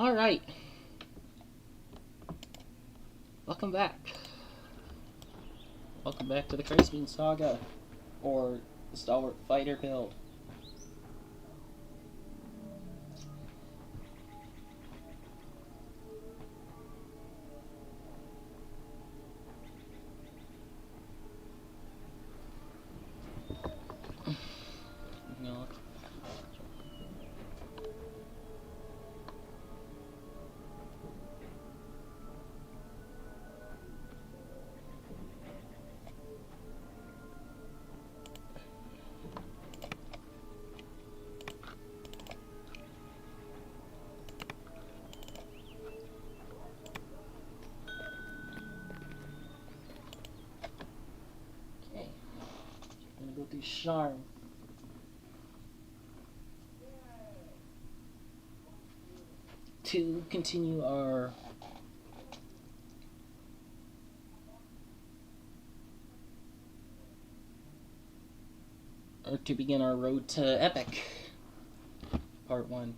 Alright. Welcome back. Welcome back to the Christmas Saga, or the Stalwart Fighter build. Charm. To continue our to begin our road to Epic, Part 1.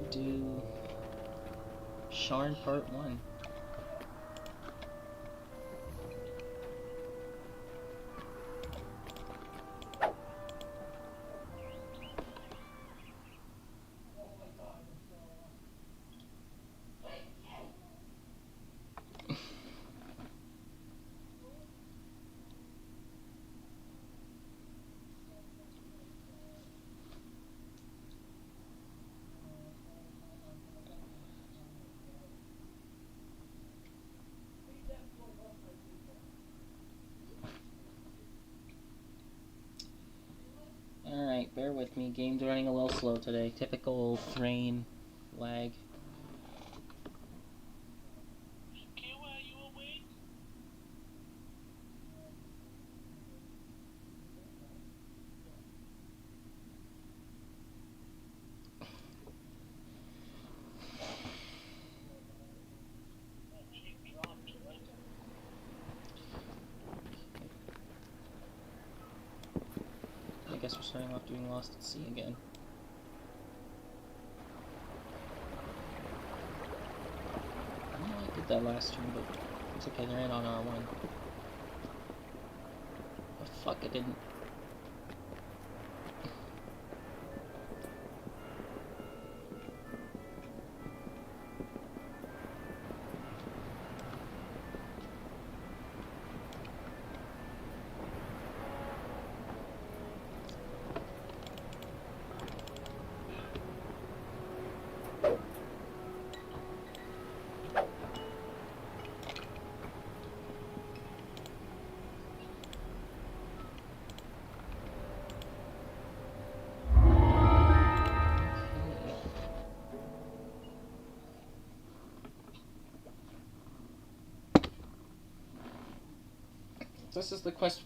Do Sharn Part 1. Alright, bear with me. Game's running a little slow today. Typical Thrain lag. I guess we're starting off doing Lost at Sea again. I did that last turn, but it's okay, they're in on R1. But fuck, I didn't. This is the quest.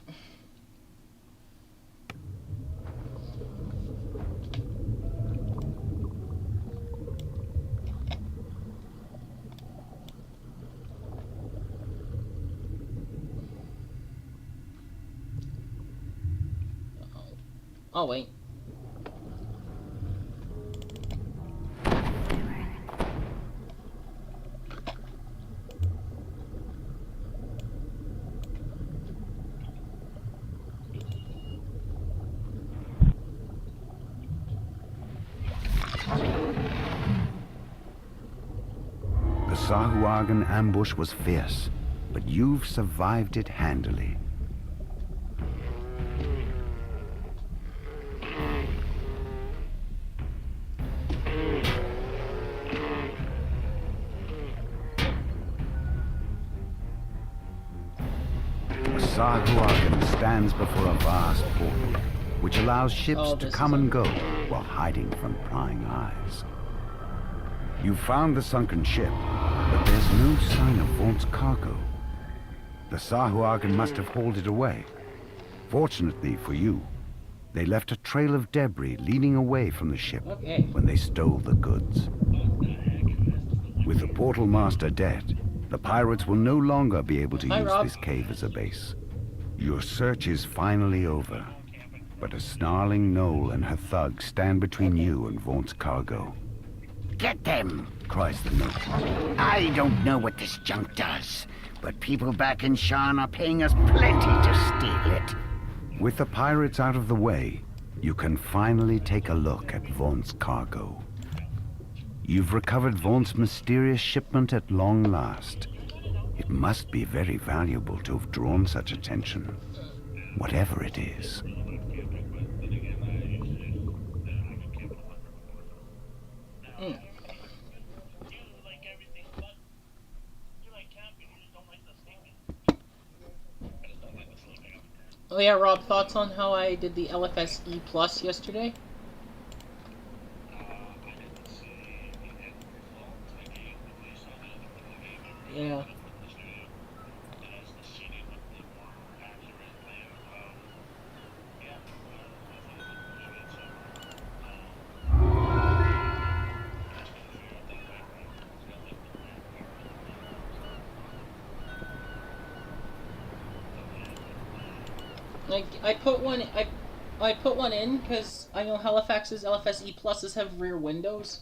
Oh wait. The Sahuagin ambush was fierce, but you've survived it handily. A Sahuagin stands before a vast portal, which allows ships to come and go while hiding from prying eyes. You found the sunken ship, but there's no sign of Vaunt's cargo. The Sahuagin must have hauled it away. Fortunately for you, they left a trail of debris leading away from the ship when they stole the goods. With the portal master dead, the pirates will no longer be able to use this cave as a base. Your search is finally over, but a snarling gnoll and her thugs stand between you and Vaunt's cargo. Get them, Cries the gnoll. I don't know what this junk does, but people back in Shan are paying us plenty to steal it. With the pirates out of the way, you can finally take a look at Vaunt's cargo. You've recovered Vaunt's mysterious shipment at long last. It must be very valuable to have drawn such attention, whatever it is. Oh yeah, Rob, thoughts on how I did the LFSE Plus yesterday? Yeah. Like I put one in because I know Halifax's LFSE Pluses have rear windows,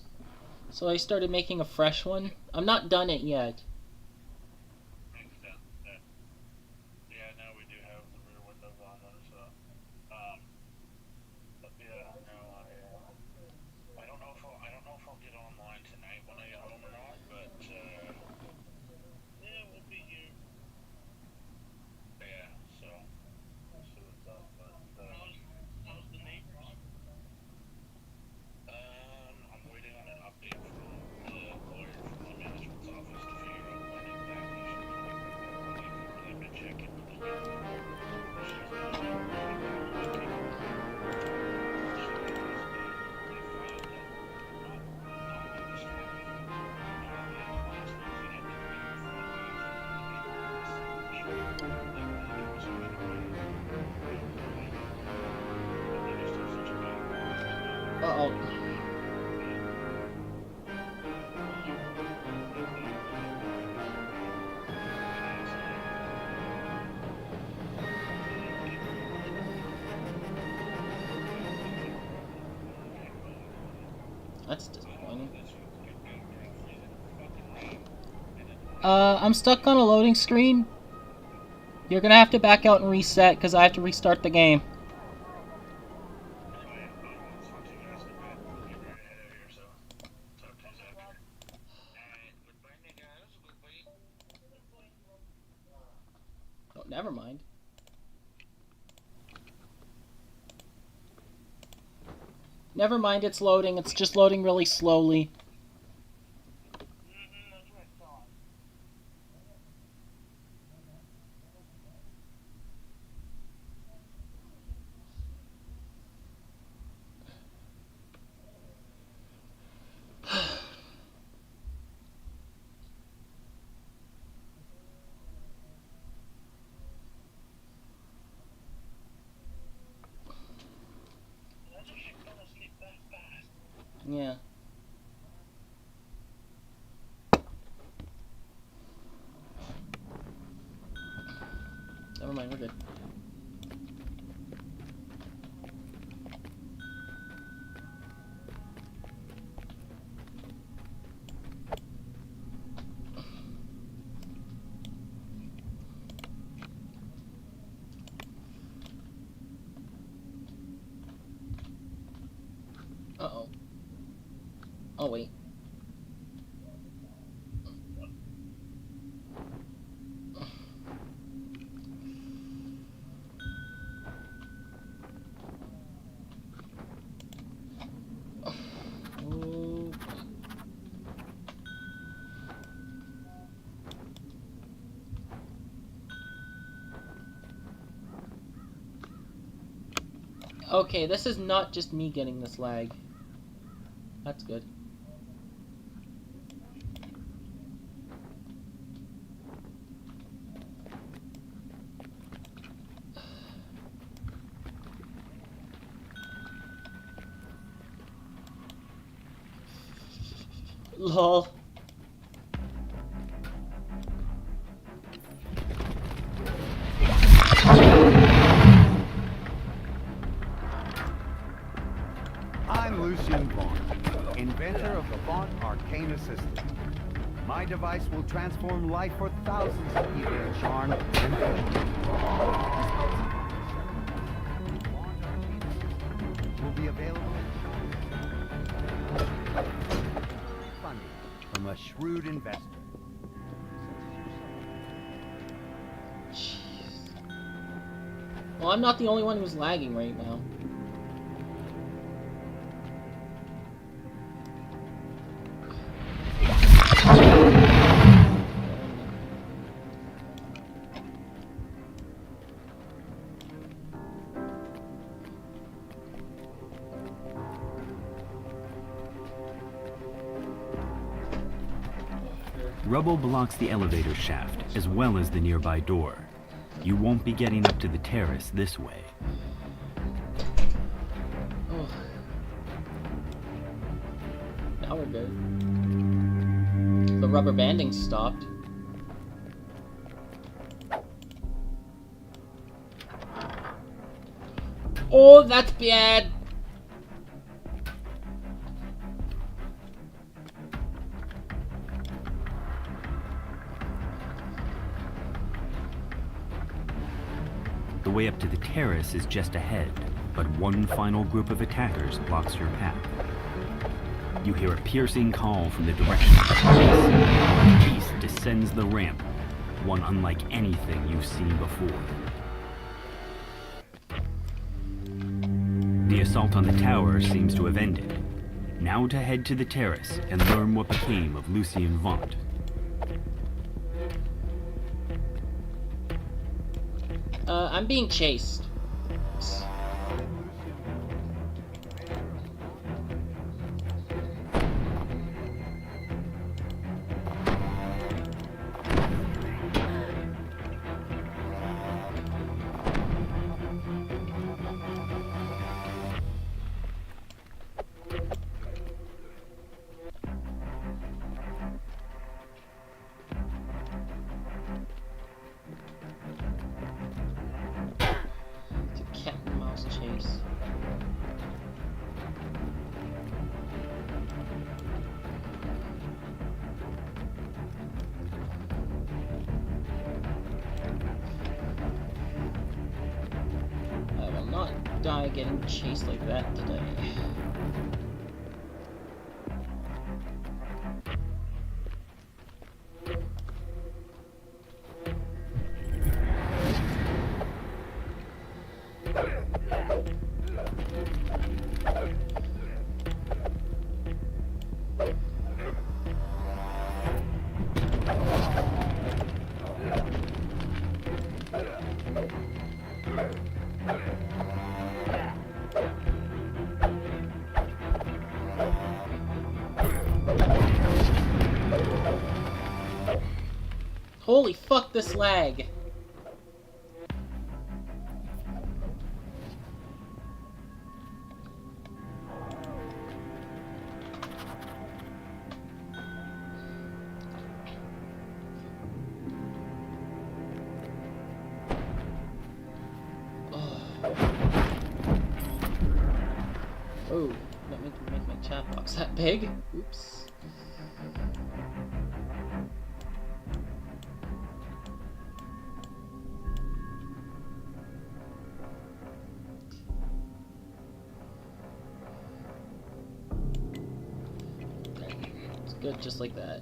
so I started making a fresh one. I'm not done it yet. Uh-oh. That's disappointing. I'm stuck on a loading screen. You're gonna have to back out and reset because I have to restart the game. Oh, never mind. Never mind, it's loading. It's just loading really slowly. Yeah. Never mind, we're good. Uh-oh. Oh, wait. Ooh. Okay, this is not just me getting this lag. That's good. Lol. I'm Lucian Vaughn, inventor of the Vaughn Arcana system. My device will transform life for thousands of people in Sharn and beyond. Will be available funding from a shrewd investor. Jeez. Well, I'm not the only one who's lagging right now. Rubble blocks the elevator shaft, as well as the nearby door. You won't be getting up to the terrace this way. Oh. Now we're good. The rubber banding stopped. Oh, that's bad! The way up to the terrace is just ahead, but one final group of attackers blocks your path. You hear a piercing call from the direction of the place. Beast descends the ramp, one unlike anything you've seen before. The assault on the tower seems to have ended. Now to head to the terrace and learn what became of Lucien Vaughn. I'm being chased. Cat and mouse chase. I will not die getting chased like that today. Holy fuck, this lag! Oh, not meant to make my chat box that big. Oops. It's good just like that.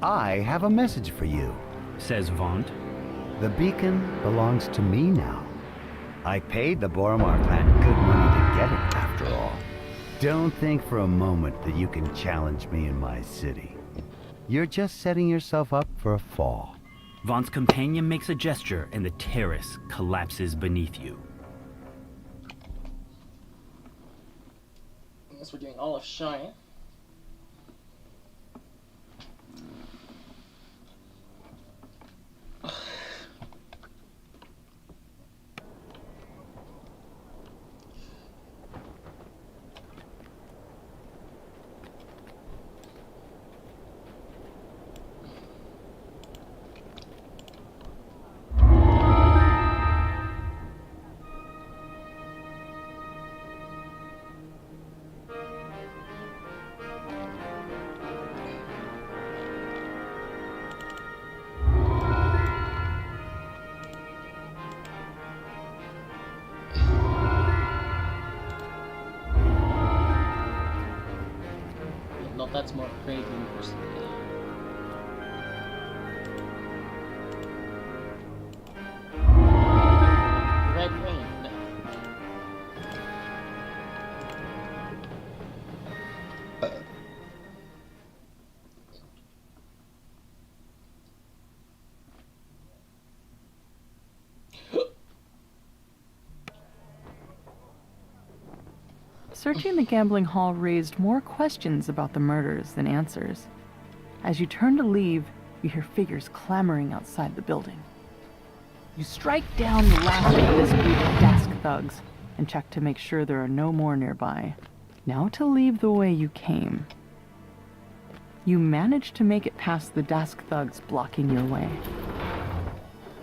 I have a message for you. Says Vaunt. The beacon belongs to me now. I paid the Boromar clan good money to get it, after all. Don't think for a moment that you can challenge me in my city. You're just setting yourself up for a fall. Vaunt's companion makes a gesture and the terrace collapses beneath you. I guess we're doing all of Shire. No, that's more Craig University. Red Rain. Searching the gambling hall raised more questions about the murders than answers. As you turn to leave, you hear figures clamoring outside the building. You strike down the last of this group of Dask thugs and check to make sure there are no more nearby. Now to leave the way you came. You manage to make it past the Dask thugs blocking your way.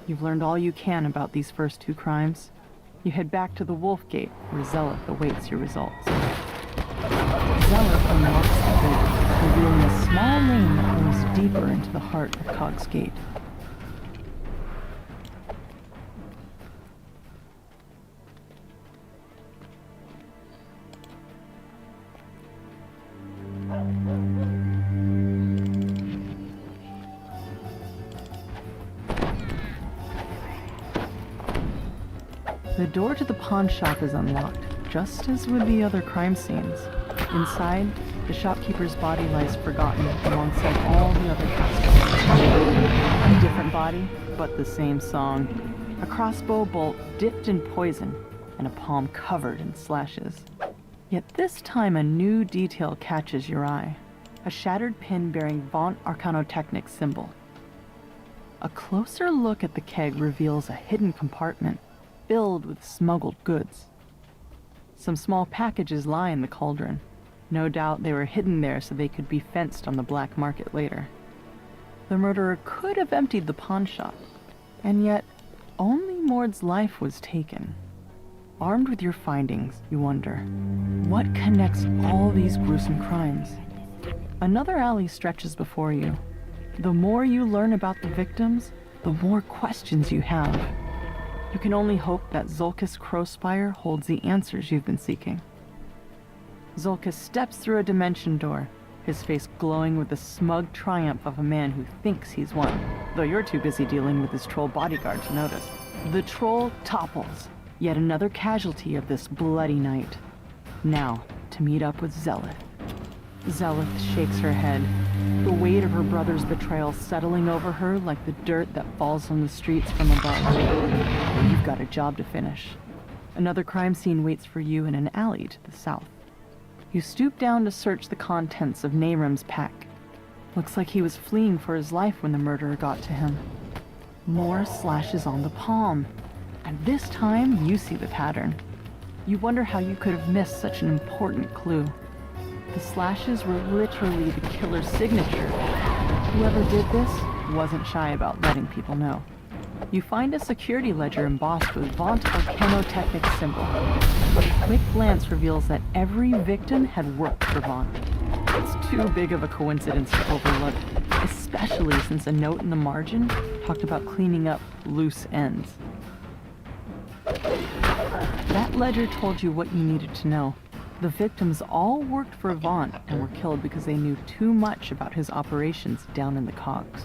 You've learned all you can about these first two crimes. You head back to the Wolf Gate, where Zelith awaits your results. Zelith unlocks the gate, revealing a small lane that goes deeper into the heart of Cog's Gate. The door to the pawn shop is unlocked, just as with the other crime scenes. Inside, the shopkeeper's body lies forgotten alongside all the other caskets. A different body, but the same song. A crossbow bolt dipped in poison, and a palm covered in slashes. Yet this time a new detail catches your eye. A shattered pin bearing Vaunt Arcanotechnic's symbol. A closer look at the keg reveals a hidden compartment filled with smuggled goods. Some small packages lie in the cauldron. No doubt they were hidden there so they could be fenced on the black market later. The murderer could have emptied the pawn shop, and yet only Mord's life was taken. Armed with your findings, you wonder, what connects all these gruesome crimes? Another alley stretches before you. The more you learn about the victims, the more questions you have. You can only hope that Zulkus Crowspire holds the answers you've been seeking. Zulkus steps through a dimension door, his face glowing with the smug triumph of a man who thinks he's won, though you're too busy dealing with his troll bodyguard to notice. The troll topples, yet another casualty of this bloody night. Now, to meet up with Zelith. Zelith shakes her head, the weight of her brother's betrayal settling over her like the dirt that falls on the streets from above. You've got a job to finish. Another crime scene waits for you in an alley to the south. You stoop down to search the contents of Naram's pack. Looks like he was fleeing for his life when the murderer got to him. More slashes on the palm. And this time, you see the pattern. You wonder how you could have missed such an important clue. The slashes were literally the killer's signature. Whoever did this wasn't shy about letting people know. You find a security ledger embossed with Vaunt Arcanotechnic's symbol. A quick glance reveals that every victim had worked for Vaunt. It's too big of a coincidence to overlook, especially since a note in the margin talked about cleaning up loose ends. That ledger told you what you needed to know. The victims all worked for Vaughn and were killed because they knew too much about his operations down in the cogs.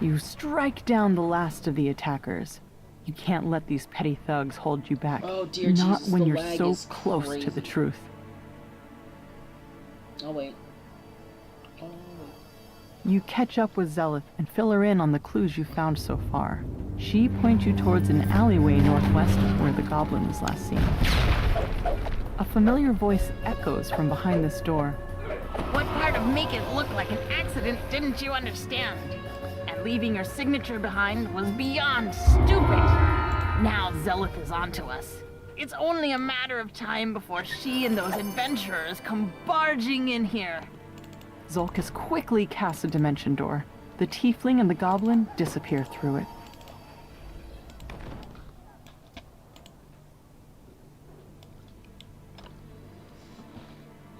You strike down the last of the attackers. You can't let these petty thugs hold you back. Oh dear Not Jesus, when the you're lag so is close crazy. to the truth. Oh wait. Oh. You catch up with Zelith and fill her in on the clues you found so far. She points you towards an alleyway northwest of where the goblin was last seen. A familiar voice echoes from behind this door. What part of make it look like an accident didn't you understand? And leaving your signature behind was beyond stupid. Now Zelith is onto us. It's only a matter of time before she and those adventurers come barging in here. Zolkus quickly casts a dimension door. The tiefling and the goblin disappear through it.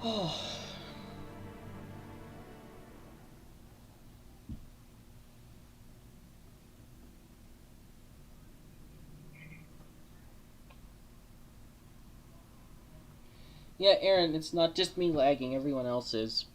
Oh. Yeah, Aaron, it's not just me lagging, everyone else is.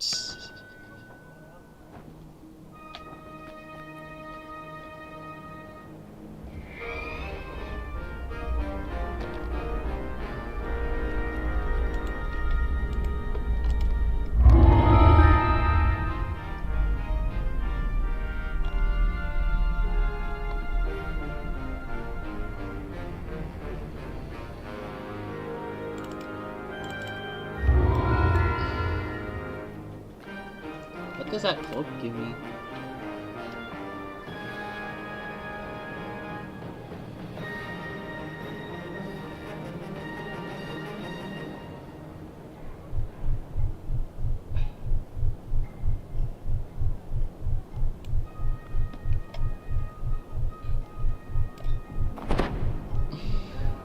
What does that cloak give me?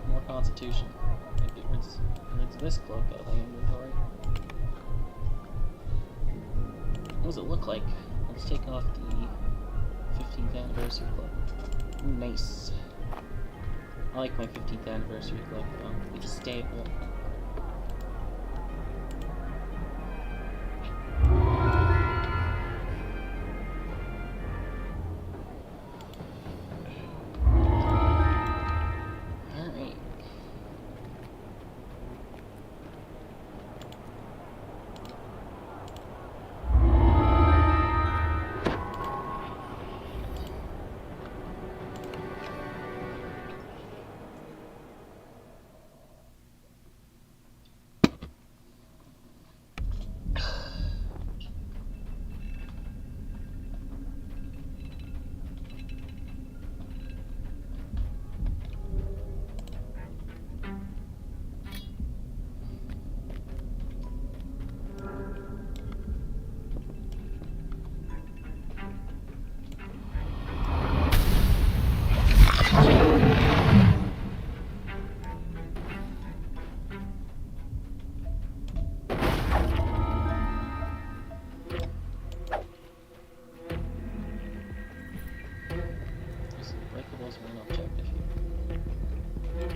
More constitution. Maybe it rids this cloak out of my inventory. What does it look like? Let's take off the 15th anniversary cloak. Ooh, nice. I like my 15th anniversary cloak though. It's a staple. Alright. This is breakables main objective here.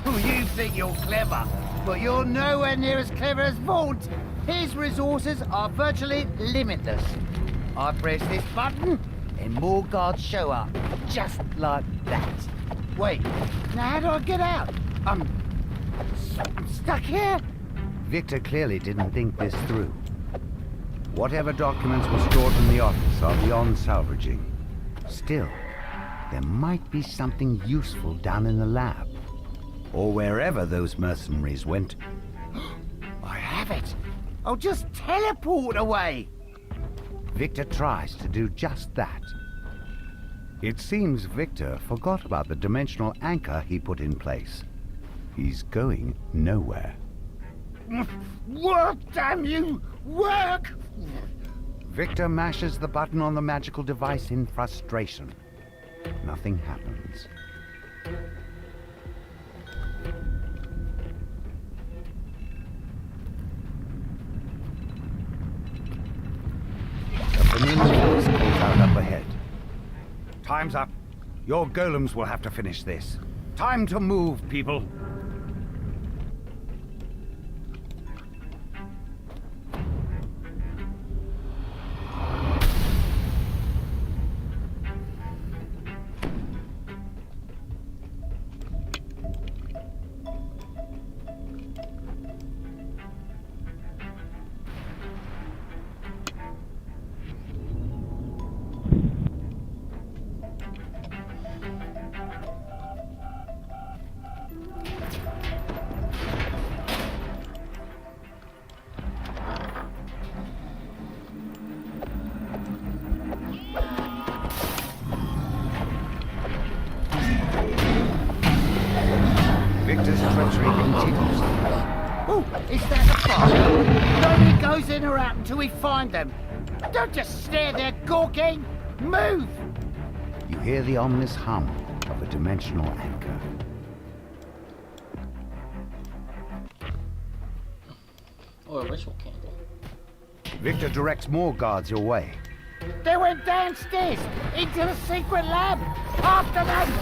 Oh, you think you're clever, but you're nowhere near as clever as Vaunt. His resources are virtually limitless. I press this button, and more guards show up, just like that. Wait, now how do I get out? I'm stuck here? Victor clearly didn't think this through. Whatever documents were stored in the office are beyond salvaging. Still, there might be something useful down in the lab, or wherever those mercenaries went. I have it. I'll just teleport away. Victor tries to do just that. It seems Victor forgot about the dimensional anchor he put in place. He's going nowhere. Work, damn you! Work! Victor mashes the button on the magical device in frustration. Nothing happens. A familiar voice calls out up ahead. Time's up. Your golems will have to finish this. Time to move, people. the fire. Nobody goes in or out until we find them. Don't just stare there gawking. Move! You hear the ominous hum of a dimensional anchor. Or a ritual candle. Victor directs more guards your way. They went downstairs, into the secret lab. After them!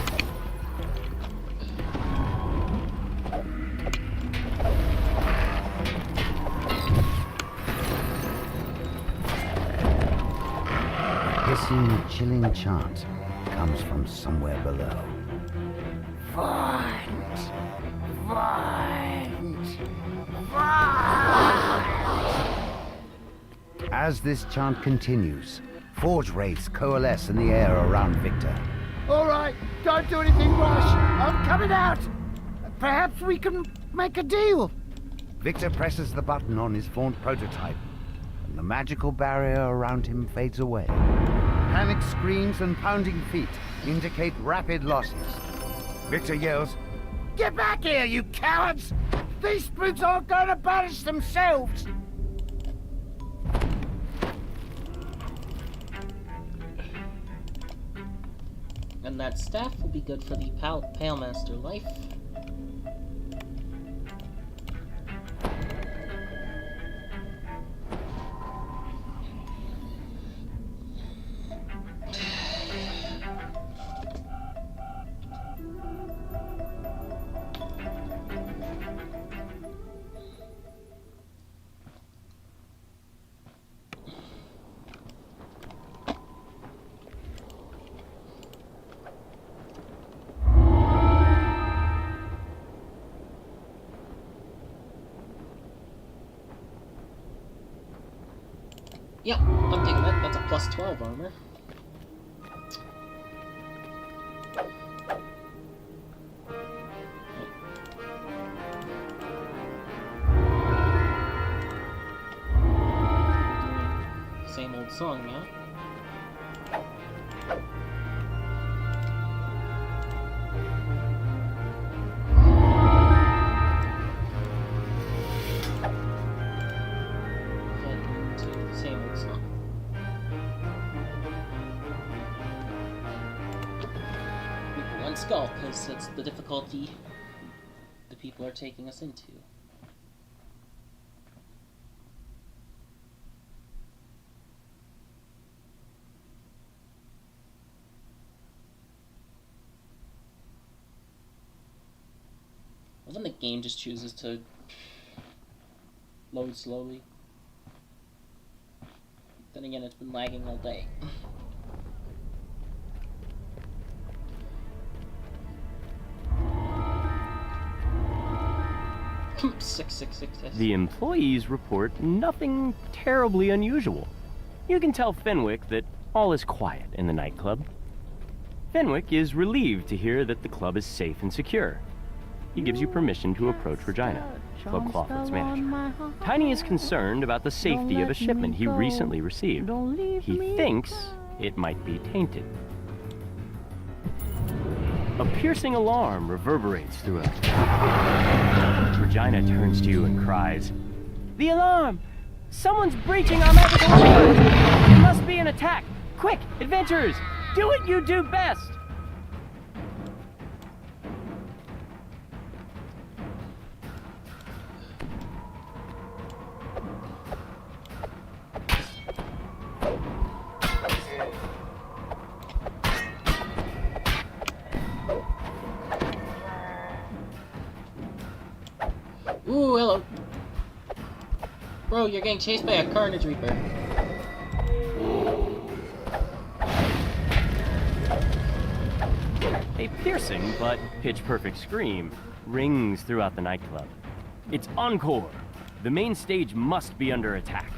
Hissing, chilling chant comes from somewhere below. Find! As this chant continues, forge wraiths coalesce in the air around Victor. All right, don't do anything rash. I'm coming out. Perhaps we can make a deal. Victor presses the button on his vaunt prototype, and the magical barrier around him fades away. Panic screams and pounding feet indicate rapid losses. Victor yells, Get back here, you cowards! These spooks aren't going to banish themselves. And that staff will be good for the Pale Master life. Yep, I'm taking that. That's a plus 12 armor. Same old song now. Skull, because that's the difficulty the people are taking us into. Well, then the game just chooses to load slowly. Then again, it's been lagging all day. 666. The employees report nothing terribly unusual. You can tell Fenwick that all is quiet in the nightclub. Fenwick is relieved to hear that the club is safe and secure. He gives you permission to approach Regina, Club Clawfoot's manager. Tiny is concerned about the safety of a shipment he recently received. He thinks it might be tainted. A piercing alarm reverberates through it. Regina turns to you and cries, "The alarm! Someone's breaching our magical doors! It must be an attack! Quick, adventurers! Do what you do best!" Ooh, hello. Bro, you're getting chased by a Carnage Reaper. A piercing but pitch-perfect scream rings throughout the nightclub. It's encore. The main stage must be under attack.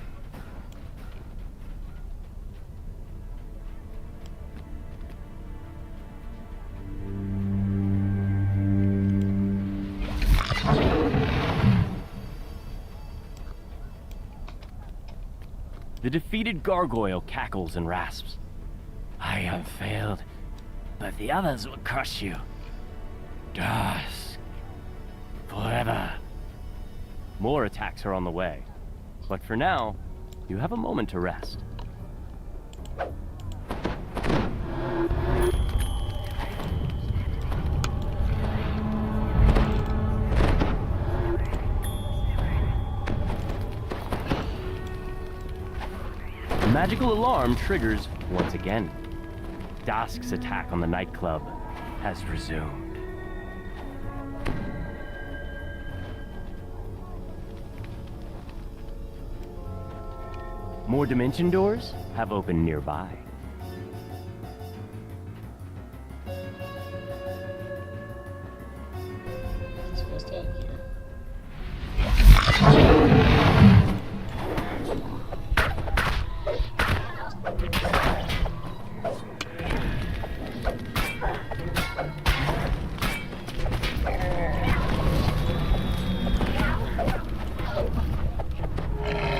The defeated gargoyle cackles and rasps. "I have failed, but the others will crush you. Dusk. Forever." More attacks are on the way. But for now, you have a moment to rest. The magical alarm triggers once again. Dusk's attack on the nightclub has resumed. More dimension doors have opened nearby. Supposed to end here.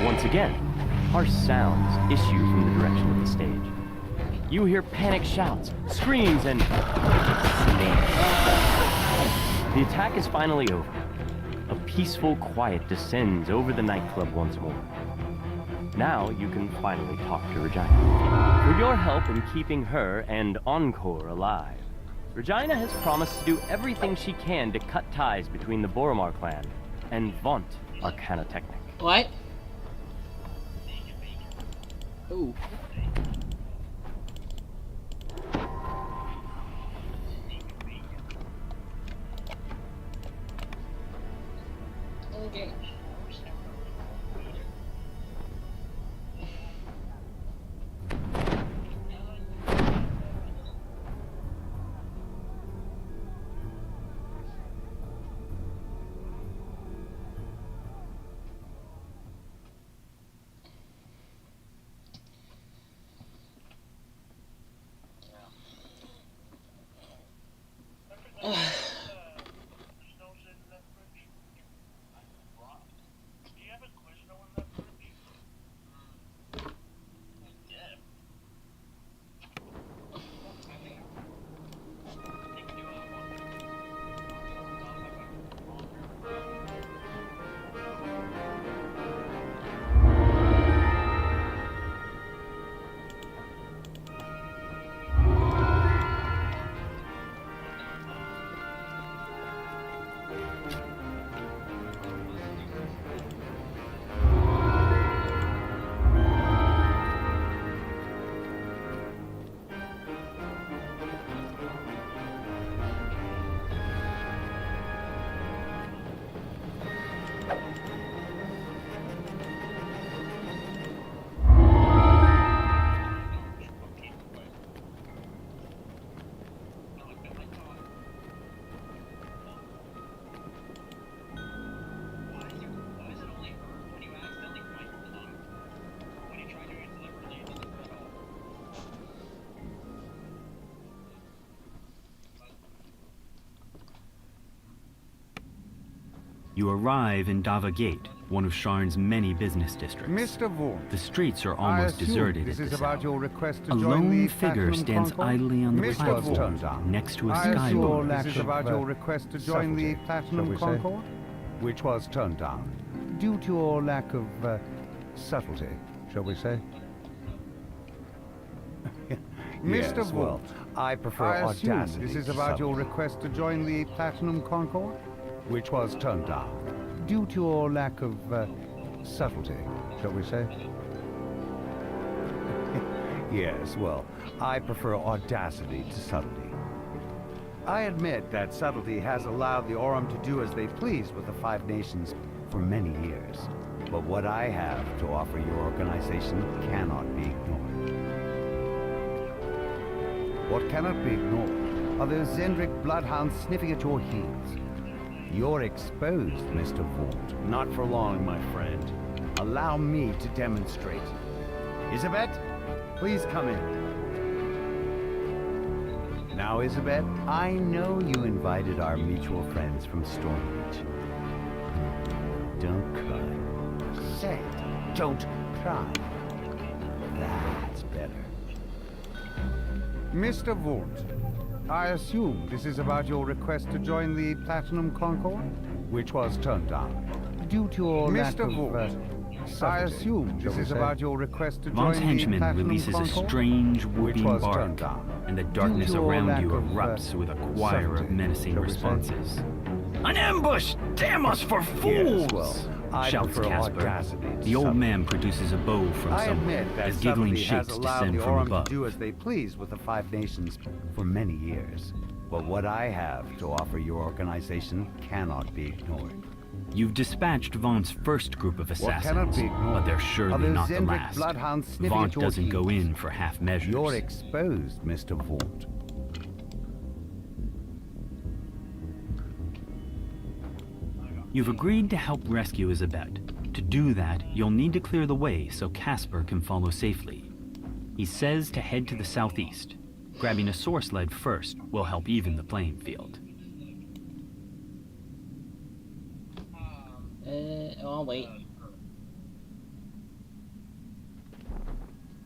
Once again, harsh sounds issue from the direction of the stage. You hear panic shouts, screams, and snakes. The attack is finally over. A peaceful quiet descends over the nightclub once more. Now you can finally talk to Regina. For your help in keeping her and Encore alive, Regina has promised to do everything she can to cut ties between the Boromar clan and vaunt Arcana Technic. What? Ooh. Okay. You arrive in Dava Gate, one of Sharn's many business districts. Mr. Vaughan, The streets are almost deserted this at is this about hour. your request to A join lone the figure Platinum stands Concord? idly on the Mr. platform Vaughan, next to a I sky assume boat. this is about your request to join the Platinum Concord, which was turned down due to your lack of subtlety, shall we say? Mr. Vaughan, I prefer audacity. This is about your request to join the Platinum Concord, which was turned down due to your lack of subtlety, shall we say? Yes, well, I prefer audacity to subtlety. I admit that subtlety has allowed the Aurum to do as they please with the Five Nations for many years. But what I have to offer your organization cannot be ignored. What cannot be ignored are those Zendrick bloodhounds sniffing at your heels. You're exposed, Mr. Vaughan. Not for long, my friend. Allow me to demonstrate. Isabet, please come in. Now, Isabet, I know you invited our mutual friends from Stormreach. Don't cry. Say it. Don't cry. That's better. Mr. Vaughan, I assume this is about your request to join the Platinum Concord, which was turned down due to your lack Mr. of... Vaughan, I assume this is about your request to Vaughn's join the henchman Platinum releases a Concord? strange Which whooping was bark, turned down. and the darkness Due to your around you lack of, erupts with a choir of subtlety, menacing shall we say? responses. An ambush! Damn us for fools! Yes, well, I shouts prefer Casper. audacity to The old subtlety. man produces a bow from I somewhere admit that as giggling subtlety has shapes allowed descend the from Aurum above. to do as they please with the Five Nations for many years. But what I have to offer your organization cannot be ignored. You've dispatched Vaughn's first group of What cannot assassins, be ignored but they're surely are those not the Zendrick last. bloodhounds sniffing Vaughn at your doesn't go heels. in for half measures. You're exposed, Mr. Vaughn. You've agreed to help rescue Isabet. To do that, you'll need to clear the way so Casper can follow safely. He says to head to the southeast. Grabbing a source sled first will help even the playing field. I'll wait.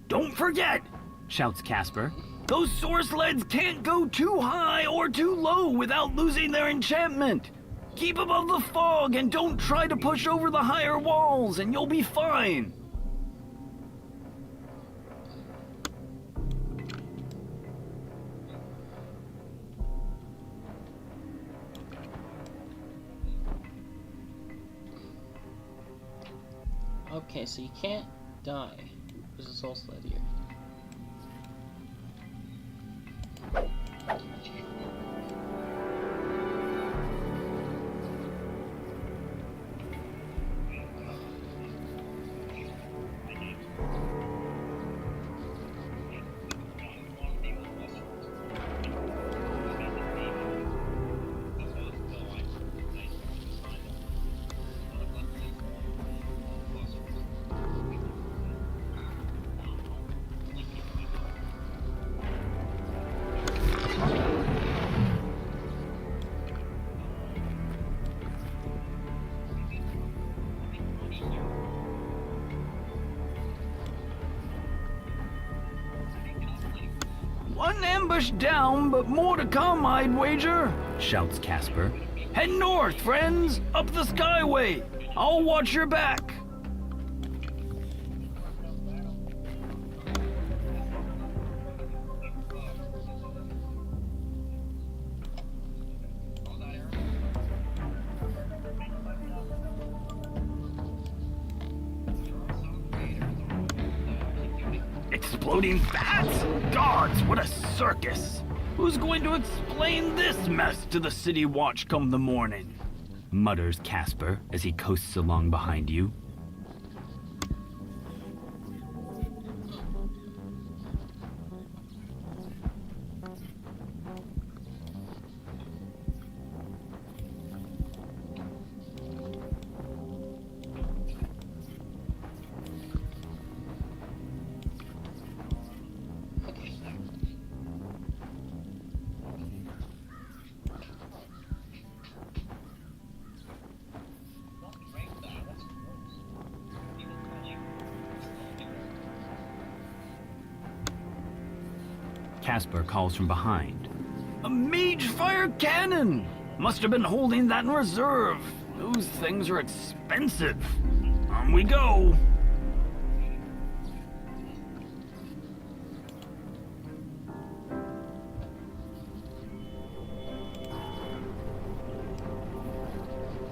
Don't forget! Shouts Casper. Those source sleds can't go too high or too low without losing their enchantment. Keep above the fog and don't try to push over the higher walls and you'll be fine. Okay, so you can't die. There's a soul sled here. One ambush down, but more to come, I'd wager, shouts Casper. Head north, friends, up the skyway. I'll watch your back. Exploding bats? Gods, what a circus! Who's going to explain this mess to the City Watch come the morning? Mutters Casper as he coasts along behind you. Casper calls from behind. A mage fire cannon! Must have been holding that in reserve. Those things are expensive. On we go.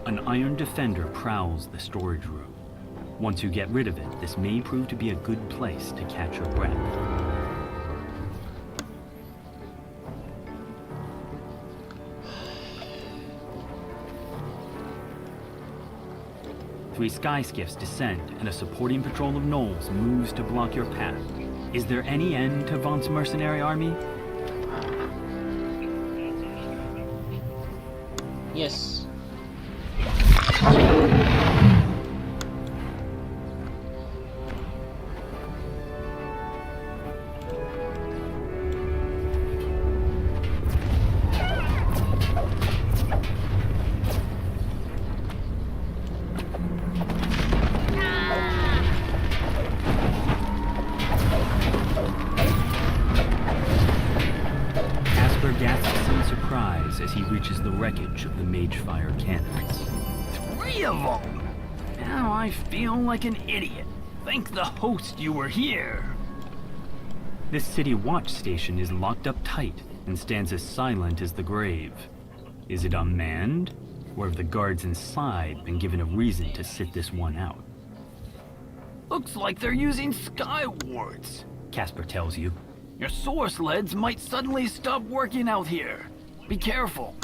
An iron defender prowls the storage room. Once you get rid of it, this may prove to be a good place to catch your breath. Three sky skiffs descend, and a supporting patrol of gnolls moves to block your path. Is there any end to Vaughn's mercenary army? Yes. Casper gasps in surprise as he reaches the wreckage of the mage fire cannons. 3 of them! I feel like an idiot. Thank the host you were here. This city watch station is locked up tight and stands as silent as the grave. Is it unmanned? Or have the guards inside been given a reason to sit this one out? Looks like they're using sky wards, Casper tells you. Your source leads might suddenly stop working out here. Be careful.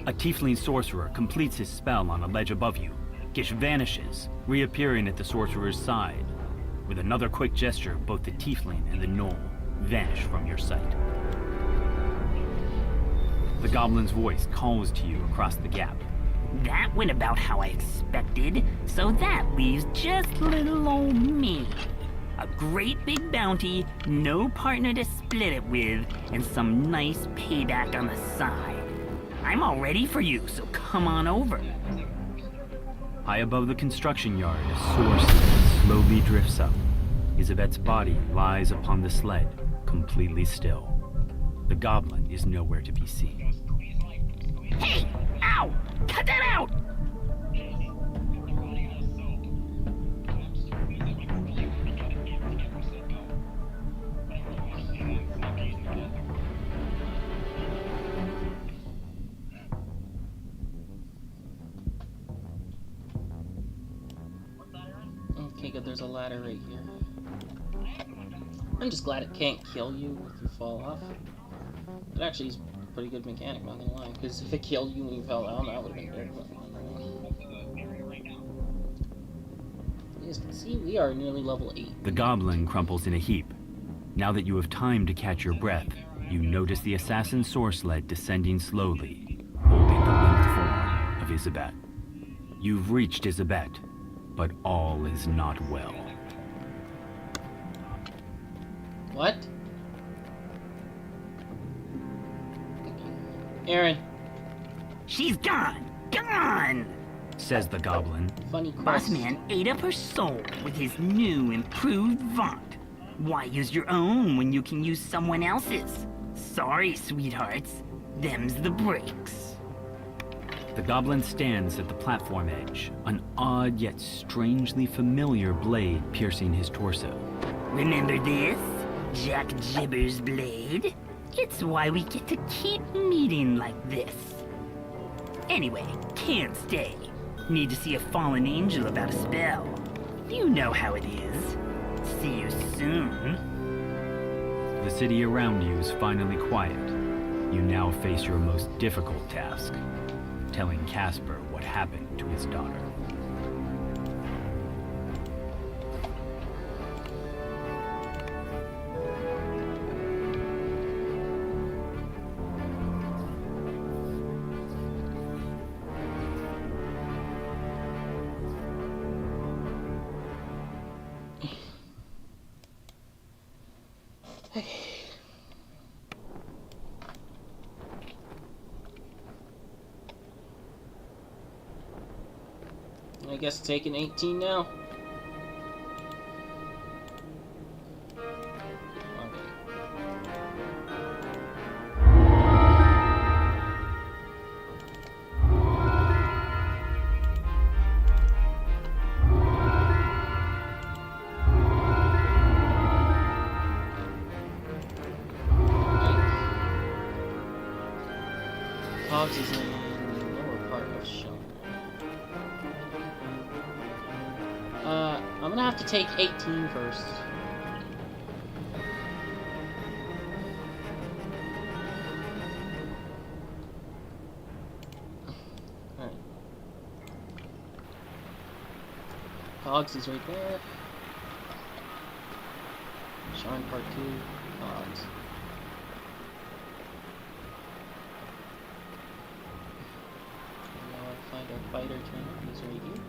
A tiefling sorcerer completes his spell on a ledge above you. Gish vanishes, reappearing at the sorcerer's side. With another quick gesture, both the tiefling and the gnoll vanish from your sight. The goblin's voice calls to you across the gap. That went about how I expected, so that leaves just little old me. A great big bounty, no partner to split it with, and some nice payback on the side. I'm all ready for you, so come on over. High above the construction yard, a soar sled slowly drifts up. Isabet's body lies upon the sled, completely still. The goblin is nowhere to be seen. Hey! Ow! Cut that out! Okay, good, there's a ladder right here. I'm just glad it can't kill you if you fall off. It actually is a pretty good mechanic, not gonna lie, because if it killed you when you fell down, that would have been very fun. As you can see, we are nearly level 8. The goblin crumples in a heap. Now that you have time to catch your breath, you notice the assassin soar sled descending slowly, holding the limp form of Isabet. You've reached Isabet, but all is not well. What? Aaron. She's gone! Gone! Says the goblin. Funny question. Busman ate up her soul with his new improved vaunt. Why use your own when you can use someone else's? Sorry, sweethearts. Them's the breaks. The goblin stands at the platform edge, an odd yet strangely familiar blade piercing his torso. Remember this? Jack Jibber's blade? It's why we get to keep meeting like this. Anyway, can't stay. Need to see a fallen angel about a spell. You know how it is. See you soon. The city around you is finally quiet. You now face your most difficult task, telling Casper what happened to his daughter. I guess taking 18 now. Hobbs is in the lower part of Shell. I'm gonna have to take 18 first. Alright. Hogs is right there. Sean part 2. Hogs. Now I'll find our fighter trainer. He's right here.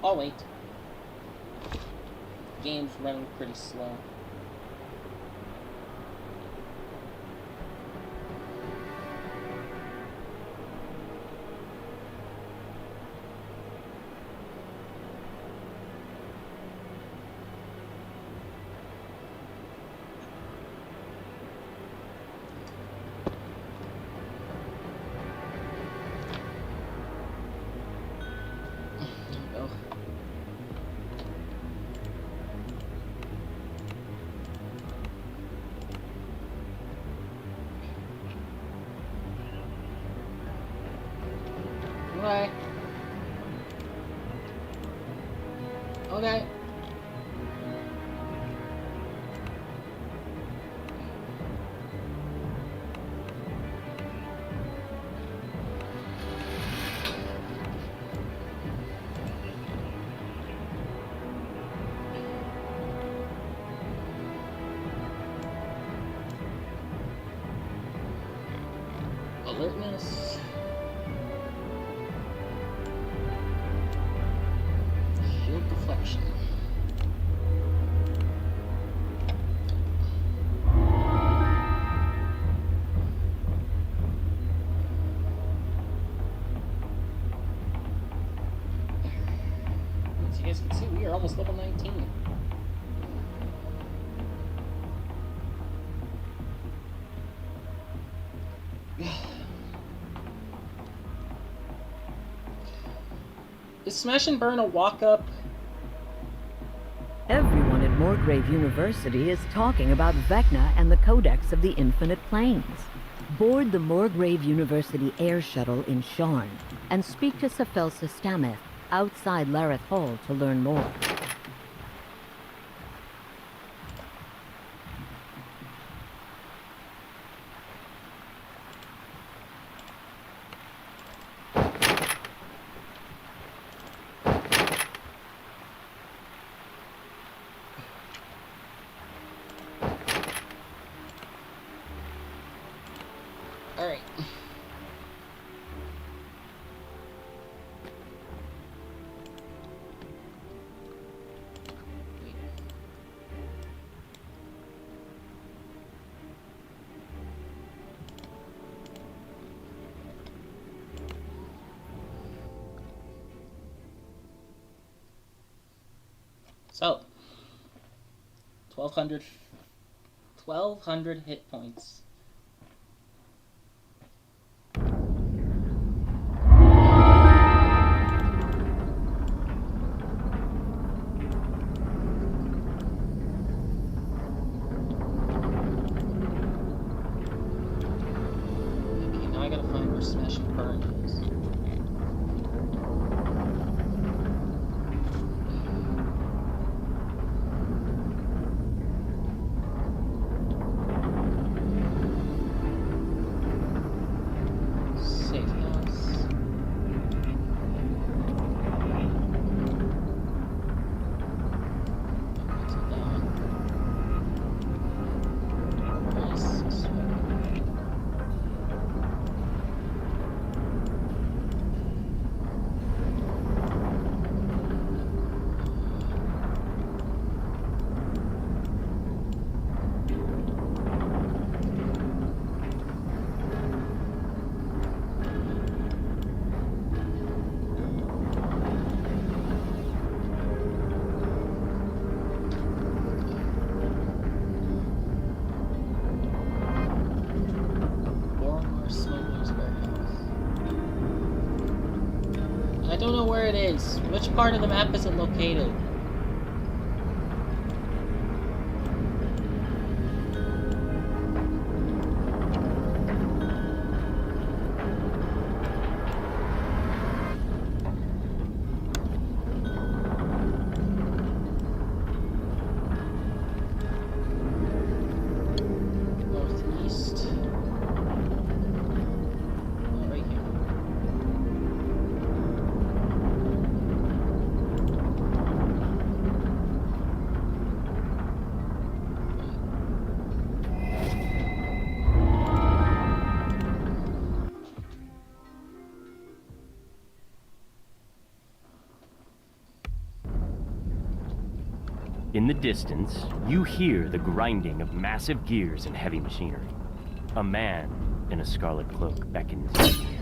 I'll wait. Game's running pretty slow. Okay. Okay. Alertness. Shield deflection. As you guys can see, we are almost level 19. Is Smash and Burn a walk-up? Everyone at Morgrave University is talking about Vecna and the Codex of the Infinite Planes. Board the Morgrave University air shuttle in Sharn and speak to Safel Sistameth outside Lareth Hall to learn more. Alright. So, 1200 hit points. Okay, now I gotta find where Smash and Burn is. Safe house. I don't know where it is. Which part of the map is it located? Northeast. Oh, right here. In the distance, you hear the grinding of massive gears and heavy machinery. A man in a scarlet cloak beckons you near.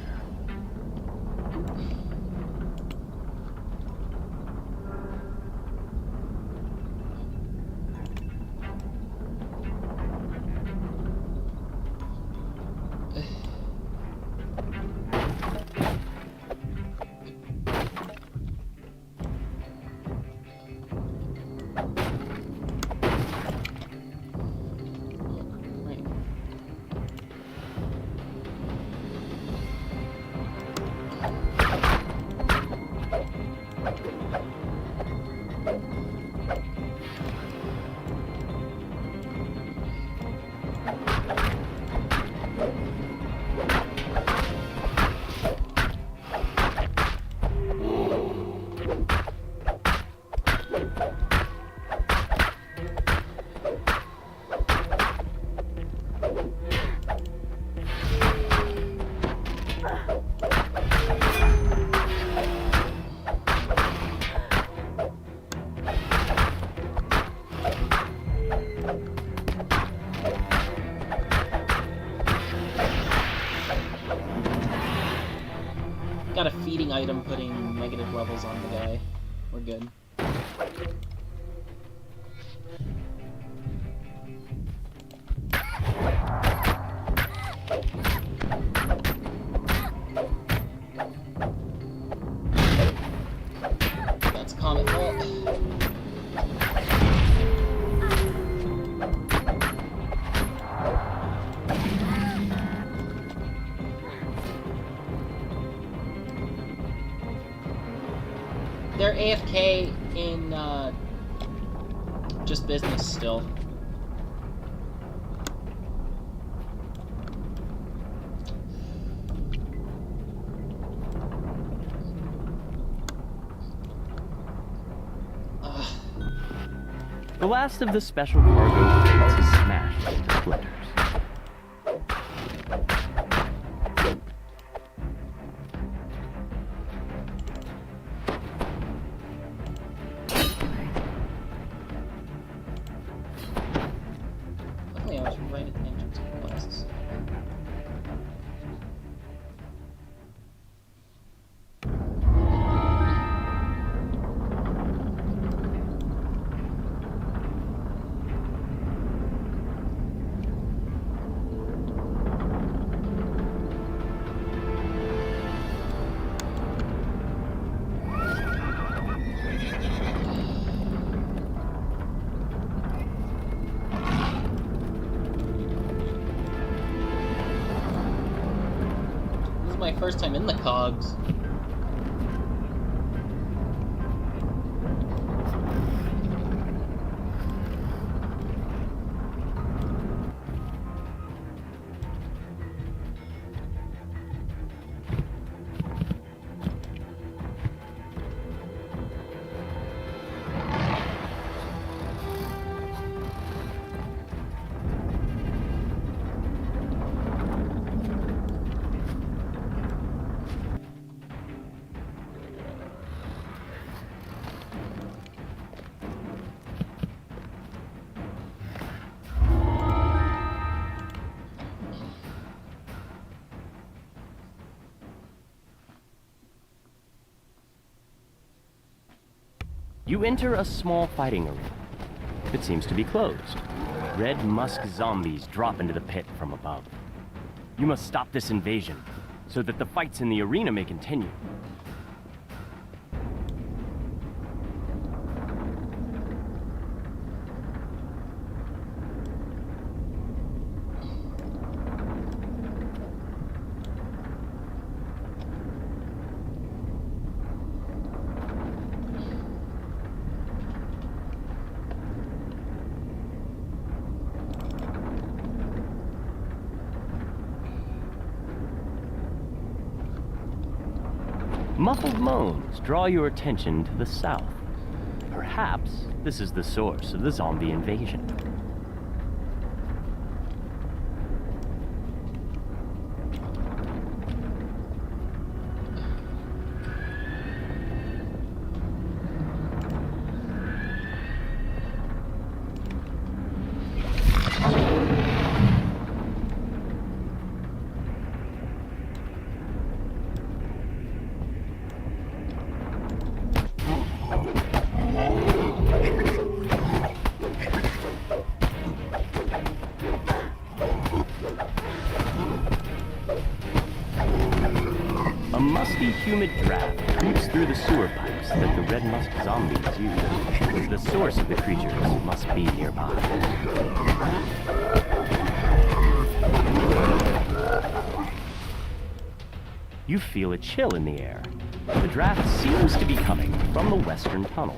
Got a feeding item putting negative levels on the guy. We're good. That's Comet fault. They're AFK in, just business still. The last of the special cargo crates is smashed into splinters. Luckily, I was right at the entrance of the blasts. This is my first time in the cogs. You enter a small fighting arena. It seems to be closed. Red musk zombies drop into the pit from above. You must stop this invasion, so that the fights in the arena may continue. Muffled moans draw your attention to the south. Perhaps this is the source of the zombie invasion. A musty, humid draft creeps through the sewer pipes that the Red Musk zombies use. The source of the creatures must be nearby. You feel a chill in the air. The draft seems to be coming from the western tunnel.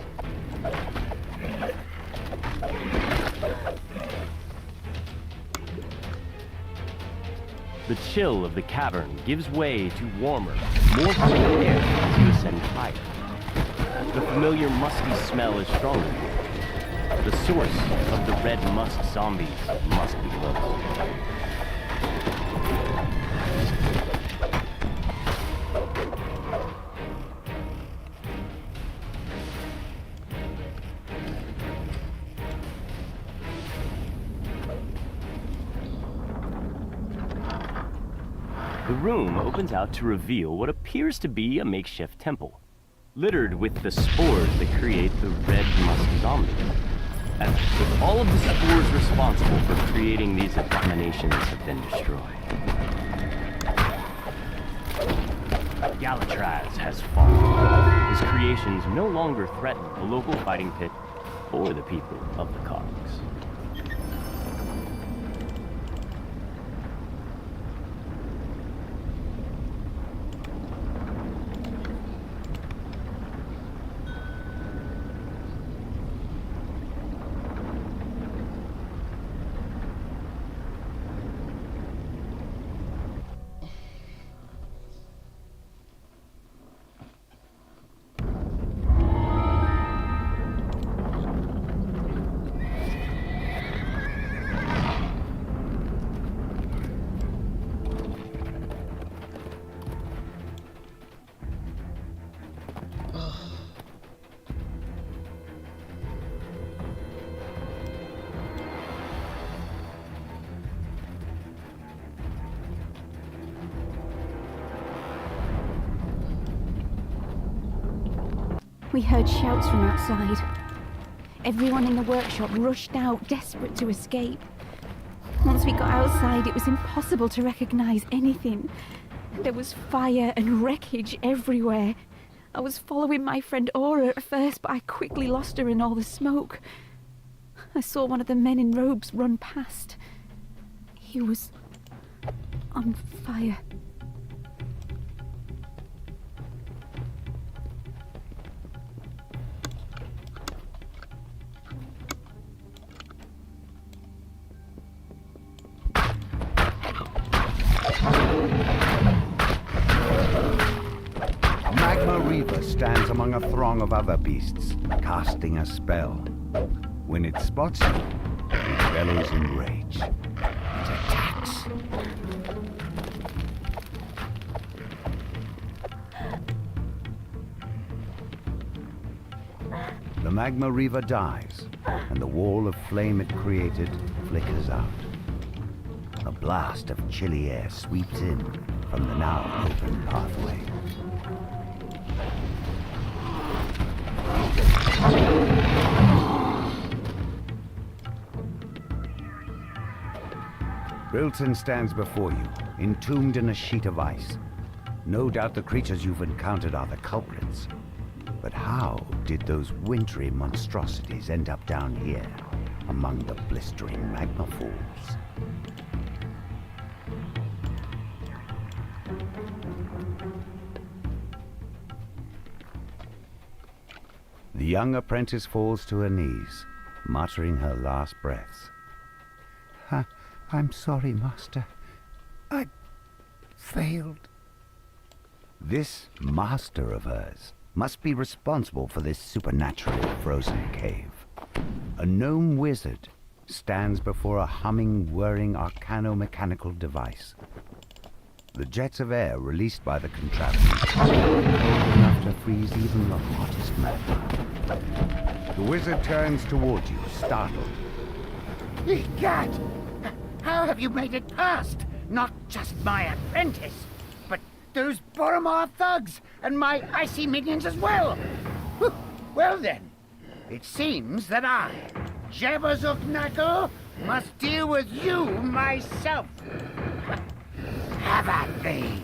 The chill of the cavern gives way to warmer, more humid air as you ascend higher. The familiar musty smell is stronger. The source of the Red Musk zombies must be close. The room opens out to reveal what appears to be a makeshift temple, littered with the spores that create the Red Musk zombies. As if all of the spores responsible for creating these abominations have been destroyed. Galatraz has fallen. His creations no longer threaten the local fighting pit or the people of the Cogs. We heard shouts from outside. Everyone in the workshop rushed out, desperate to escape. Once we got outside, it was impossible to recognize anything. There was fire and wreckage everywhere. I was following my friend Aura at first, but I quickly lost her in all the smoke. I saw one of the men in robes run past. He was on fire. Stands among a throng of other beasts, casting a spell. When it spots you, it bellows in rage. It attacks. The Magma Reaver dies, and the wall of flame it created flickers out. A blast of chilly air sweeps in from the now open pathway. Brilton stands before you, entombed in a sheet of ice. No doubt the creatures you've encountered are the culprits. But how did those wintry monstrosities end up down here, among the blistering magma falls? The young apprentice falls to her knees, muttering her last breaths. I'm sorry, Master. I failed. This master of hers must be responsible for this supernaturally frozen cave. A gnome wizard stands before a humming, whirring arcano-mechanical device. The jets of air released by the contraption are cold enough to freeze even the hottest magma. The wizard turns toward you, startled. Egad! How have you made it past? Not just my apprentice, but those Boromar thugs and my icy minions as well. Well then, it seems that I, Jabazuk-Knuckle, must deal with you myself. Have at thee.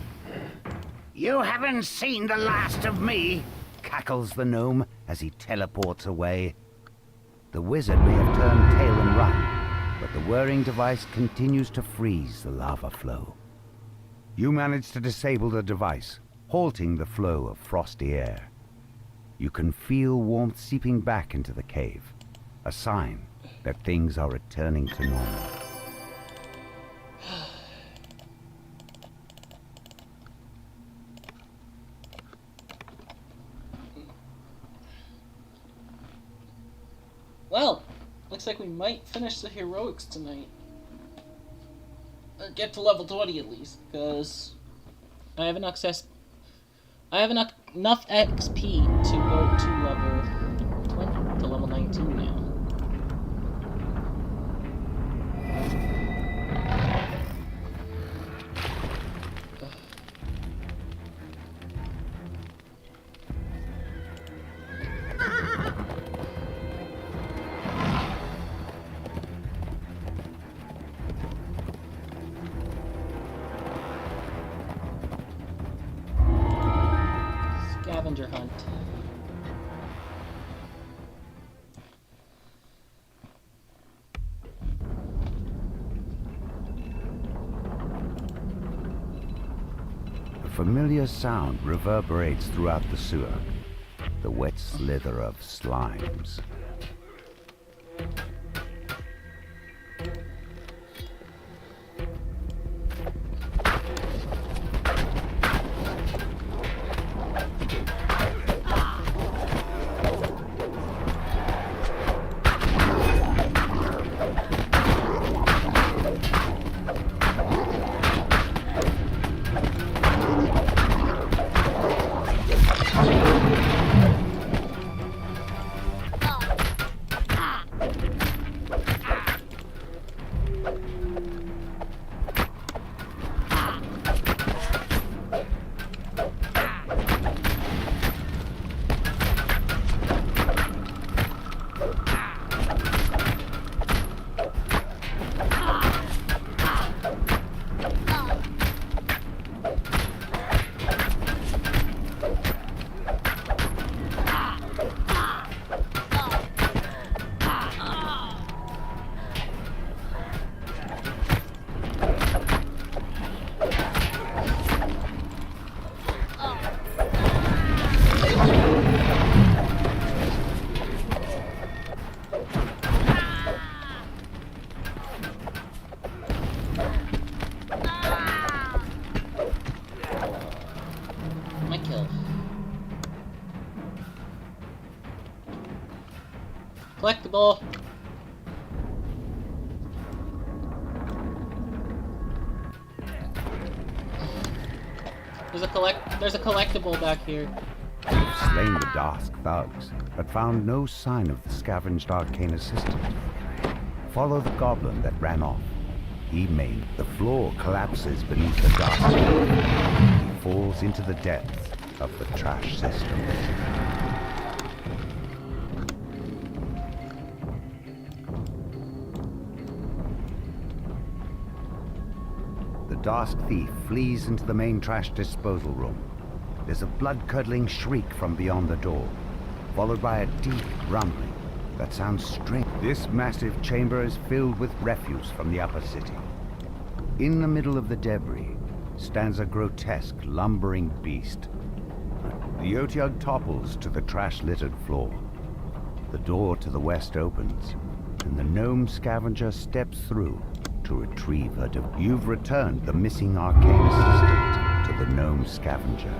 You haven't seen the last of me, cackles the gnome as he teleports away. The wizard may have turned tail and run, but the whirring device continues to freeze the lava flow. You manage to disable the device, halting the flow of frosty air. You can feel warmth seeping back into the cave, a sign that things are returning to normal. Well, looks like we might finish the heroics tonight. Or get to level 20 at least, because I have enough XP to go to level 20, to level 19 now. Scavenger hunt. A familiar sound reverberates throughout the sewer, the wet slither of slimes. Collectible. There's a collectible back here. You've slain the Dask thugs, but found no sign of the scavenged arcane assistant. Follow the goblin that ran off. He made the floor collapses beneath the Dask. He falls into the depths of the trash system. The Dask thief flees into the main trash disposal room. There's a blood-curdling shriek from beyond the door, followed by a deep rumbling that sounds strange. This massive chamber is filled with refuse from the upper city. In the middle of the debris stands a grotesque, lumbering beast. The Otyug topples to the trash-littered floor. The door to the west opens, and the gnome scavenger steps through to retrieve her. You've returned the missing arcane assistant to the gnome scavenger.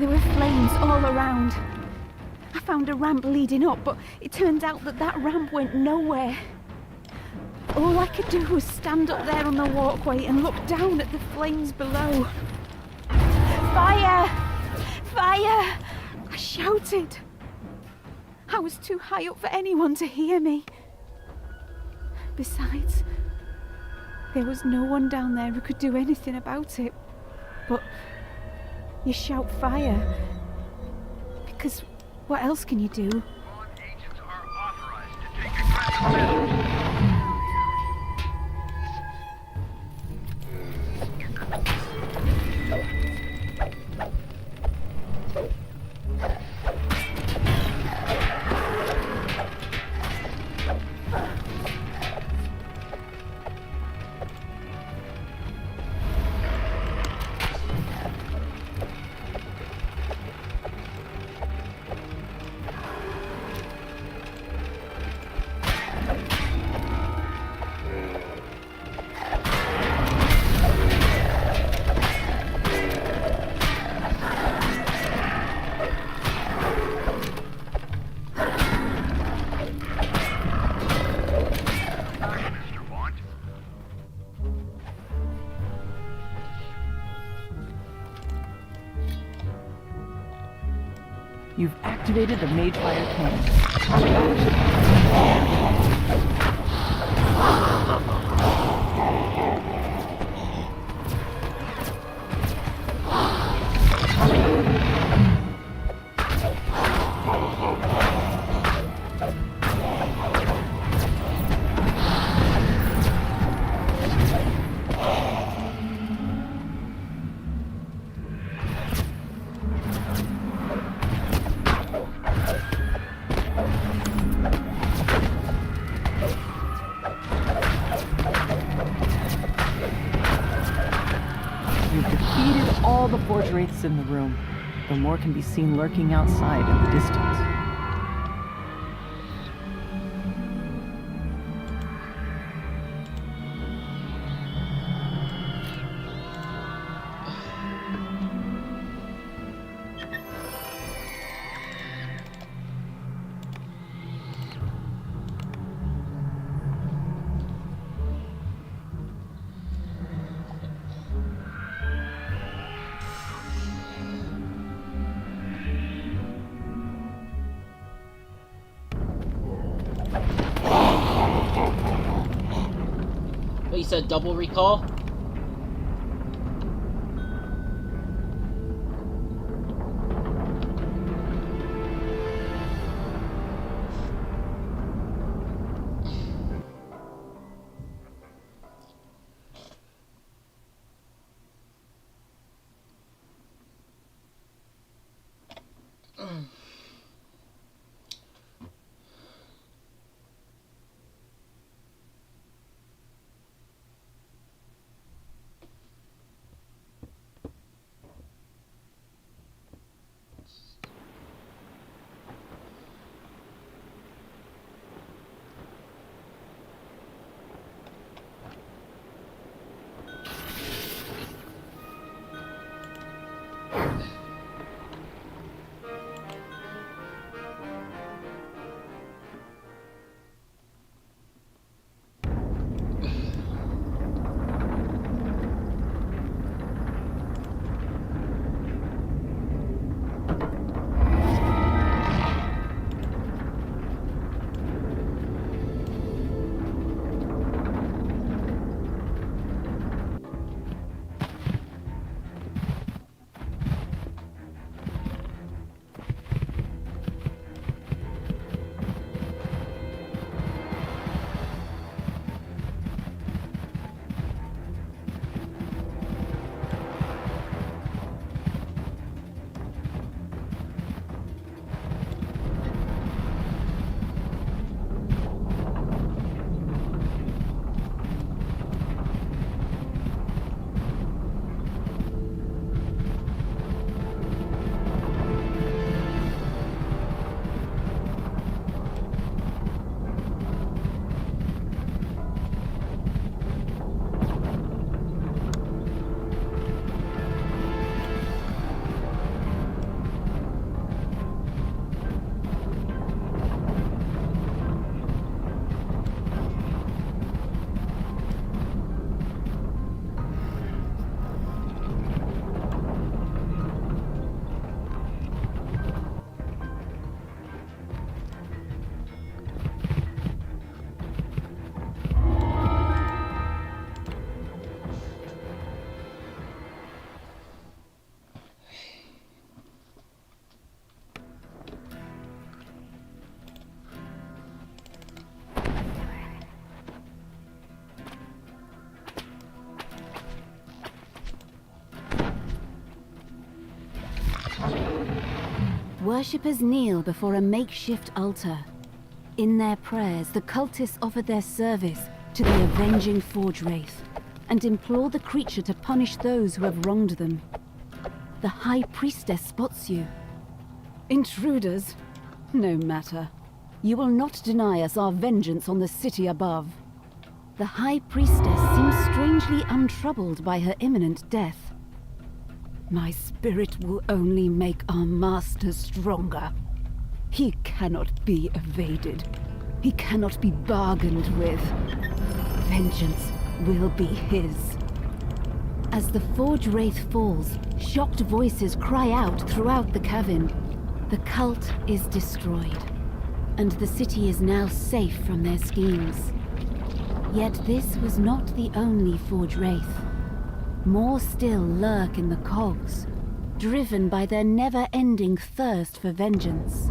There were flames all around. I found a ramp leading up, but it turned out that that ramp went nowhere. All I could do was stand up there on the walkway and look down at the flames below. Fire! Fire! I shouted. I was too high up for anyone to hear me. Besides, there was no one down there who could do anything about it. But you shout fire, because what else can you do? Agents are authorized to take aggressive measures. You've activated the Magefire cannon. All the forge wraiths in the room, though more can be seen lurking outside in the distance. What, you said double recall? Worshippers kneel before a makeshift altar. In their prayers, the cultists offer their service to the avenging Forge Wraith and implore the creature to punish those who have wronged them. The High Priestess spots you. Intruders? No matter. You will not deny us our vengeance on the city above. The High Priestess seems strangely untroubled by her imminent death. My spirit will only make our master stronger. He cannot be evaded. He cannot be bargained with. Vengeance will be his. As the Forge Wraith falls, shocked voices cry out throughout the cavern. The cult is destroyed, and the city is now safe from their schemes. Yet this was not the only Forge Wraith. More still lurk in the cogs, driven by their never-ending thirst for vengeance.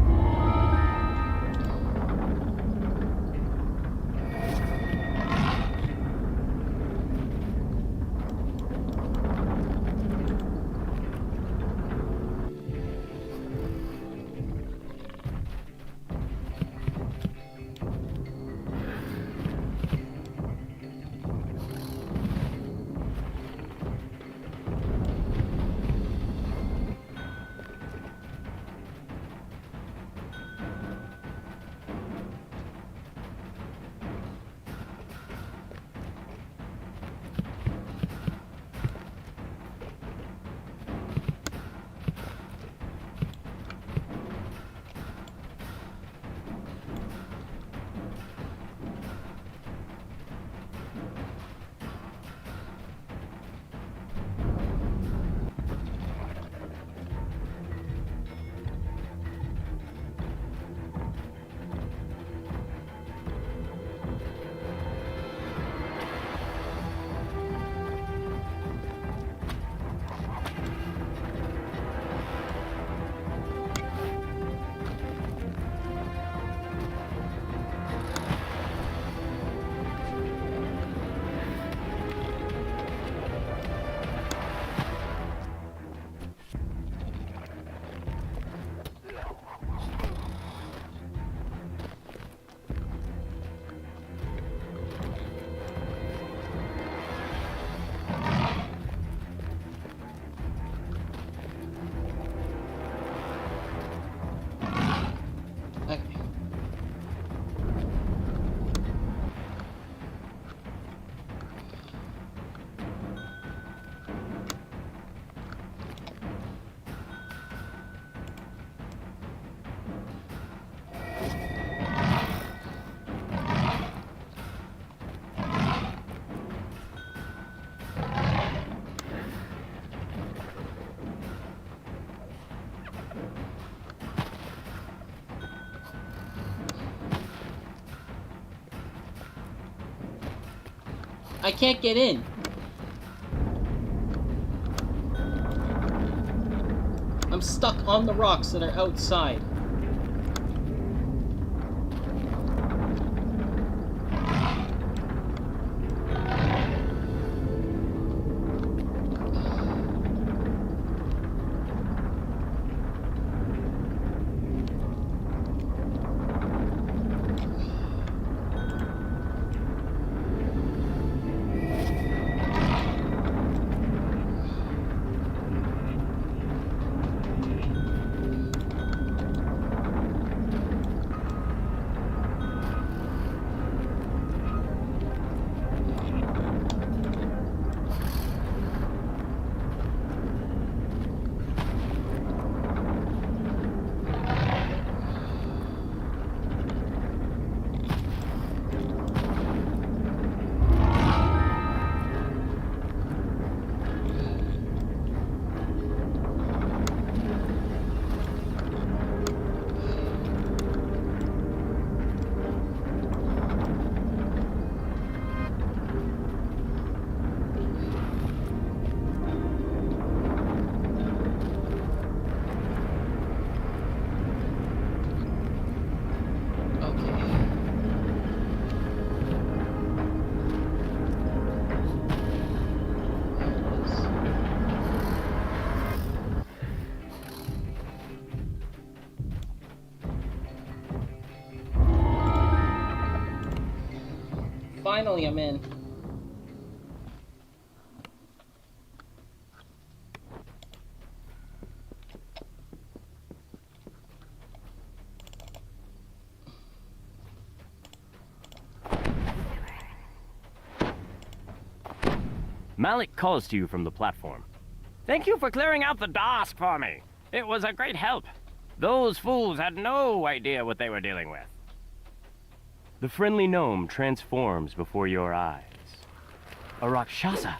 I can't get in. I'm stuck on the rocks that are outside. Finally, I'm in. Malik calls to you from the platform. Thank you for clearing out the DOS for me. It was a great help. Those fools had no idea what they were dealing with. The friendly gnome transforms before your eyes. A Rakshasa.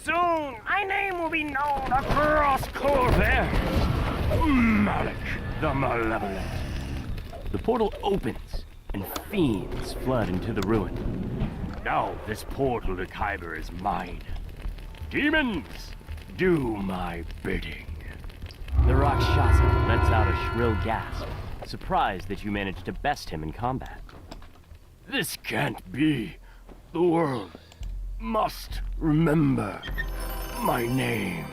Soon, my name will be known across Corvair. Malik the Malevolent. The portal opens, and fiends flood into the ruin. Now this portal to Kyber is mine. Demons, do my bidding. The Rakshasa lets out a shrill gasp, surprised that you managed to best him in combat. This can't be. The world must remember my name.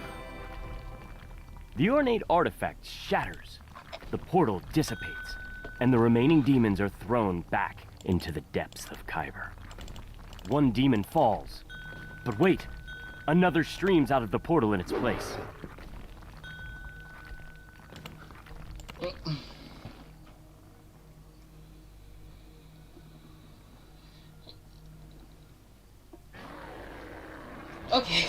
The ornate artifact shatters. The portal dissipates, and the remaining demons are thrown back into the depths of Kyber. One demon falls. But wait, another streams out of the portal in its place. Okay.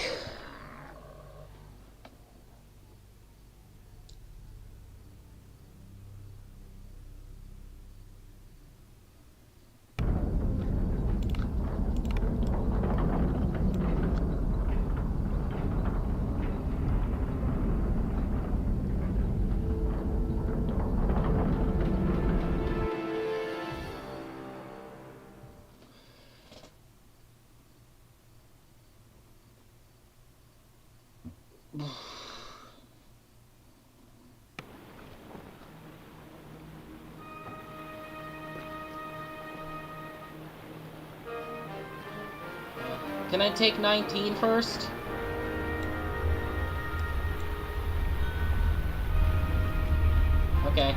Can I take 19 first? Okay.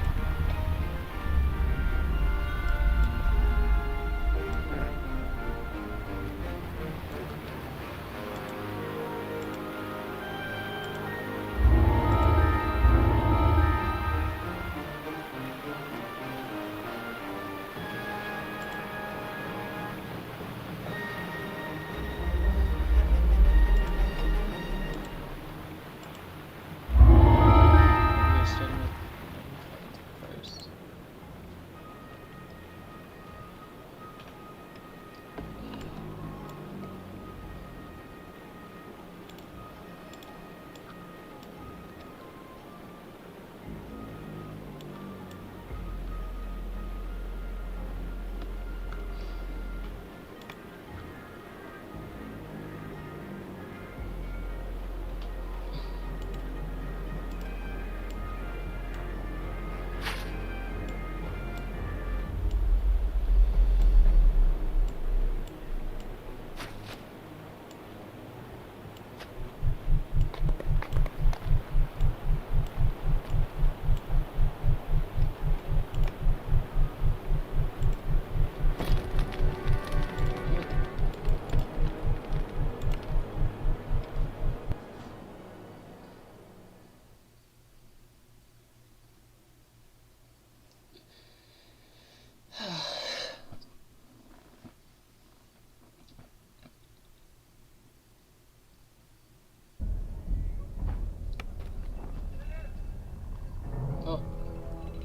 Oh.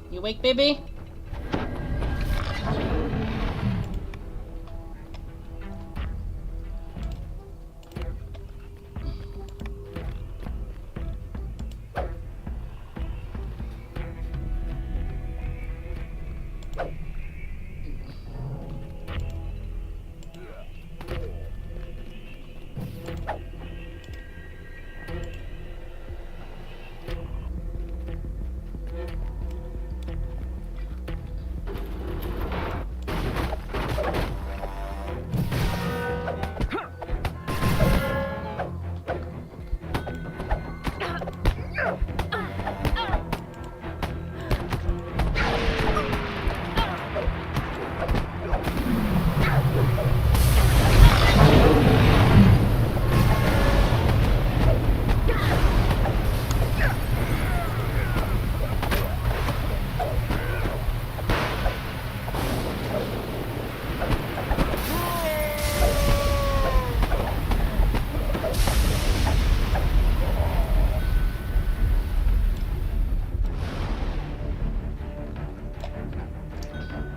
You awake, baby?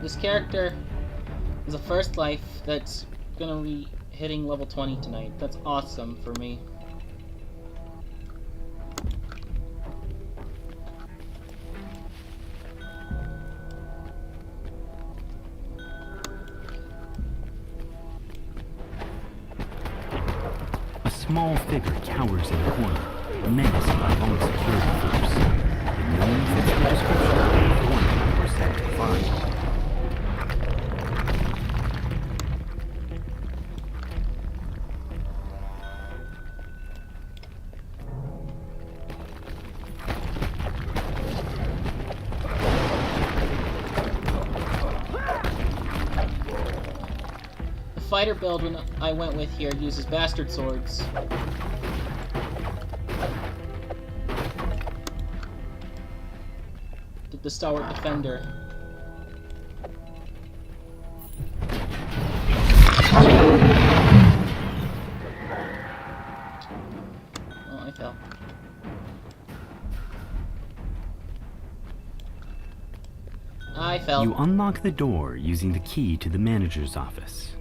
This character is a first life that's gonna be hitting level 20 tonight. That's awesome for me. A small figure cowers in a corner, menaced by lone security force. The known fits the description of the corner we're set to find. The fighter build when I went with here uses bastard swords. Did the Stalwart Defender. Oh, I fell. I fell. You unlock the door using the key to the manager's office.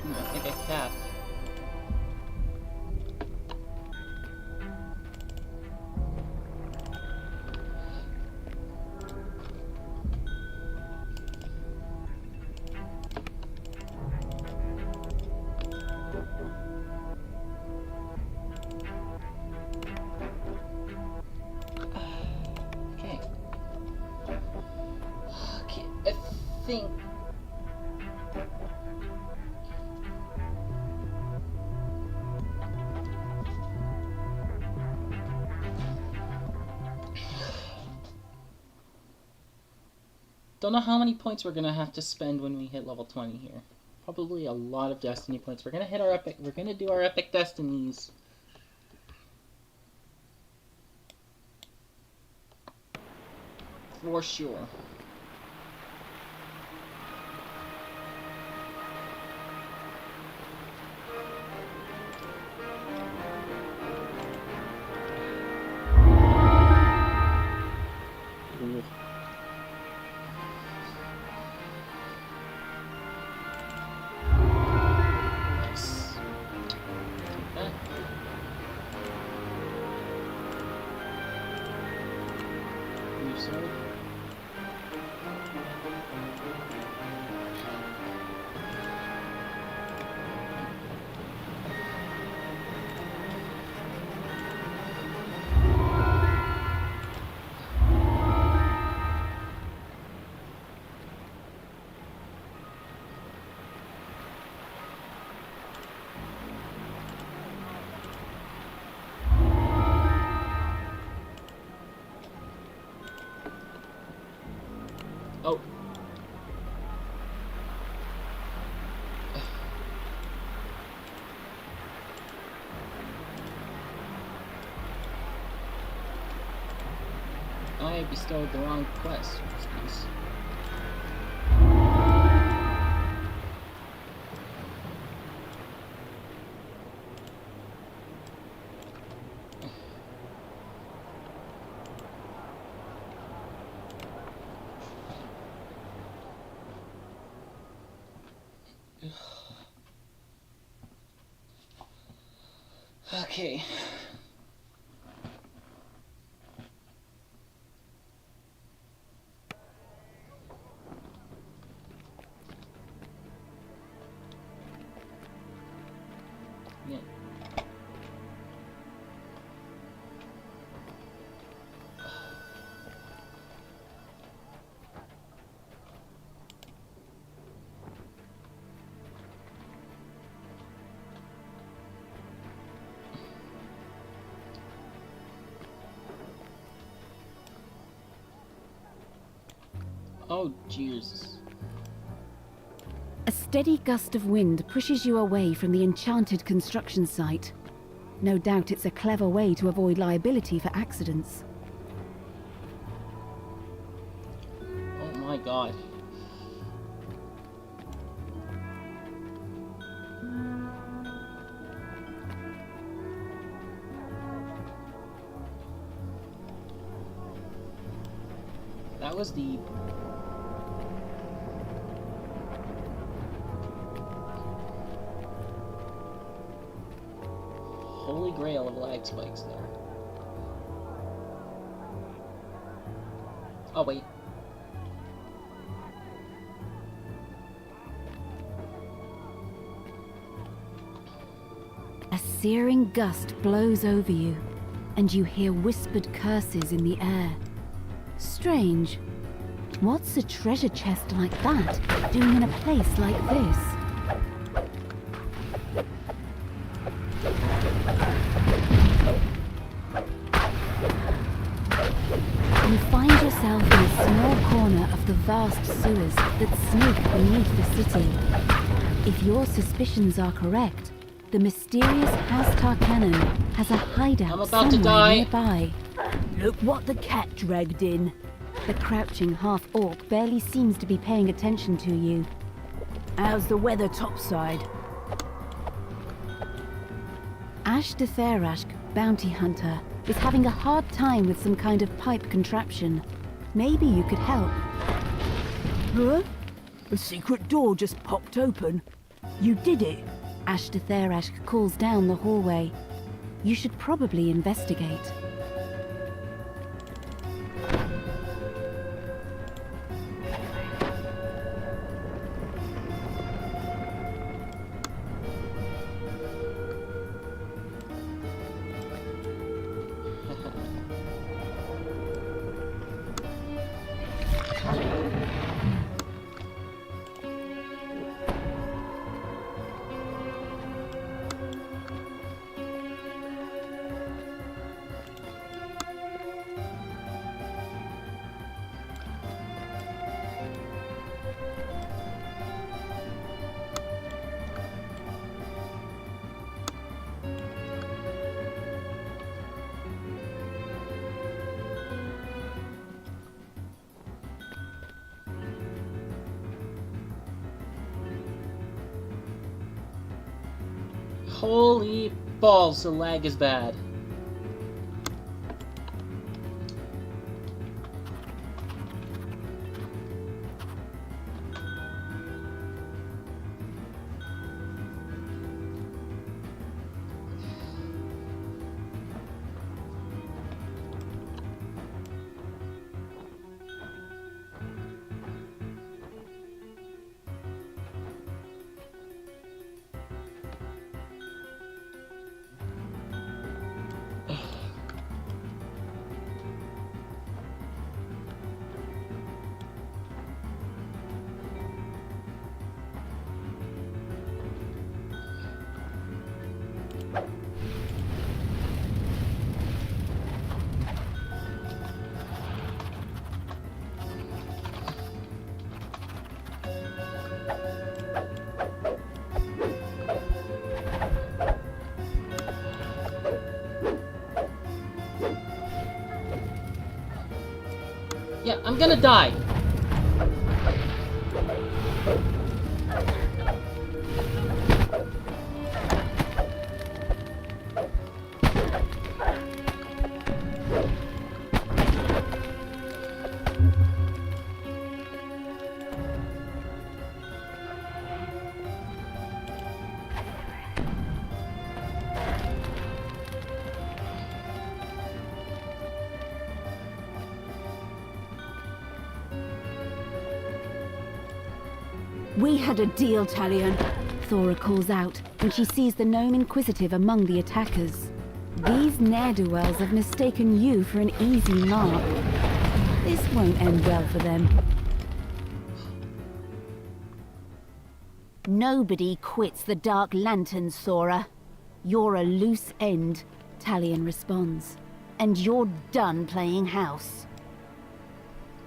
I think I capped. Okay. Okay, I think. Don't know how many points we're gonna have to spend when we hit level 20 here. Probably a lot of destiny points. We're gonna hit our epic. We're gonna do our epic destinies. For sure. Nice. Okay. New sword. Oh. I bestowed the wrong quest. Nice. Okay. Yeah. Oh, Jesus. A steady gust of wind pushes you away from the enchanted construction site. No doubt it's a clever way to avoid liability for accidents. Oh my god. That was deep. Holy grail of lag spikes there. Oh, wait. A searing gust blows over you, and you hear whispered curses in the air. Strange. What's a treasure chest like that doing in a place like this? You find yourself in a small corner of the vast sewers that snake beneath the city. If your suspicions are correct, the mysterious Hastar Cannon has a hideout I'm about somewhere to die. nearby. Look what the cat dragged in. The crouching half-orc barely seems to be paying attention to you. How's the weather topside? Ash de Therashk, bounty hunter, is having a hard time with some kind of pipe contraption. Maybe you could help. Huh? A secret door just popped open. You did it. Ash de Therashk calls down the hallway. You should probably investigate. Holy balls, the lag is bad. Yeah, I'm gonna die. We had a deal, Talion, Thora calls out when she sees the gnome inquisitive among the attackers. These ne'er-do-wells have mistaken you for an easy mark. This won't end well for them. Nobody quits the Dark Lanterns, Thora. You're a loose end, Talion responds. And you're done playing house.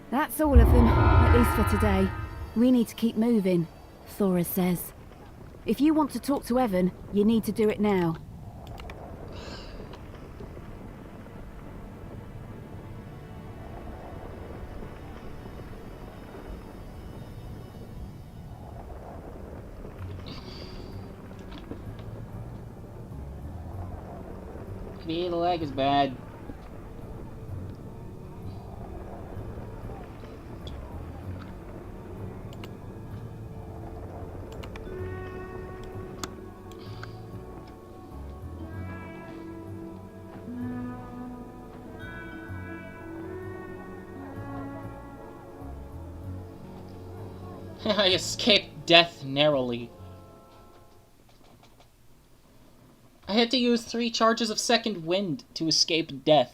That's all of them, at least for today. We need to keep moving, Thora says. If you want to talk to Evan, you need to do it now. Maybe the lag is bad. I escaped death narrowly. I had to use 3 charges of second wind to escape death.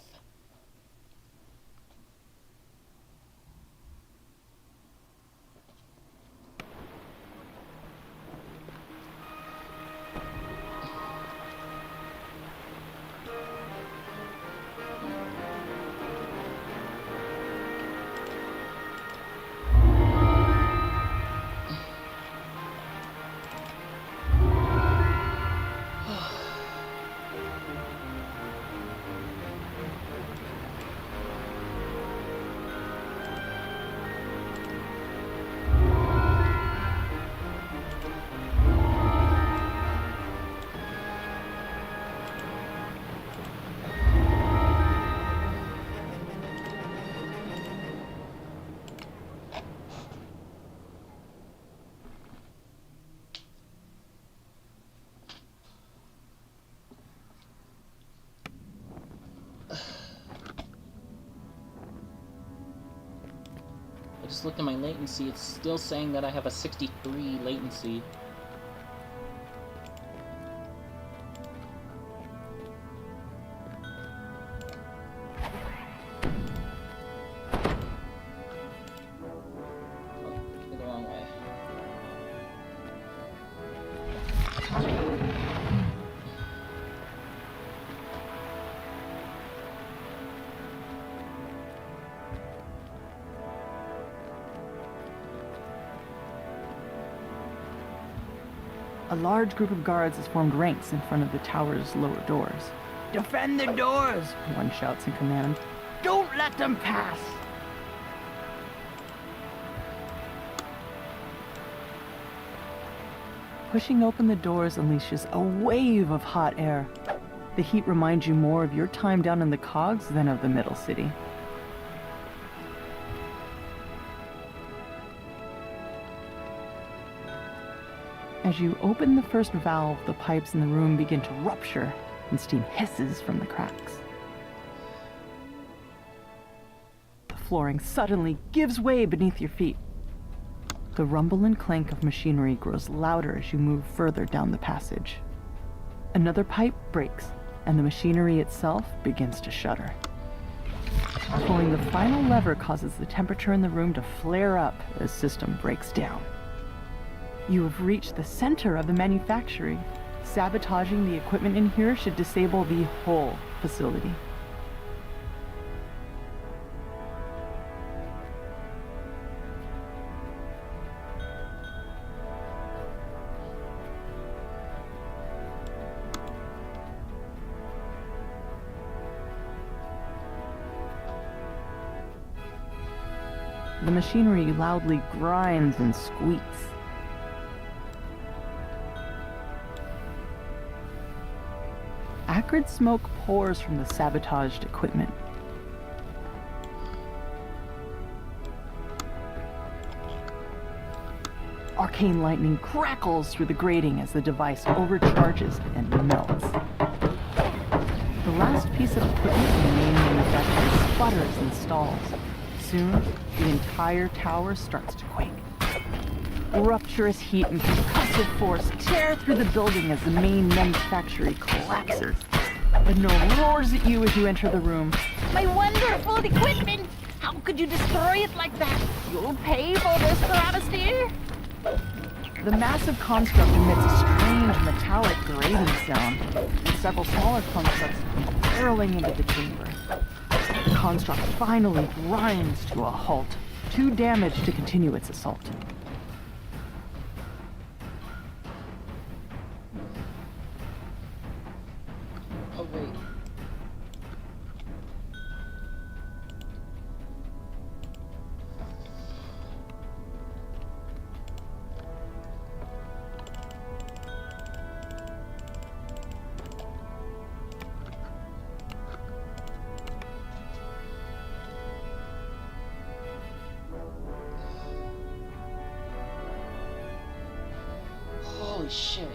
I just looked at my latency, it's still saying that I have a 63 latency. Oh, the wrong way. A large group of guards has formed ranks in front of the tower's lower doors. Defend the doors! One shouts in command. Don't let them pass! Pushing open the doors unleashes a wave of hot air. The heat reminds you more of your time down in the cogs than of the middle city. As you open the first valve, the pipes in the room begin to rupture and steam hisses from the cracks. The flooring suddenly gives way beneath your feet. The rumble and clank of machinery grows louder as you move further down the passage. Another pipe breaks, and the machinery itself begins to shudder. Pulling the final lever causes the temperature in the room to flare up as system breaks down. You have reached the center of the manufactory. Sabotaging the equipment in here should disable the whole facility. The machinery loudly grinds and squeaks. Acrid smoke pours from the sabotaged equipment. Arcane lightning crackles through the grating as the device overcharges and melts. The last piece of equipment in the main manufacturer sputters and stalls. Soon, the entire tower starts to quake. Rupturous heat and concussive force tear through the building as the main manufactory collapses. The gnome roars at you as you enter the room. My wonderful equipment! How could you destroy it like that? You'll pay for this travesty! The massive construct emits a strange metallic grating sound, and several smaller constructs come barreling into the chamber. The construct finally grinds to a halt, too damaged to continue its assault. Oh, wait. Holy shit.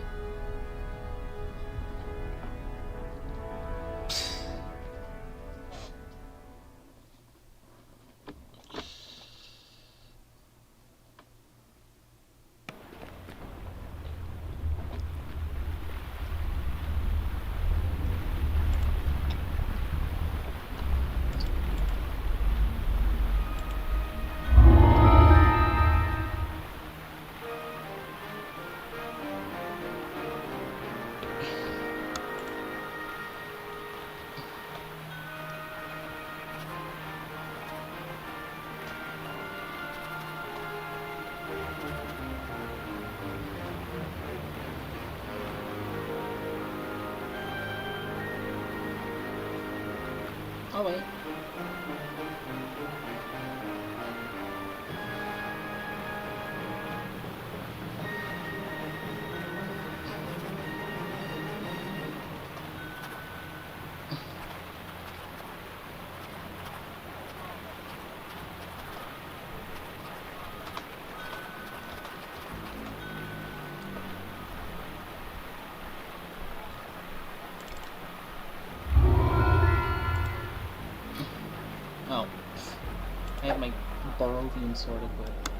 Oh, wait. Oh. I have my Barovian sword equipped.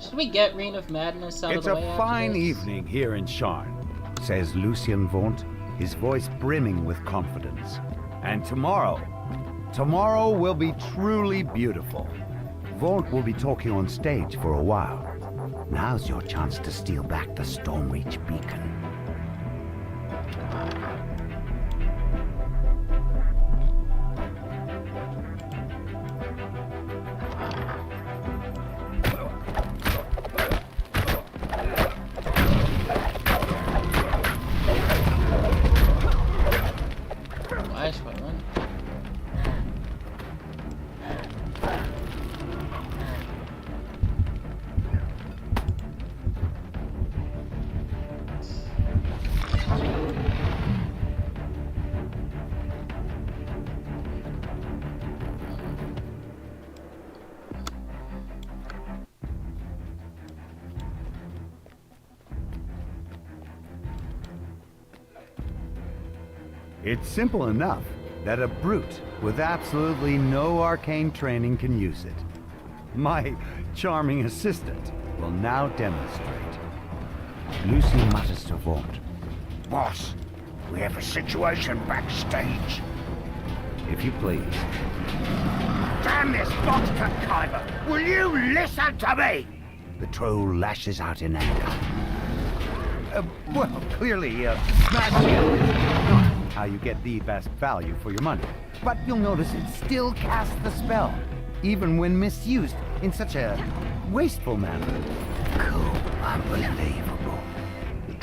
Should we get Reign of Madness out of the way? It's a fine evening here in Sharn, says Lucien Vaunt, his voice brimming with confidence. And tomorrow will be truly beautiful. Vaunt will be talking on stage for a while. Now's your chance to steal back the Stormreach beacon. It's simple enough that a brute with absolutely no arcane training can use it. My charming assistant will now demonstrate. Lucy mutters to Vaunt. Boss, we have a situation backstage. If you please. Damn this box conniver! Will you listen to me? The troll lashes out in anger. Well, clearly, smashing it is not how you get the best value for your money. But you'll notice it still casts the spell, even when misused in such a wasteful manner. Cool, unbelievable.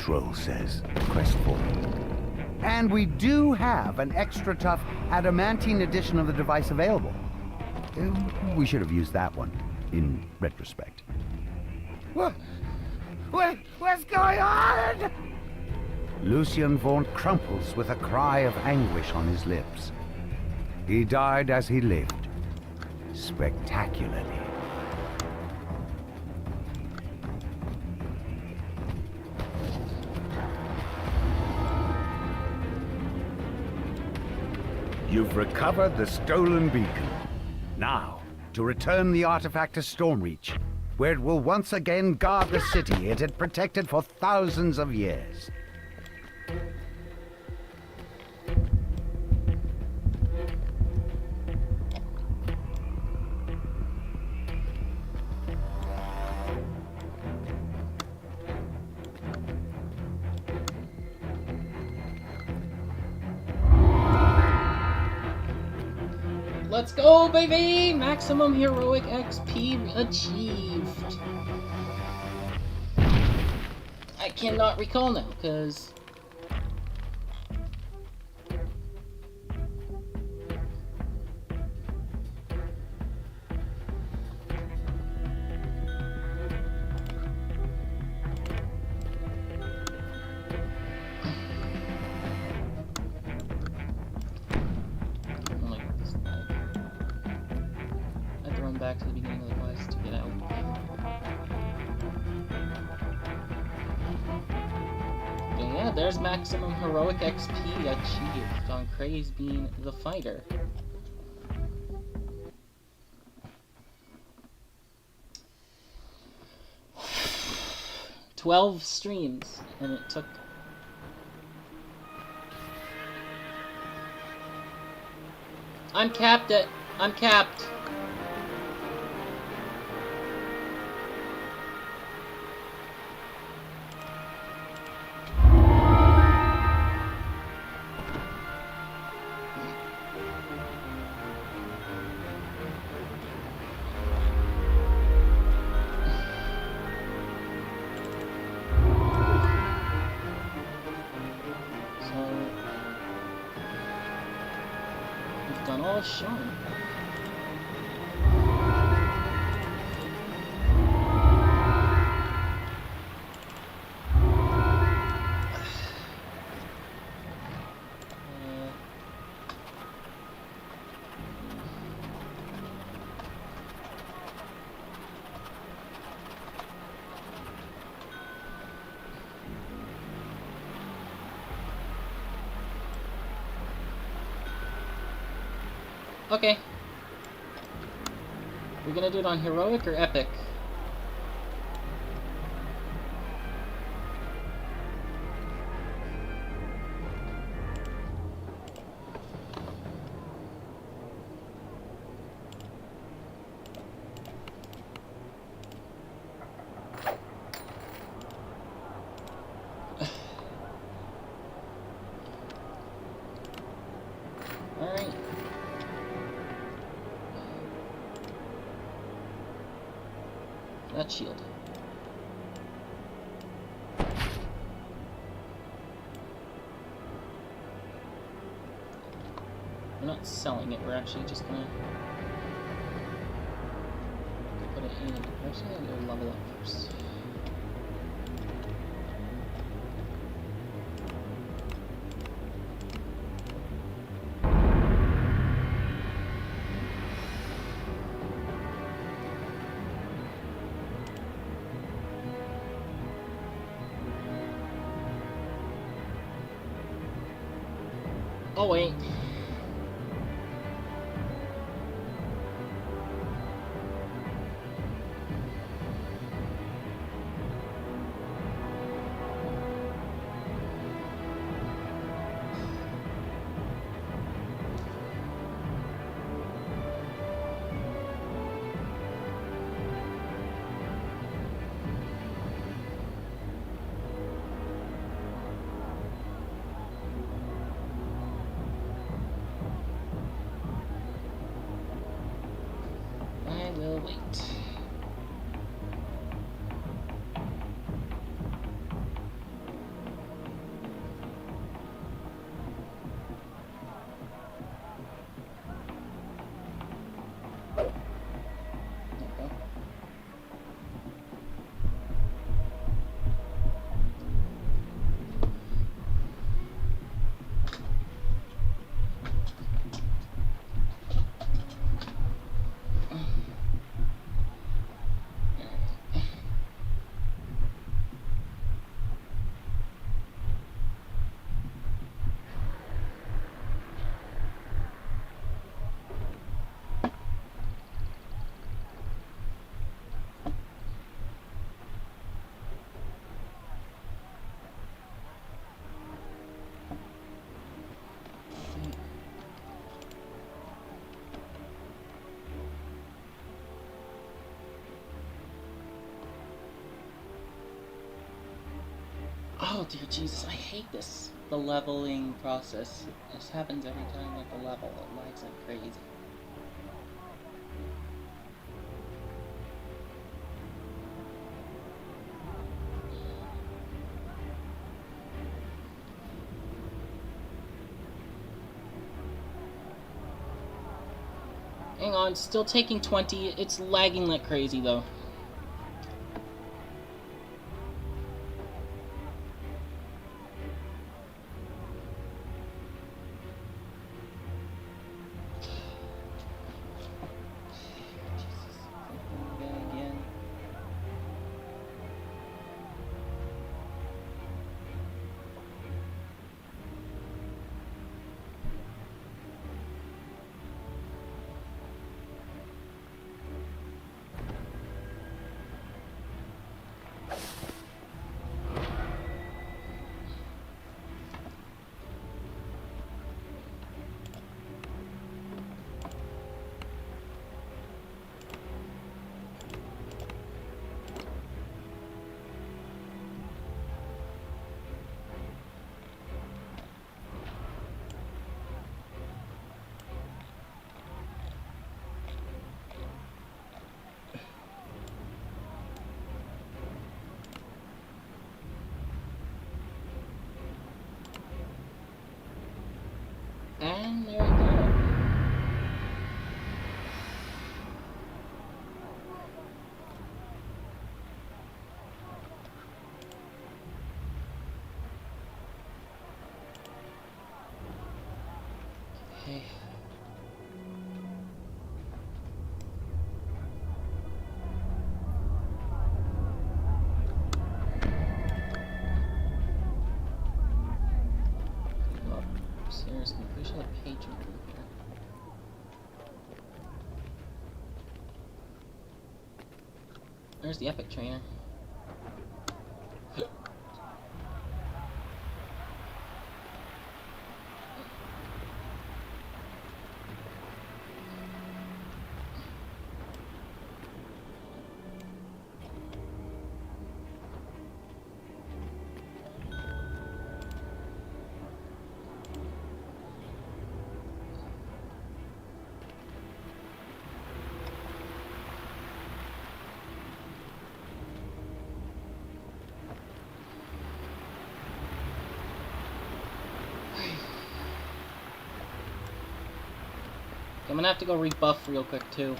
scroll says, crestfallen. And we do have an extra tough adamantine edition of the device available. We should have used that one, in retrospect. What's going on? Lucien Vaughn crumples with a cry of anguish on his lips. He died as he lived, spectacularly. You've recovered the stolen beacon. Now, to return the artifact to Stormreach, where it will once again guard the city it had protected for thousands of years. Let's go, baby! Maximum heroic XP achieved. I cannot recall now, because... back to the beginning of the quest to get out. Okay, yeah, there's maximum heroic XP achieved on Craze being the fighter. "12 streams, and it took... I'm capped. Done all shown. Okay. We're gonna do it on heroic or epic? Alright. That shield. We're not selling it, we're actually just gonna put it in. We're actually gonna go level up first. Oh wait. I will wait. Oh dear Jesus, I hate this. The leveling process. This happens every time with the level. It lags like crazy. Hang on, still taking 20. It's lagging like crazy though. And there we go. Okay. Seriously, I'm pretty sure the page will be here. There's the epic trainer. I'm gonna have to go rebuff real quick too.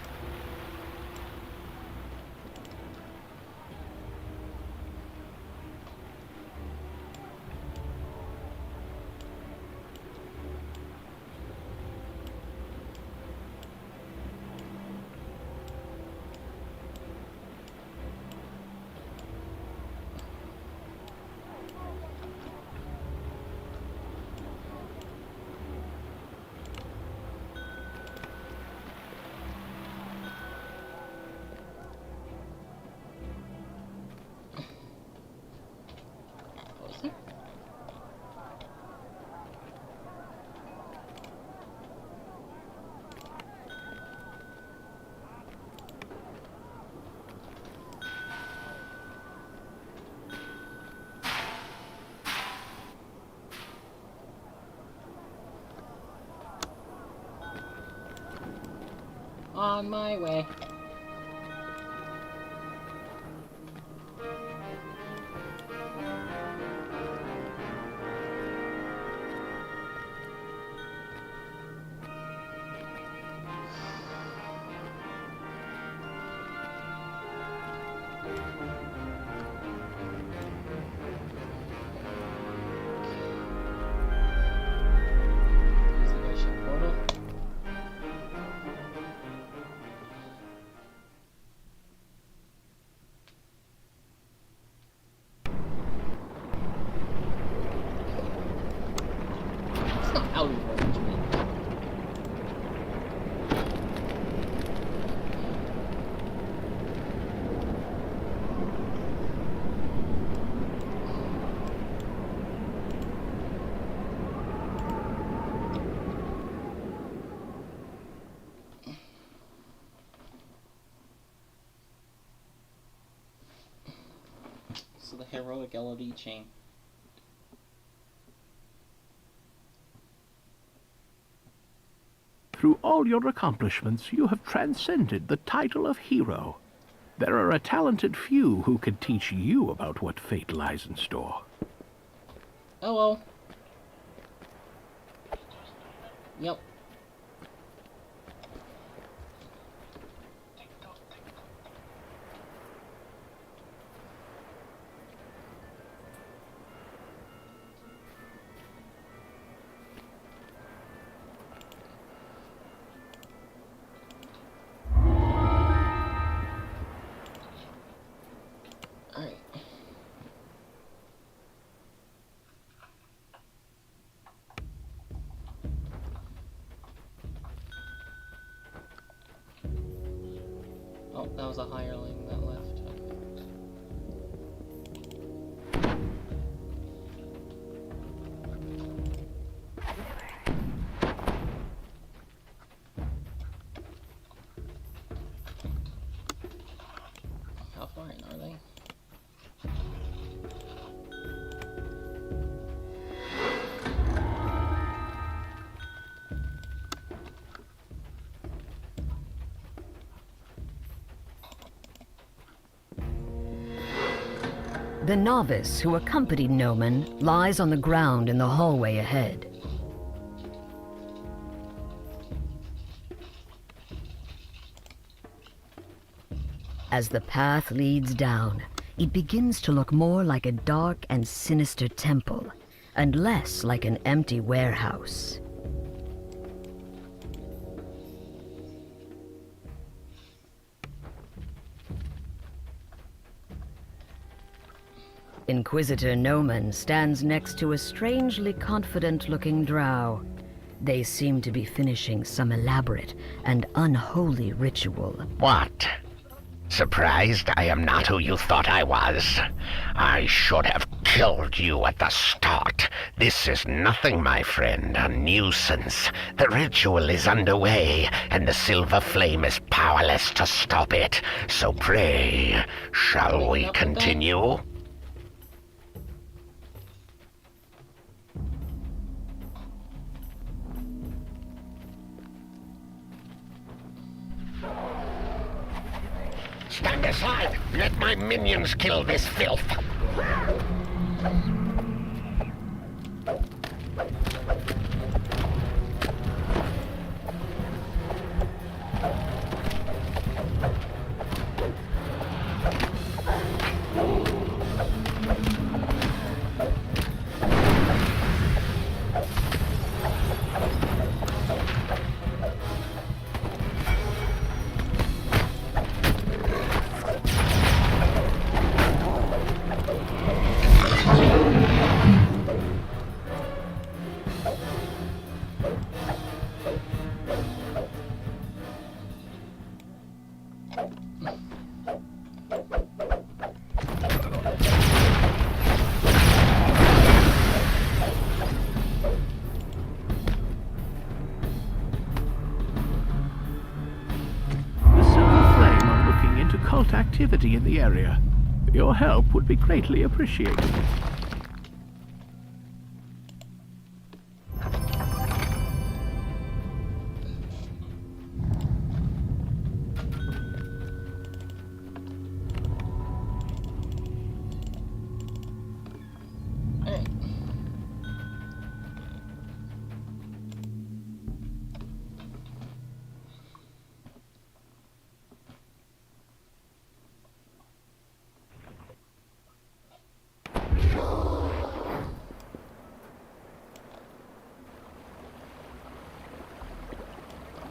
On my way. Out of range, man. So the heroic LED chain. all your accomplishments, you have transcended the title of hero. There are a talented few who can teach you about what fate lies in store. Oh well. Yep. Alright. Oh, that was a hireling that left. How far in are they? The novice who accompanied Noman lies on the ground in the hallway ahead. As the path leads down, it begins to look more like a dark and sinister temple, and less like an empty warehouse. Inquisitor Noman stands next to a strangely confident-looking drow. They seem to be finishing some elaborate and unholy ritual. What? Surprised I am not who you thought I was? I should have killed you at the start. This is nothing, my friend, a nuisance. The ritual is underway, and the silver flame is powerless to stop it. So pray, shall we continue? Stand aside! Let my minions kill this filth! Activity in the area. Your help would be greatly appreciated.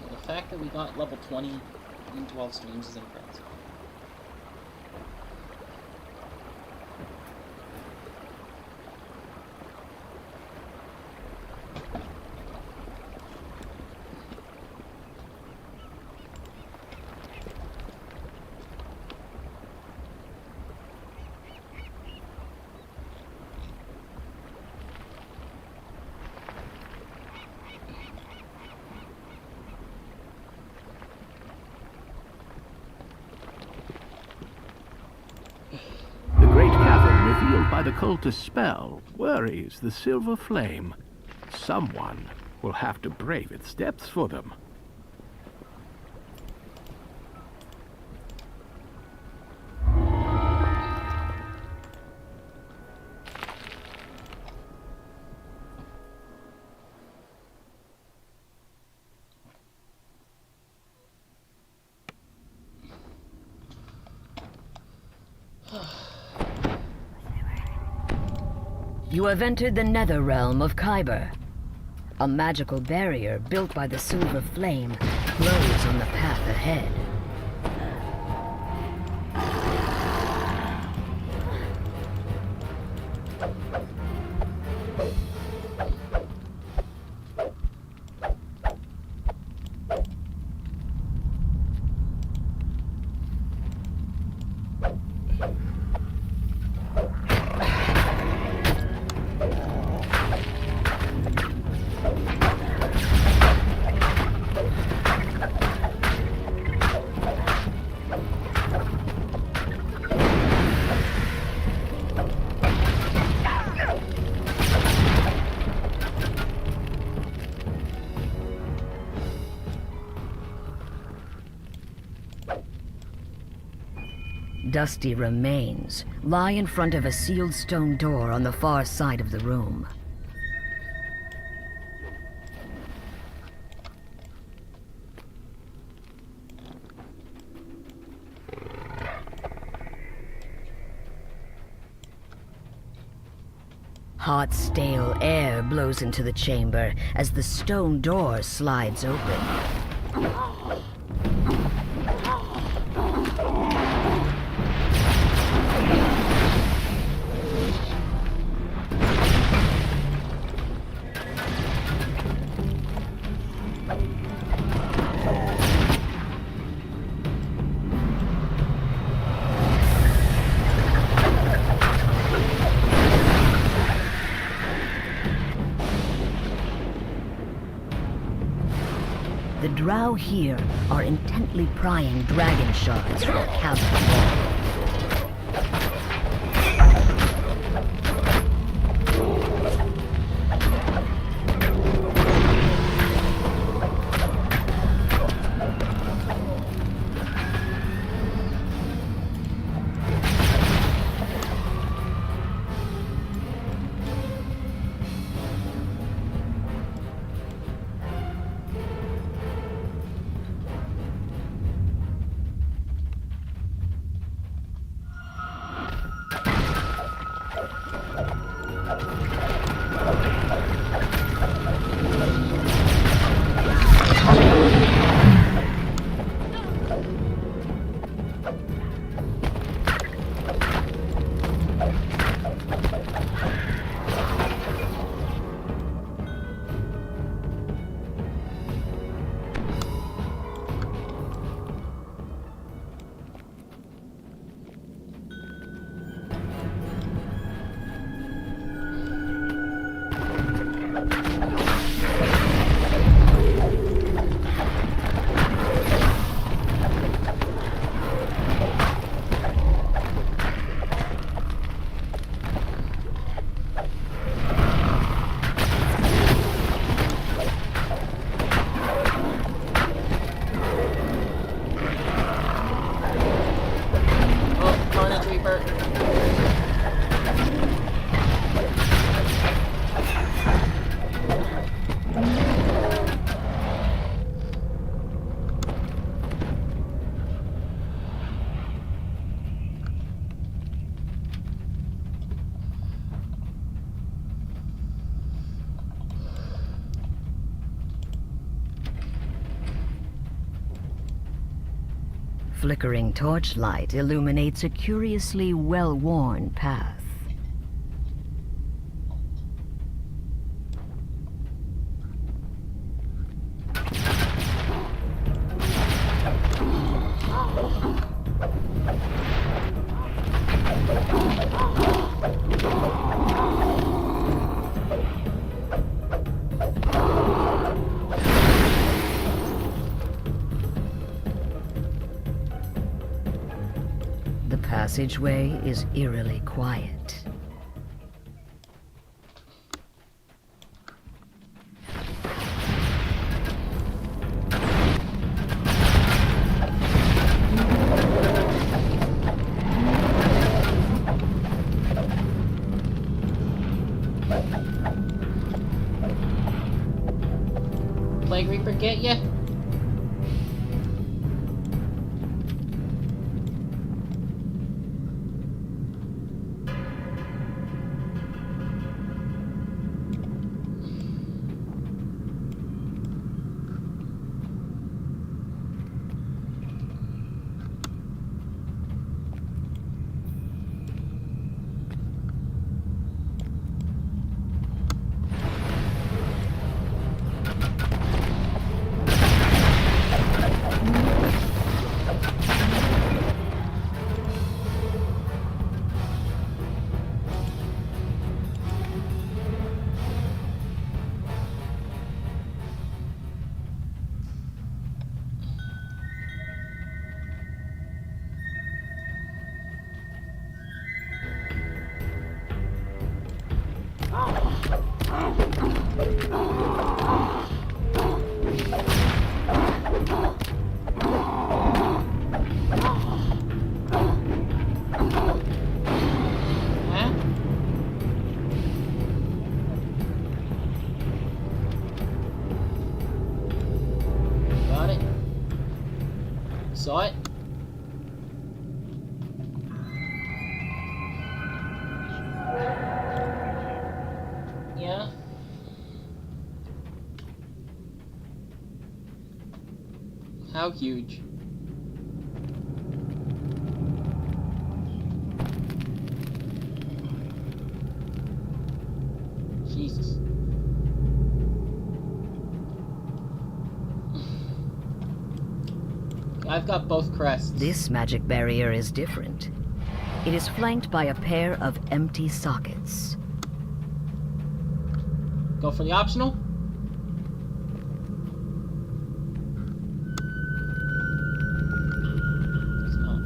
The fact that we got level 20 in 12 streams is impressive. By the cultist spell worries the silver flame. Someone will have to brave its depths for them. You have entered the nether realm of Kyber. A magical barrier built by the Silver Flame glows on the path ahead. Dusty remains lie in front of a sealed stone door on the far side of the room. Hot, stale air blows into the chamber as the stone door slides open. The drow here are intently prying dragon shards from the cavern wall. Flickering torchlight illuminates a curiously well-worn path. The passageway is eerily quiet. Plague Reaper get ya? How huge? Jesus. I've got both crests. This magic barrier is different. It is flanked by a pair of empty sockets. Go for the optional? It's not.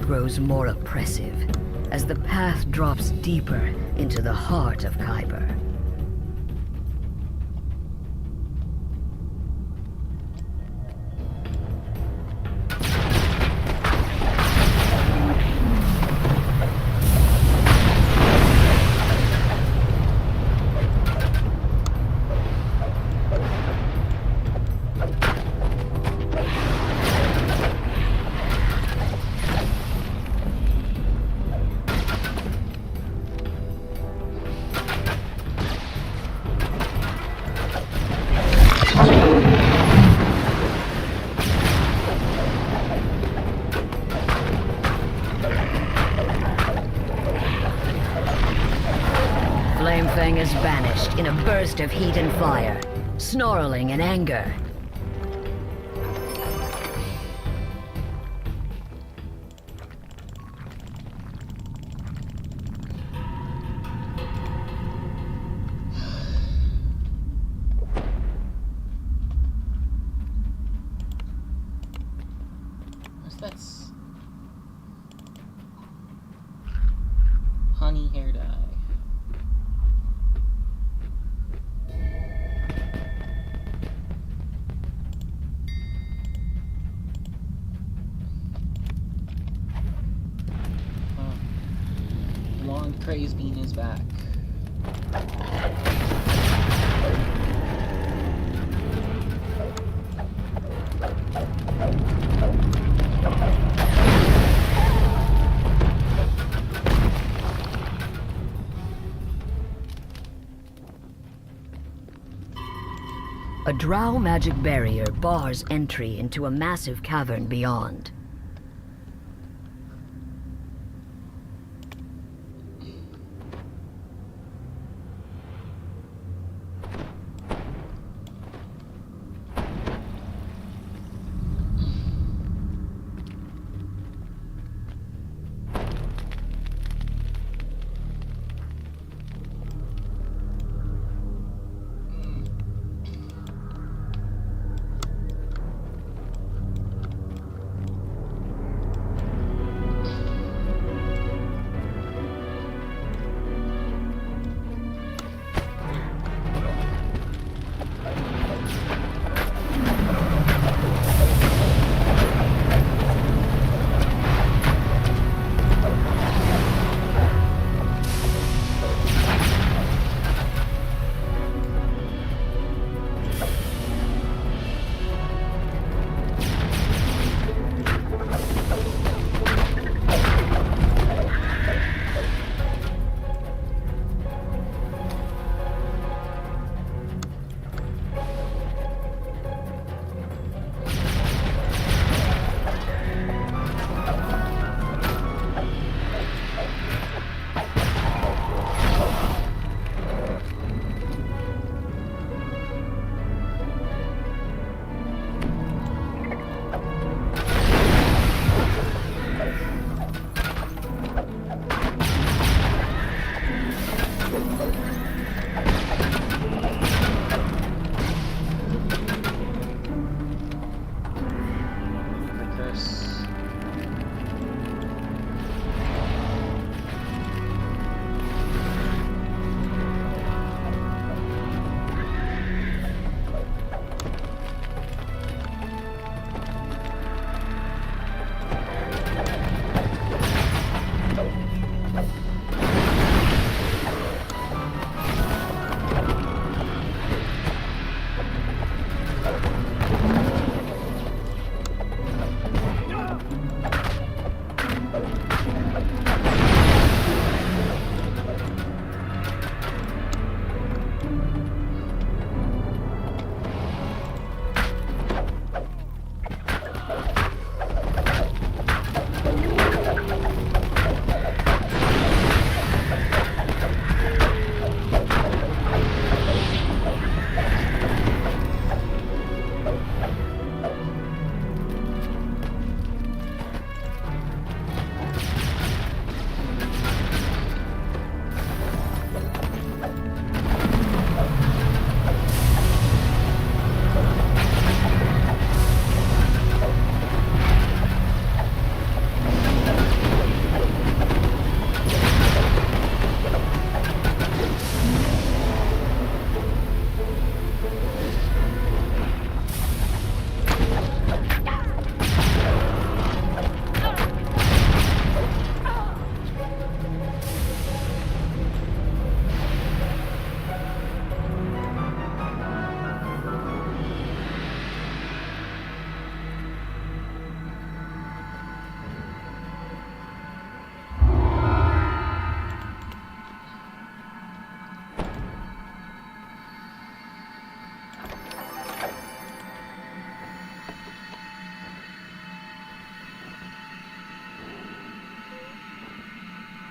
Grows more oppressive as the path drops deeper into the heart of Khyber. Flamefang is vanished in a burst of heat and fire, snarling in anger. That's honey hair dye. Long Craze Bean is back. A drow magic barrier bars entry into a massive cavern beyond.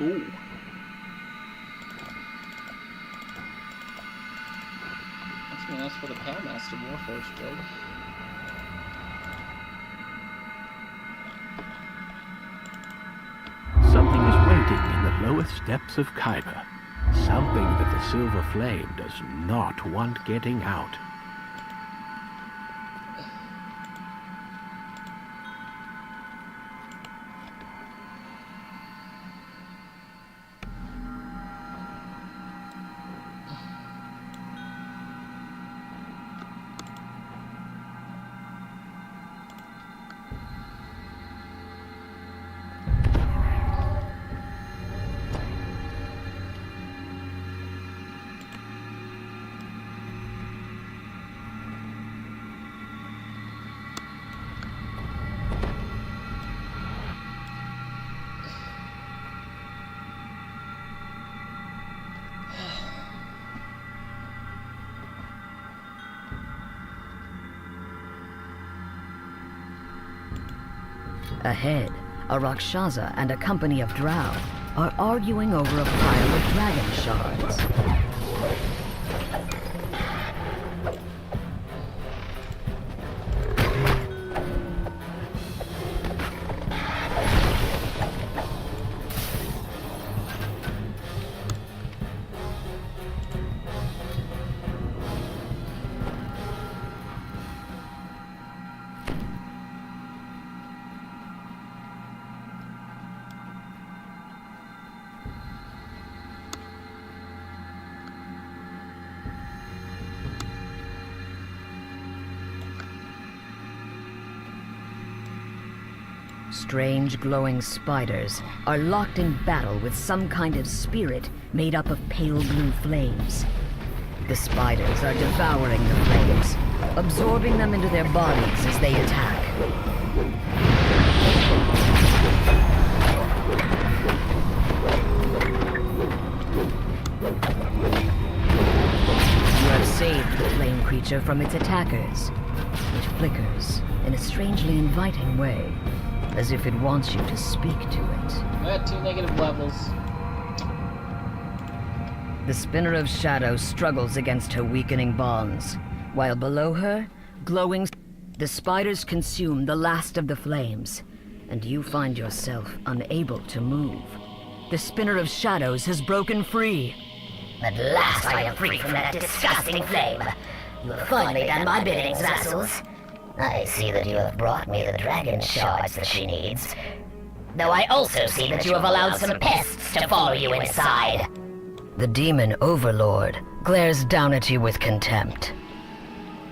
Ooh. That's nice for the Powmaster Warforged build. Something is waiting in the lowest depths of Kyber. Something that the Silver Flame does not want getting out. Ahead, a Rakshasa and a company of drow are arguing over a pile of dragon shards. Strange glowing spiders are locked in battle with some kind of spirit made up of pale blue flames. The spiders are devouring the flames, absorbing them into their bodies as they attack. You have saved the flame creature from its attackers. It flickers in a strangely inviting way, as if it wants you to speak to it. I got 2 negative levels. The Spinner of Shadow struggles against her weakening bonds, while below her, glowing... The spiders consume the last of the flames, and you find yourself unable to move. The Spinner of Shadows has broken free. At last I am free from that disgusting flame. You have finally done my biddings, vassals. I see that you have brought me the dragon shards that she needs. Though I also see that you have allowed some pests to follow you inside. The demon overlord glares down at you with contempt.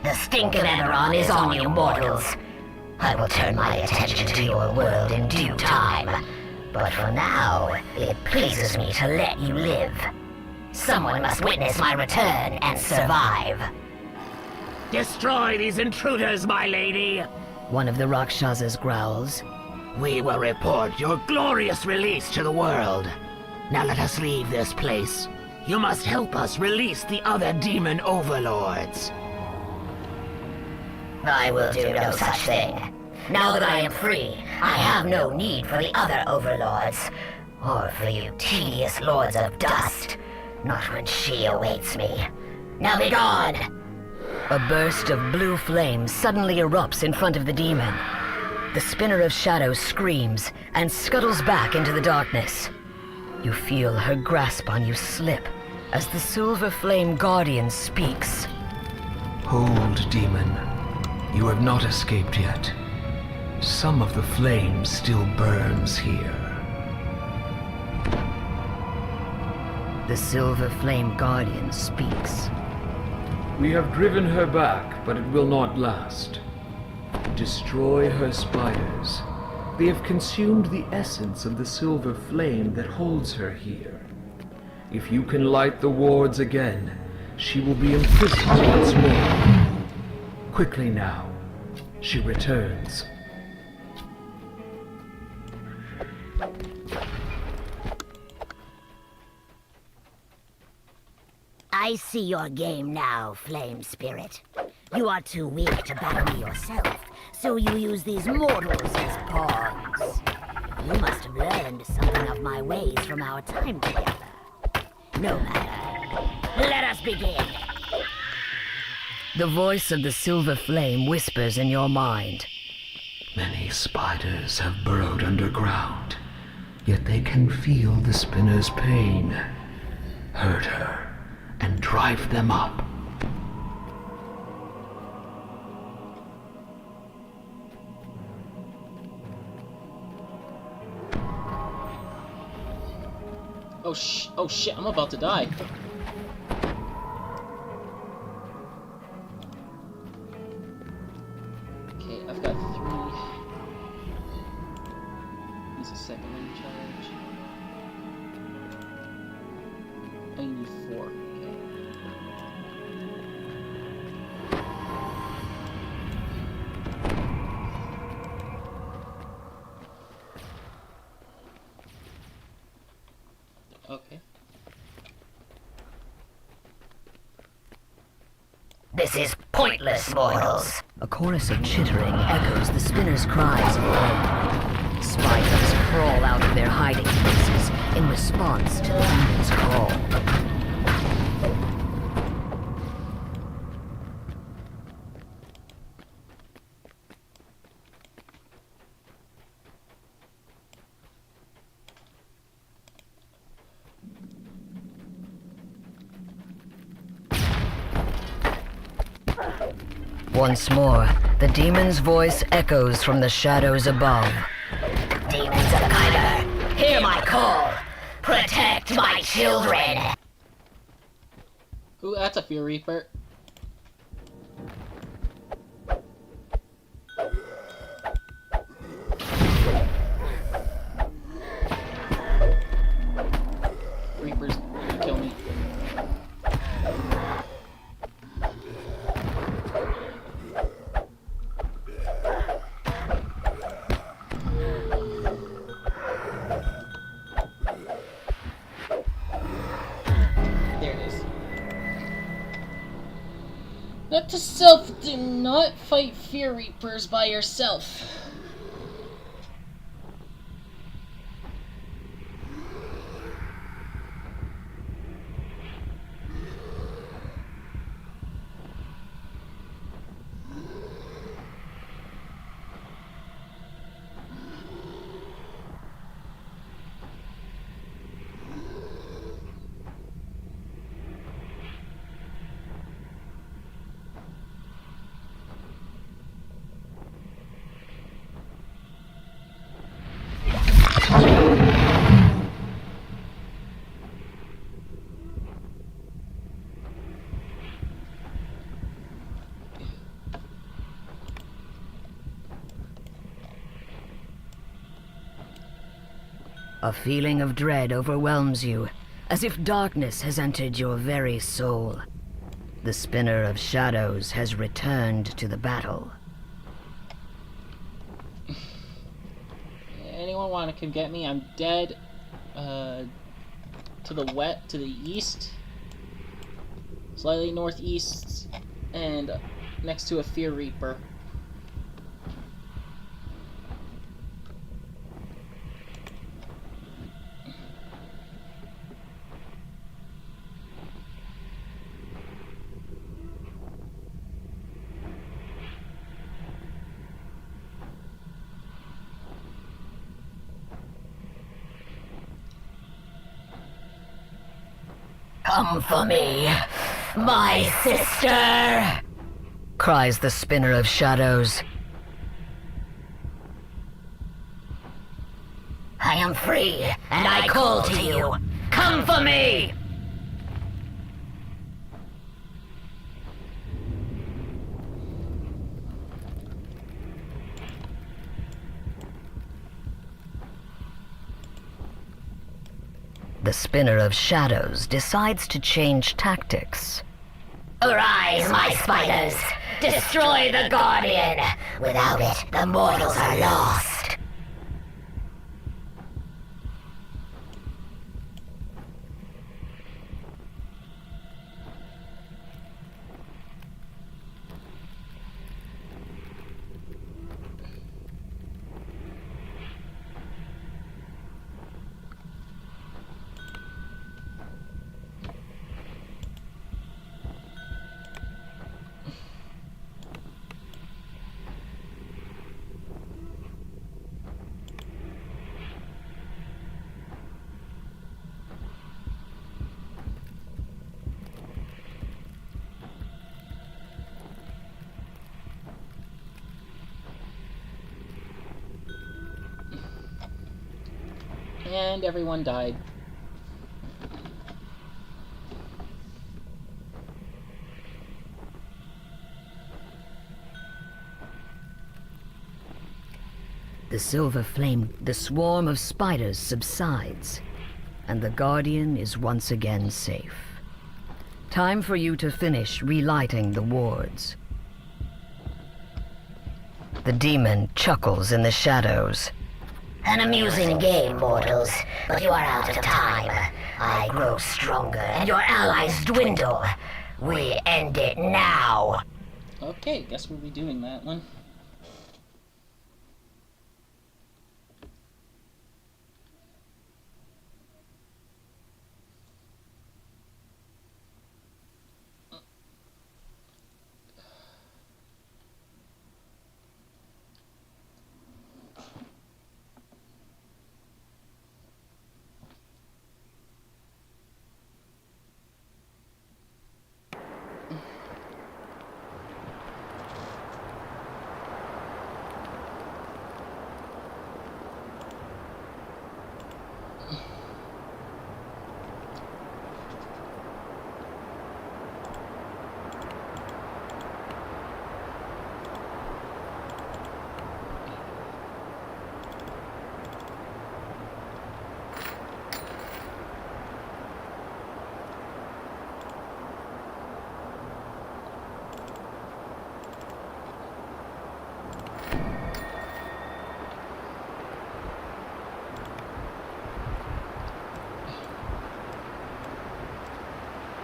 The stink of Eberron is on you, mortals. I will turn my attention to your world in due time. But for now, it pleases me to let you live. Someone must witness my return and survive. Destroy these intruders, my lady! One of the Rakshasas growls. We will report your glorious release to the world. Now let us leave this place. You must help us release the other demon overlords. I will do no such thing. Now that I am free, I have no need for the other overlords, or for you tedious lords of dust. Not when she awaits me. Now be gone! A burst of blue flame suddenly erupts in front of the demon. The Spinner of Shadow screams and scuttles back into the darkness. You feel her grasp on you slip as the Silver Flame Guardian speaks. Hold, demon. You have not escaped yet. Some of the flame still burns here. The Silver Flame Guardian speaks. We have driven her back, but it will not last. Destroy her spiders. They have consumed the essence of the silver flame that holds her here. If you can light the wards again, she will be imprisoned once more. Quickly now. She returns. I see your game now, Flame Spirit. You are too weak to battle me yourself, so you use these mortals as pawns. You must have learned something of my ways from our time together. No matter. Let us begin. The voice of the silver flame whispers in your mind. Many spiders have burrowed underground, yet they can feel the spinner's pain. Hurt her and drive them up. Oh shit, I'm about to die. Okay, I've got 3. Needs a second one charge. I need 4. Okay. Okay. This is pointless, mortals. A chorus of chittering echoes the spinner's cries of pain. Spiders crawl out of their hiding places in response to the demon's call. Once more, the demon's voice echoes from the shadows above. Demons of Kyber, hear my call. Protect my children. Ooh, that's a Fear Reaper. Reapers, kill me. Note to self, do not fight Fear Reapers by yourself. A feeling of dread overwhelms you, as if darkness has entered your very soul. The spinner of shadows has returned to the battle. Anyone want to come get me? I'm dead. To the east, slightly northeast, and next to a Fear Reaper. Come for me, my sister! Cries the spinner of shadows. I am free, and I call to you. Come for me! The spinner of shadows decides to change tactics. Arise, my spiders! Destroy the Guardian! Without it, the mortals are lost! And everyone died. The silver flame, the swarm of spiders subsides, and the Guardian is once again safe. Time for you to finish relighting the wards. The demon chuckles in the shadows. An amusing game, mortals, but you are out of time. I grow stronger, and your allies dwindle. We end it now. Okay, guess we'll be doing that one.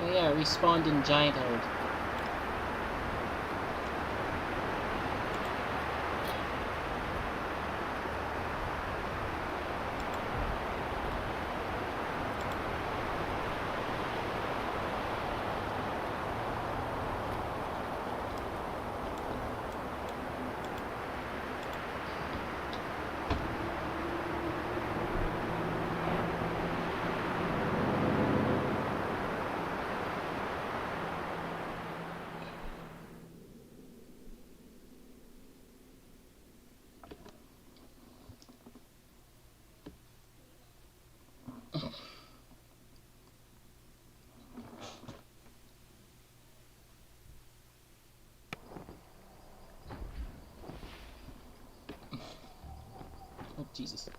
Oh yeah, respawned in Giant Horde. Oh, Jesus.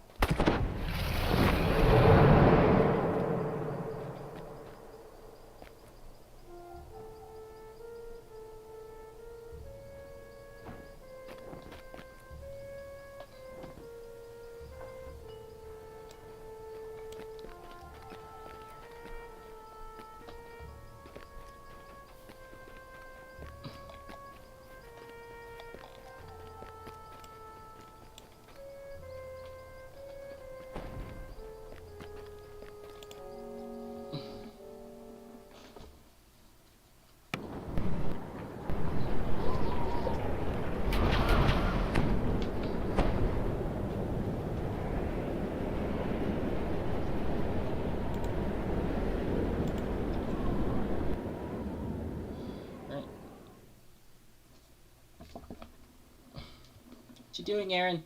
What you doing, Aaron?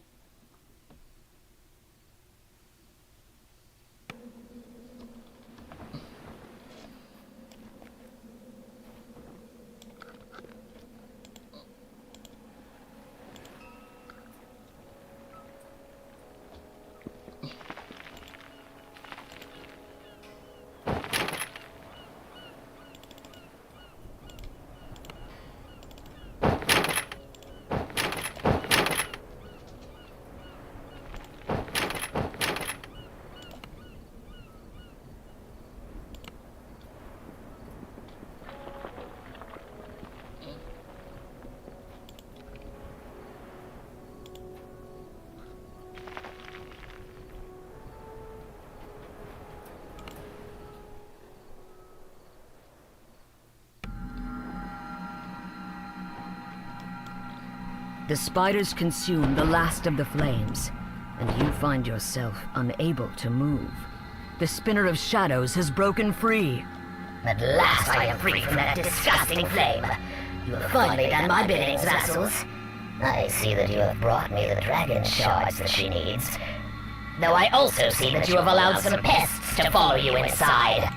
The spiders consume the last of the flames, and you find yourself unable to move. The spinner of shadows has broken free. At last I am free from that disgusting flame. You have finally done my biddings, vassals. I see that you have brought me the dragon shards that she needs. Though I also see that you have allowed some pests to follow you inside.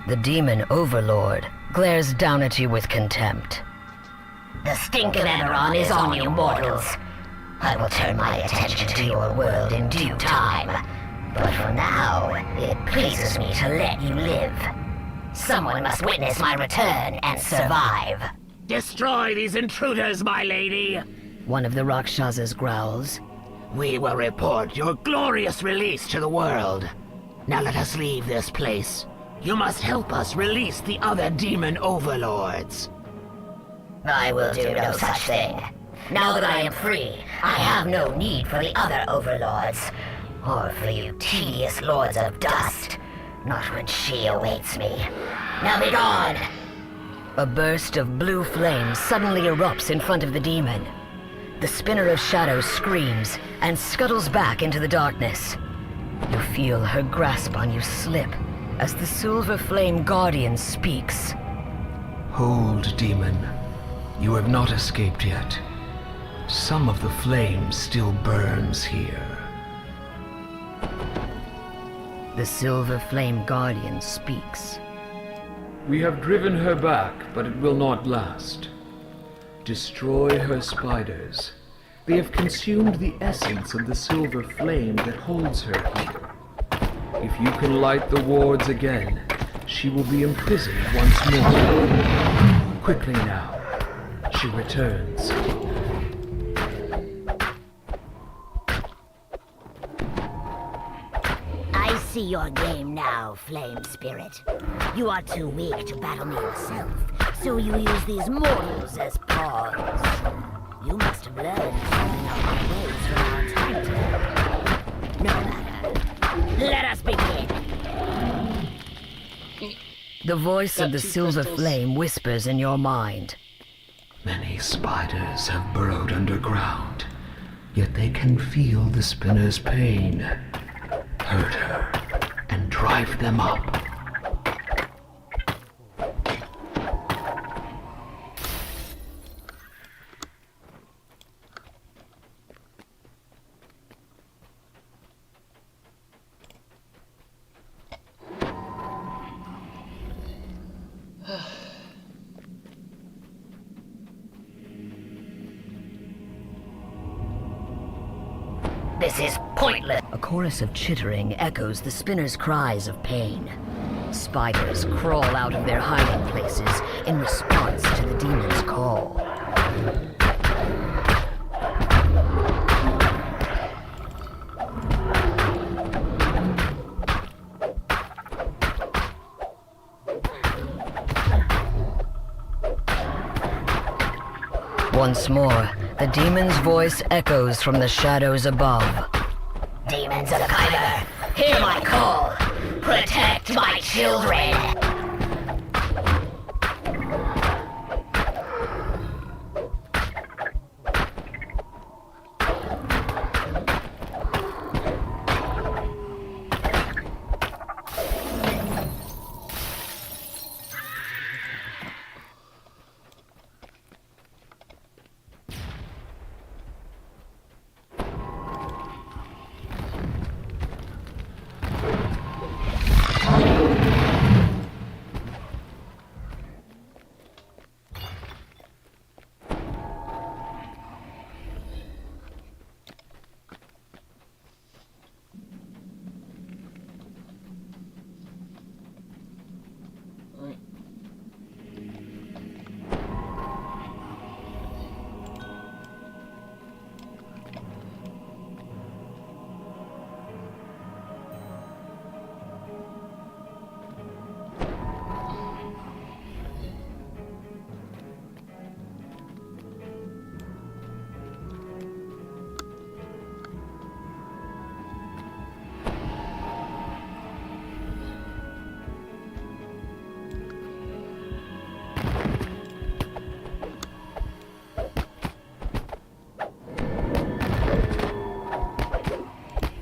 The demon overlord glares down at you with contempt. The stink of Eberron is on you, mortals. I will turn my attention to your world in due time. But for now, it pleases me to let you live. Someone must witness my return and survive. Destroy these intruders, my lady! One of the Rakshasas growls. We will report your glorious release to the world. Now let us leave this place. You must help us release the other demon overlords. I will do no such thing. Now that I am free, I have no need for the other overlords. Or for you tedious lords of dust. Not when she awaits me. Now be gone! A burst of blue flame suddenly erupts in front of the demon. The spinner of shadows screams and scuttles back into the darkness. You feel her grasp on you slip as the Silver Flame Guardian speaks. Hold, demon. You have not escaped yet. Some of the flame still burns here. The Silver Flame Guardian speaks. We have driven her back, but it will not last. Destroy her spiders. They have consumed the essence of the silver flame that holds her here. If you can light the wards again, she will be imprisoned once more. Quickly now. She returns. I see your game now, Flame Spirit. You are too weak to battle me yourself, so you use these mortals as pawns. You must have learned something of my ways from our time together. No matter. Let us begin. The voice of the Silver Flame whispers in your mind. Many spiders have burrowed underground, yet they can feel the spinner's pain. Hurt her and drive them up. This is pointless. A chorus of chittering echoes the spinner's cries of pain. Spiders crawl out of their hiding places in response to the demon's call. Once more, the demon's voice echoes from the shadows above. Demons of Kyber, hear my call! Protect my children!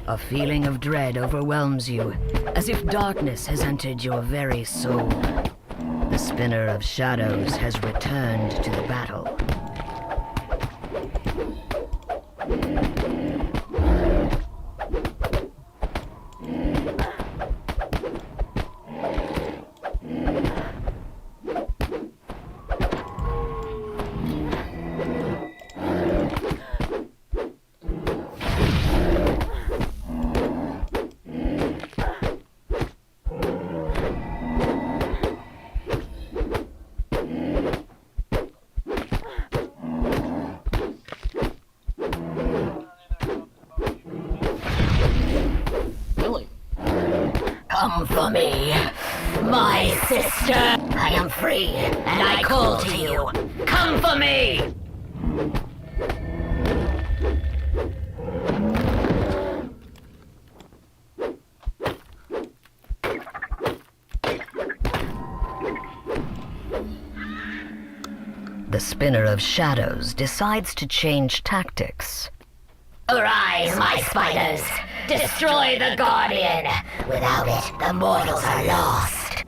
A feeling of dread overwhelms you, as if darkness has entered your very soul. The spinner of shadows has returned to the battle. for me. My sister! I am free, and I call to you. Come for me! The Spinner of Shadows decides to change tactics. Arise, my spiders! Destroy the Guardian! Without it, the mortals are lost!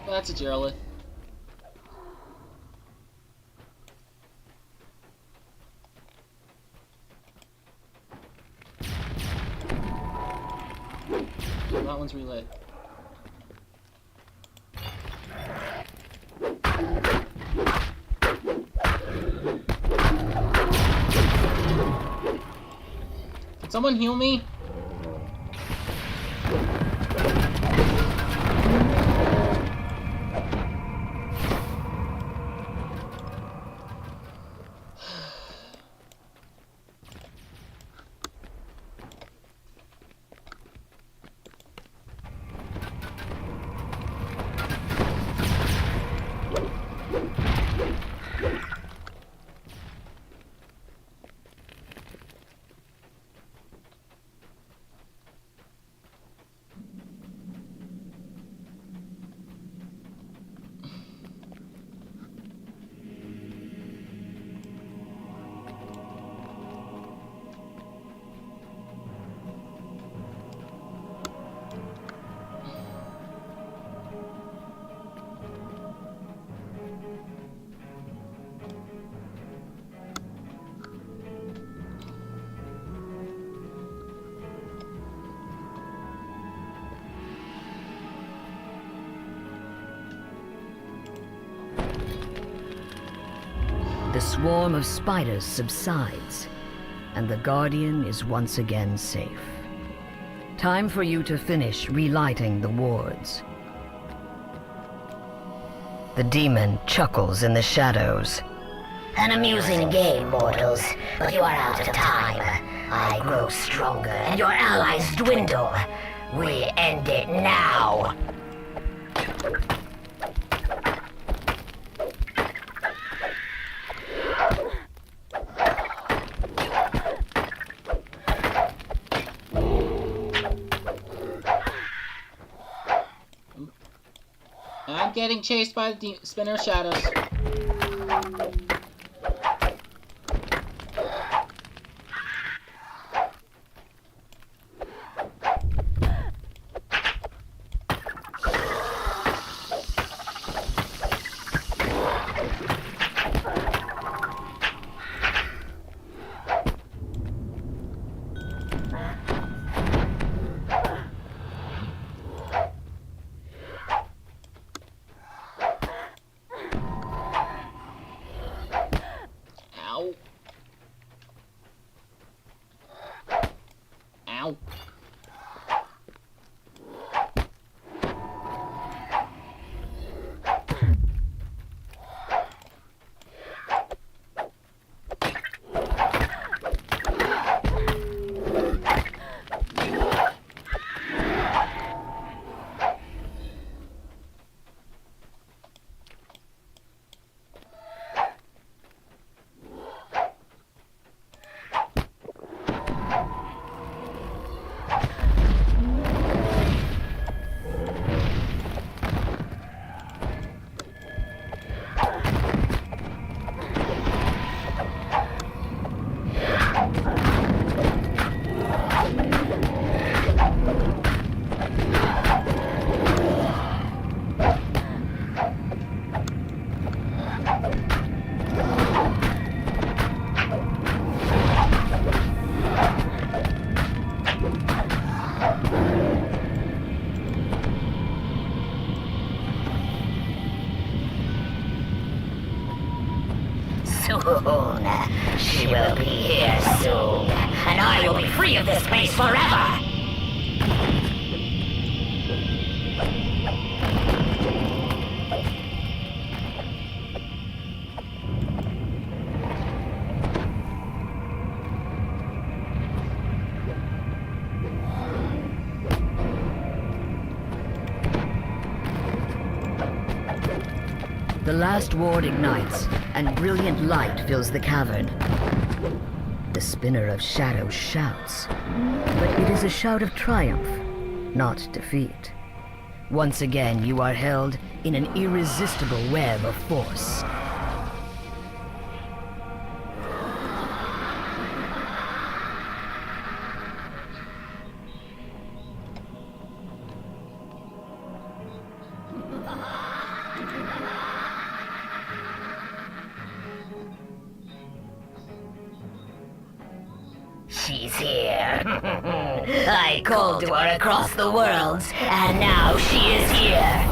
That's a Geraldine. That one's relit. Can someone heal me? The swarm of spiders subsides, and the Guardian is once again safe. Time for you to finish relighting the wards. The demon chuckles in the shadows. An amusing game, mortals, but you are out of time. I grow stronger, and your allies dwindle. We end it now. I'm getting chased by the Spinner of Shadows. soon. She will be here soon, and I will be free of this place forever. The last ward ignites, and brilliant light fills the cavern. The Spinner of Shadows shouts, but it is a shout of triumph, not defeat. Once again, you are held in an irresistible web of force. She's here. I called to her across the worlds, and now she is here.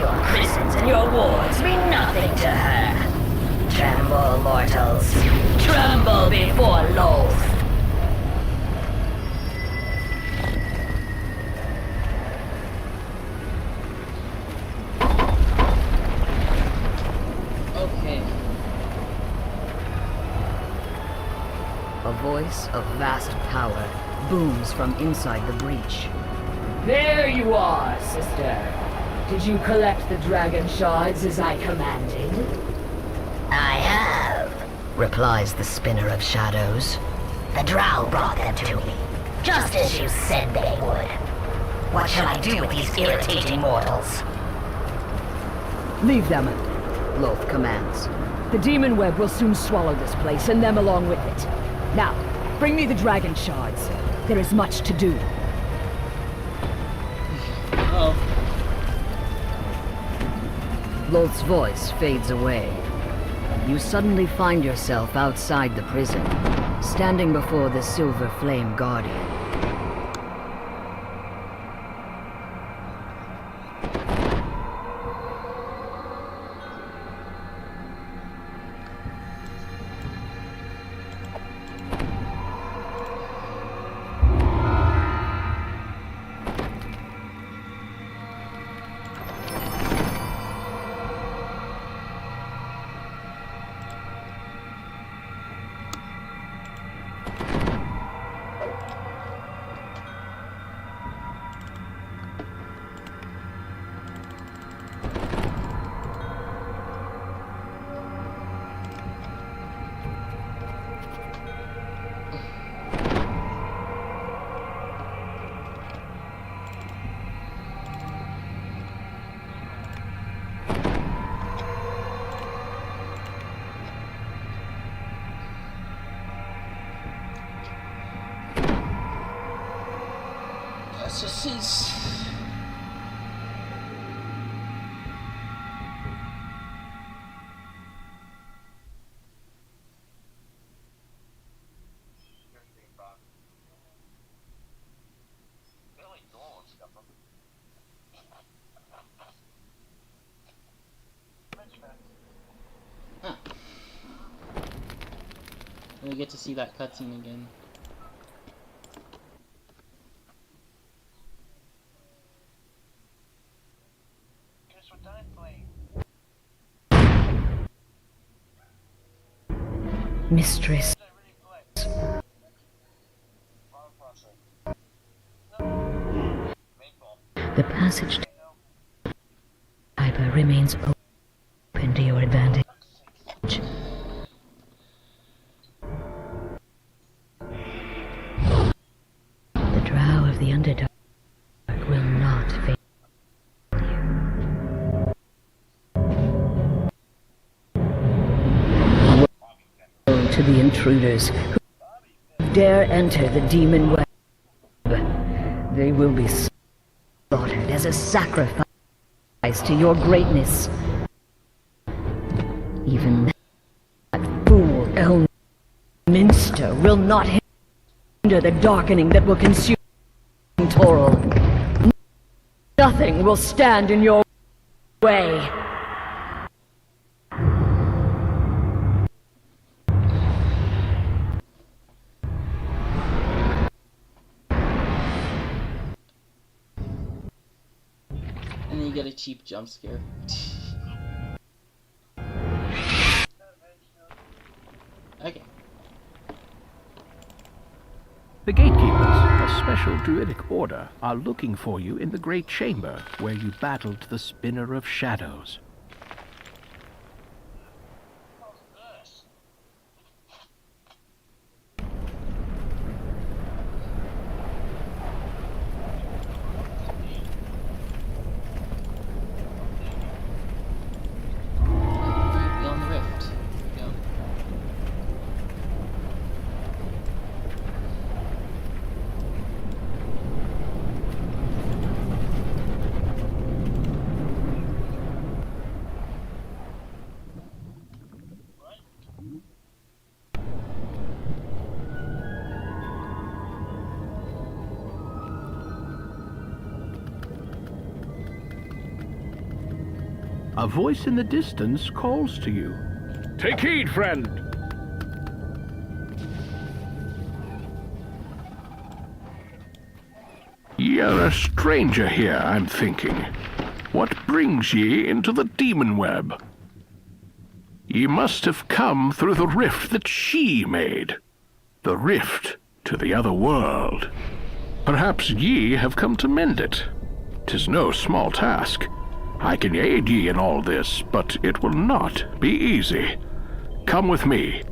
Your prisons and your wards mean nothing to her. Tremble, mortals. Tremble before Loth. Okay. A voice of vast power booms from inside the breach. There you are, sister. Did you collect the dragon shards as I commanded? I have, replies the Spinner of Shadows. The Drow brought them to me, just as you said they would. What shall I do with these irritating mortals? Leave them. Loth commands. The demon web will soon swallow this place, and them along with it. Now, bring me the dragon shards. There is much to do. Oh. Loth's voice fades away. You suddenly find yourself outside the prison, standing before the Silver Flame Guardian. This is... Huh. We get to see that cutscene again. Mistress. The passage to Hyper remains open to your advantage. The Drow of the Underdark will not fail you. Woe to the intruders who dare enter the demon web. They will be slaughtered as a sacrifice to your greatness. Even that fool Elminster will not hinder the darkening that will consume Toril. Nothing will stand in your way. And then you get a cheap jump scare. Okay. The gatekeepers, a special druidic order, are looking for you in the Great Chamber, where you battled the Spinner of Shadows. Beyond the rift. Yeah. A voice in the distance calls to you. Take heed, friend! Ye are a stranger here, I'm thinking. What brings ye into the demon web? Ye must have come through the rift that she made. The rift to the other world. Perhaps ye have come to mend it. 'Tis no small task. I can aid ye in all this, but it will not be easy. Come with me.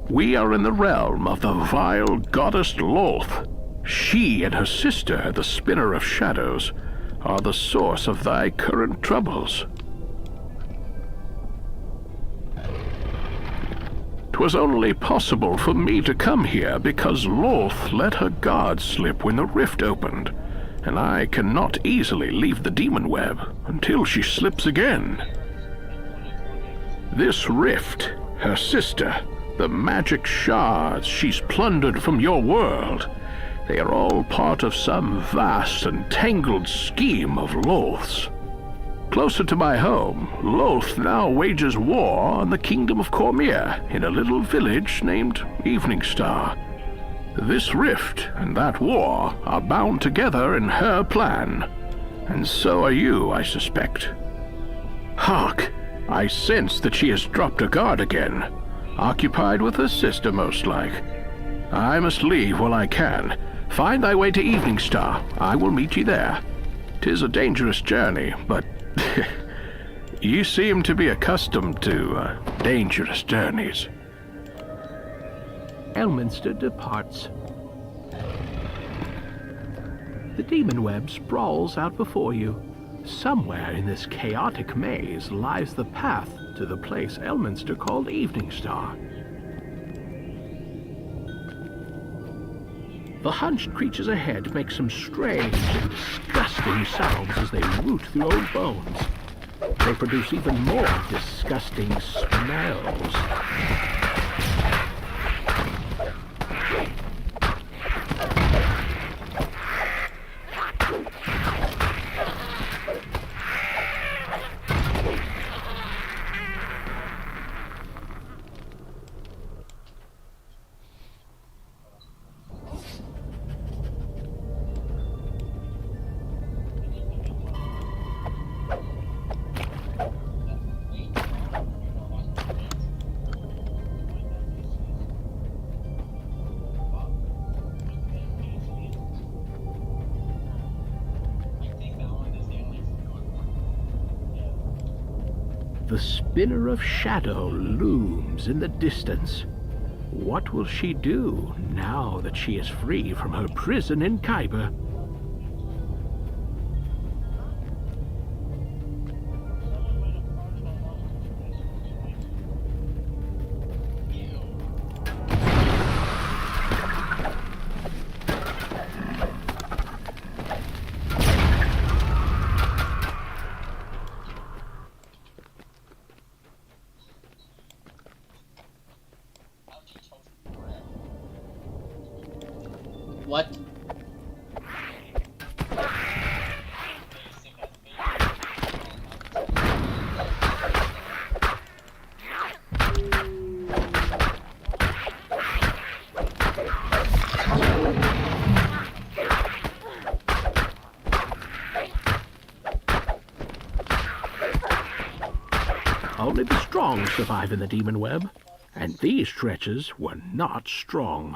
We are in the realm of the vile goddess Loth. She and her sister, the Spinner of Shadows, are the source of thy current troubles. 'Twas only possible for me to come here because Loth let her guard slip when the rift opened, and I cannot easily leave the demon web until she slips again. This rift, her sister, the magic shards she's plundered from your world, they are all part of some vast and tangled scheme of Loth's. Closer to my home, Loth now wages war on the kingdom of Cormier in a little village named Evening Star. This rift and that war are bound together in her plan, and so are you, I suspect. Hark! I sense that she has dropped her guard again, occupied with her sister most like. I must leave while I can. Find thy way to Evening Star. I will meet ye there. 'Tis a dangerous journey, but you seem to be accustomed to dangerous journeys. Elminster departs. The demon web sprawls out before you. Somewhere in this chaotic maze lies the path to the place Elminster called Evening Star. The hunched creatures ahead make some strange and disgusting sounds as they root through old bones. They produce even more disgusting smells. The Spinner of Shadow looms in the distance. What will she do now that she is free from her prison in Khyber? What? strong survive in the demon web, and these treacherous were not strong.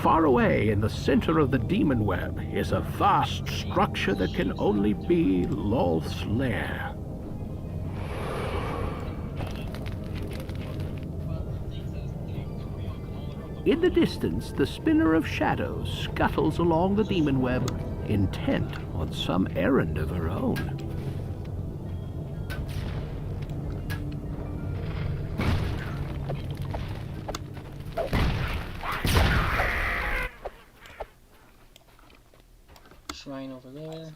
Far away in the center of the demon web is a vast structure that can only be Lolth's lair. In the distance, the Spinner of Shadows scuttles along the demon web, intent on some errand of her own. Shrine over there.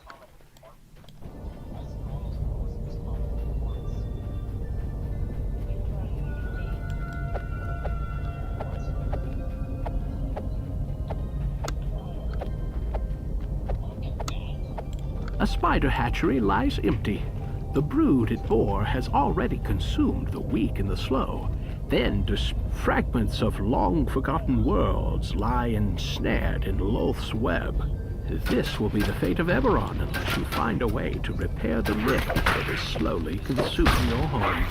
A spider hatchery lies empty. The brood it bore has already consumed the weak and the slow. Then fragments of long-forgotten worlds lie ensnared in Lolth's web. This will be the fate of Eberron unless you find a way to repair the rift that is slowly consuming your home.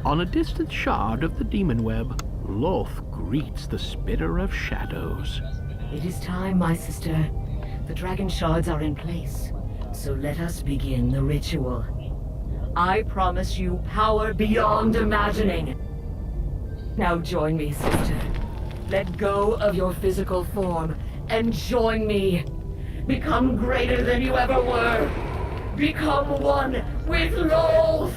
On a distant shard of the demon web, Lolth greets the Spinner of Shadows. It is time, my sister. The dragon shards are in place, so let us begin the ritual. I promise you power beyond imagining. Now join me, sister. Let go of your physical form and join me. Become greater than you ever were. Become one with Lolth.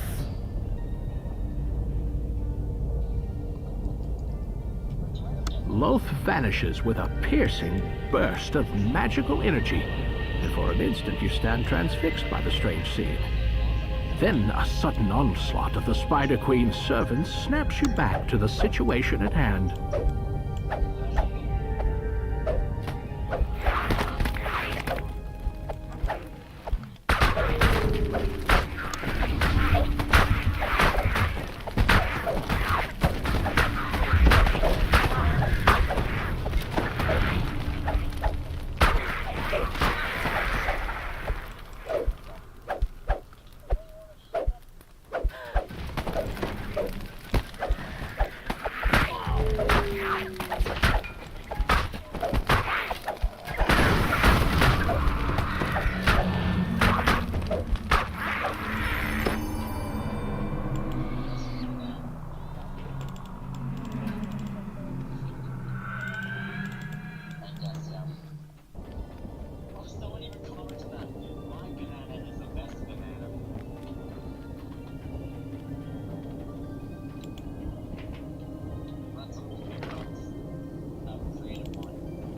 Lolth vanishes with a piercing burst of magical energy, and for an instant you stand transfixed by the strange scene. Then a sudden onslaught of the Spider Queen's servants snaps you back to the situation at hand.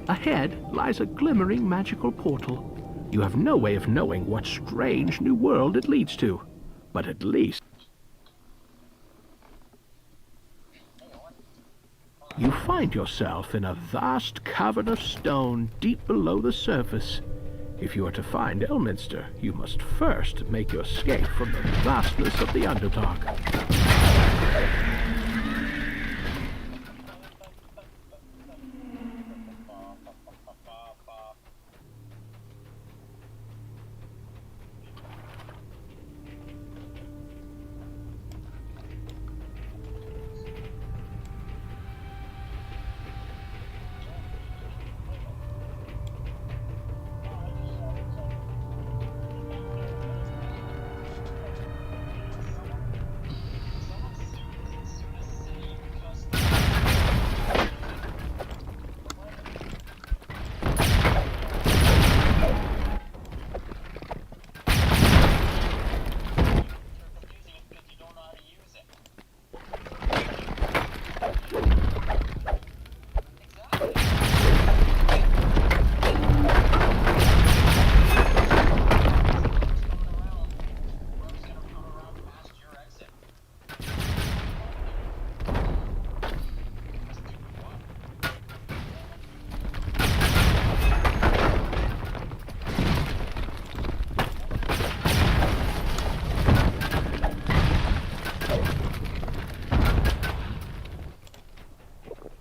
Ahead lies a glimmering magical portal. You have no way of knowing what strange new world it leads to, but at least you find yourself in a vast cavern of stone deep below the surface. If you are to find Elminster, you must first make your escape from the vastness of the Underdark.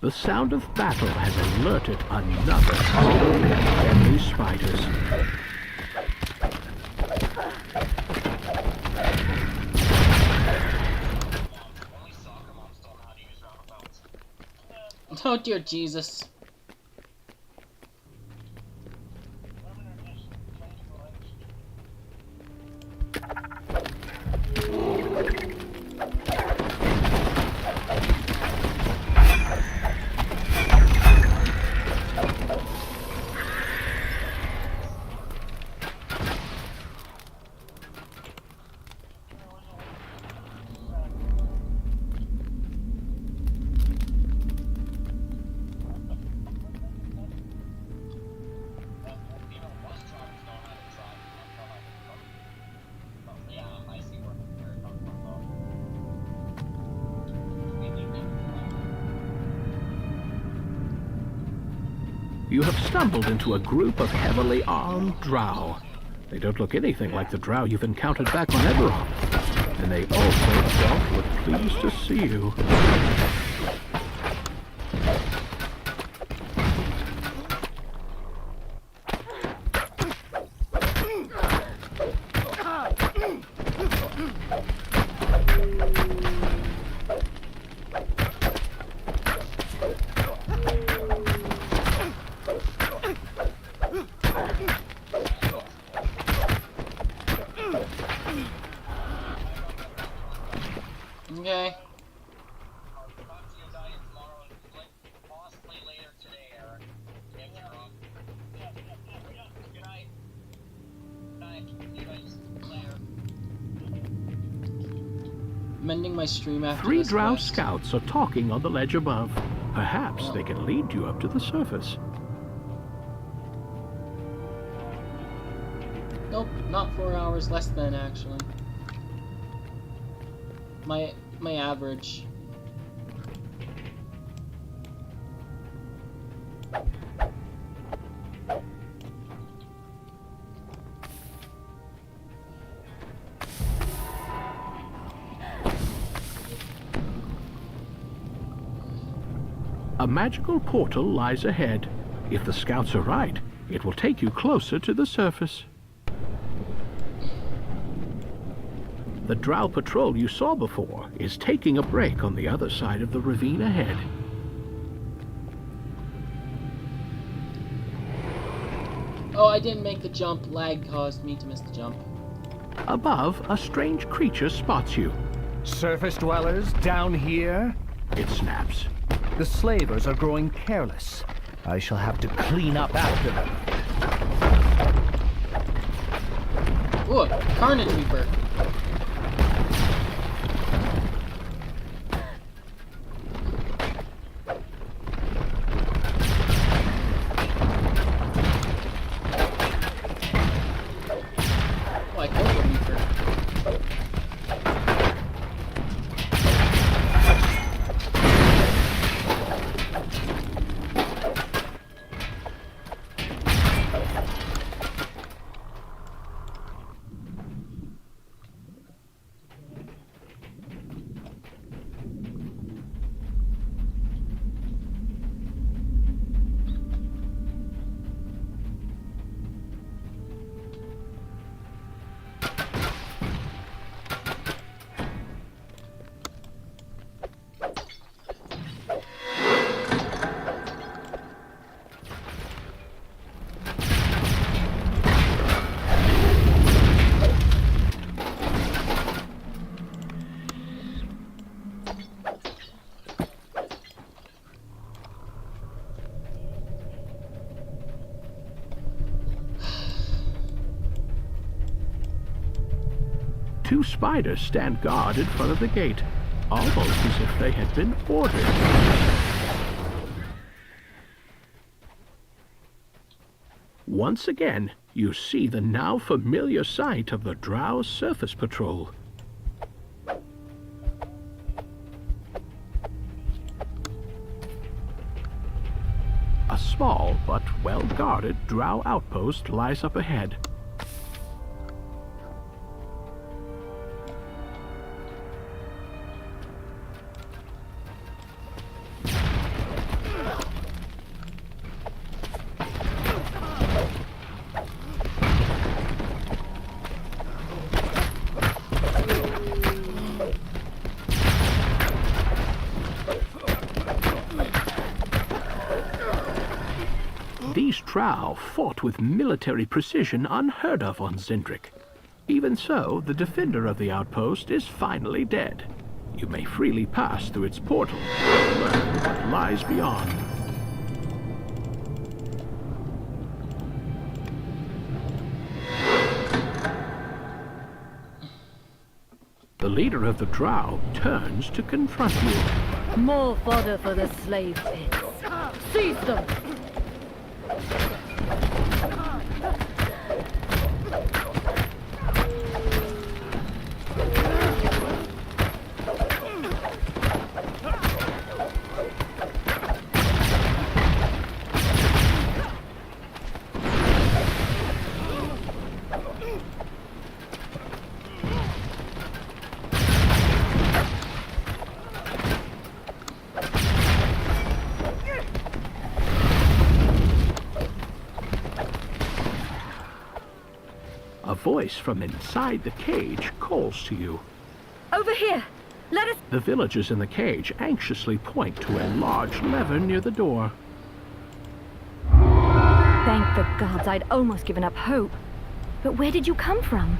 The sound of battle has alerted another colony of deadly spiders. Oh dear Jesus. You have stumbled into a group of heavily armed drow. They don't look anything like the drow you've encountered back on Eberron. And they also don't look pleased to see you. Okay. Mending my stream after Three this drow quest. scouts are talking on the ledge above. Perhaps they can lead you up to the surface. Nope, not 4 hours, less than actually. My average. A magical portal lies ahead. If the scouts are right, it will take you closer to the surface. The drow patrol you saw before is taking a break on the other side of the ravine ahead. Oh, I didn't make the jump. Lag caused me to miss the jump. Above, a strange creature spots you. Surface dwellers down here? It snaps. The slavers are growing careless. I shall have to clean up after them. Ooh, Carnage Reaper. Oh, I killed the Reaper. 2 spiders stand guard in front of the gate, almost as if they had been ordered. Once again, you see the now familiar sight of the Drow's surface patrol. A small but well-guarded Drow outpost lies up ahead. These Drow fought with military precision unheard of on Zindrik. Even so, the defender of the outpost is finally dead. You may freely pass through its portal, to learn what lies beyond. The leader of the Drow turns to confront you. More fodder for the slave pits. Seize them! A voice from inside the cage calls to you. Over here! Let us... The villagers in the cage anxiously point to a large lever near the door. Thank the gods, I'd almost given up hope. But where did you come from?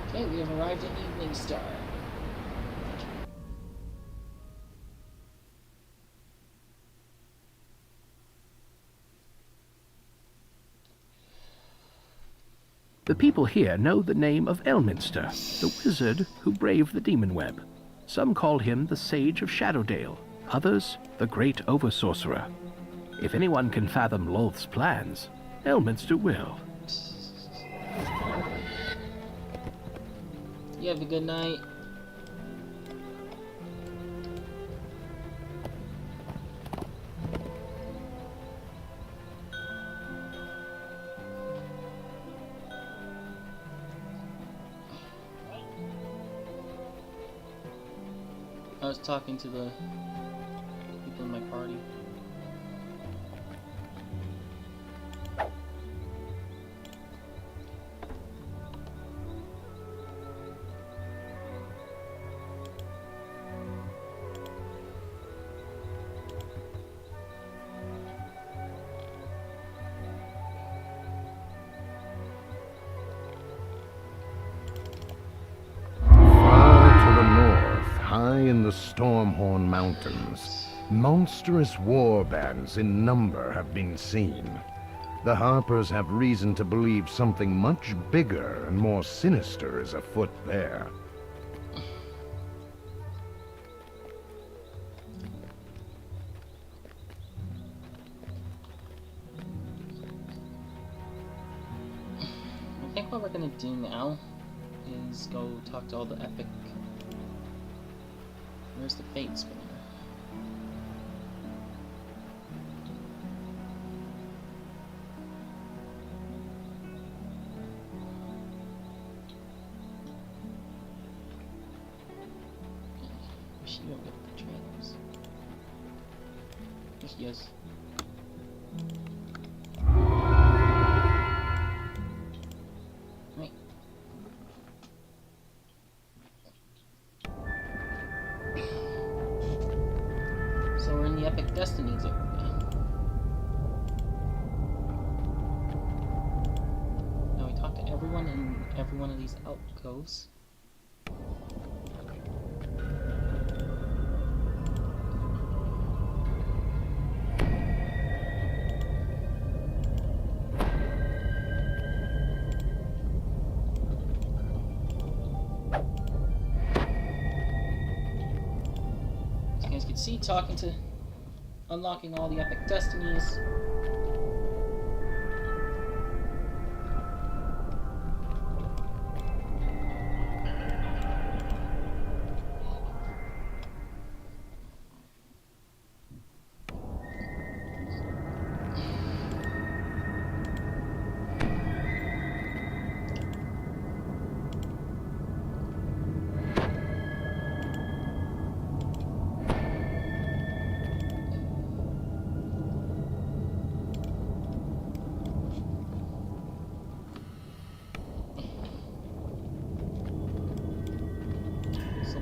Okay, we have arrived at Evening Star. The people here know the name of Elminster, the wizard who braved the demon web. Some call him the Sage of Shadowdale, others the Great Oversorcerer. If anyone can fathom Loth's plans, Elminster will. You have a good night. I was talking to the people in my party. In the Stormhorn Mountains, monstrous war bands in number have been seen. The Harpers have reason to believe something much bigger and more sinister is afoot there. I think what we're gonna do now is go talk to all the epic... Where's the fate spinner? Where's she with the trailers? There she is. Wait. So we're in the Epic Destinies area. Now we talk to everyone in every one of these alcoves. See, talking to... Unlocking all the epic destinies.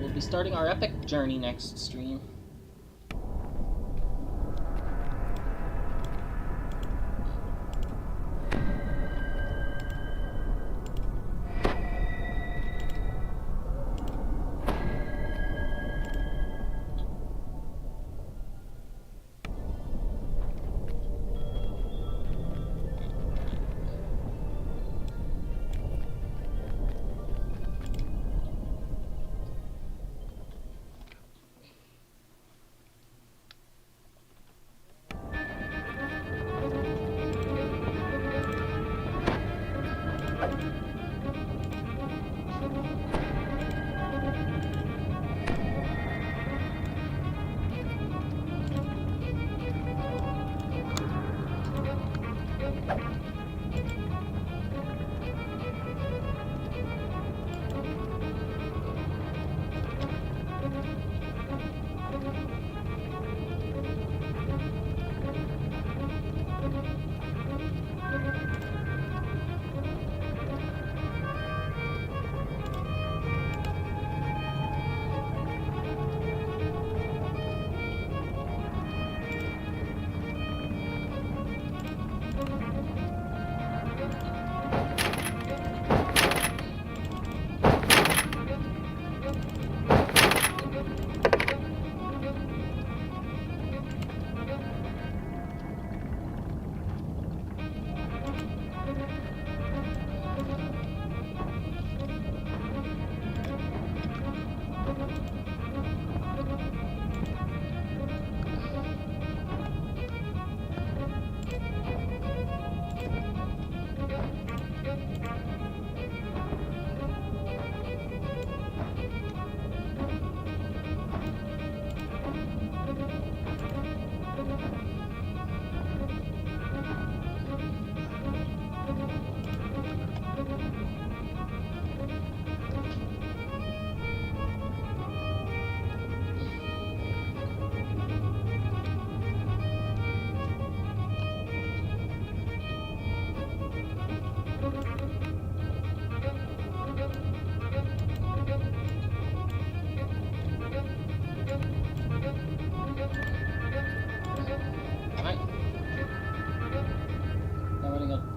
We'll be starting our epic journey next stream.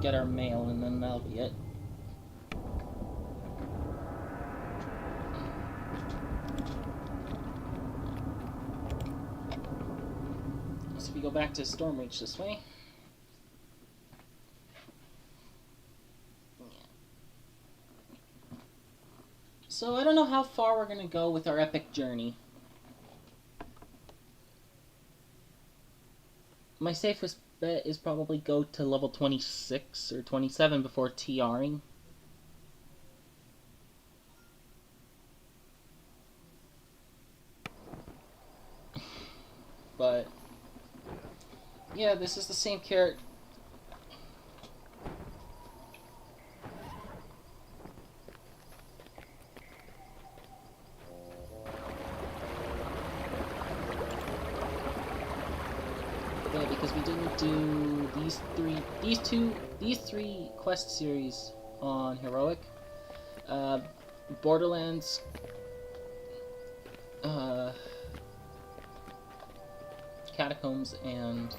Get our mail, and then that'll be it. So we go back to Stormreach this way. So I don't know how far we're gonna go with our epic journey. My safest bet is probably go to level 26 or 27 before TRing. But yeah, this is the same character. Yeah, because we didn't do these three quest series on Heroic. Borderlands, Catacombs, and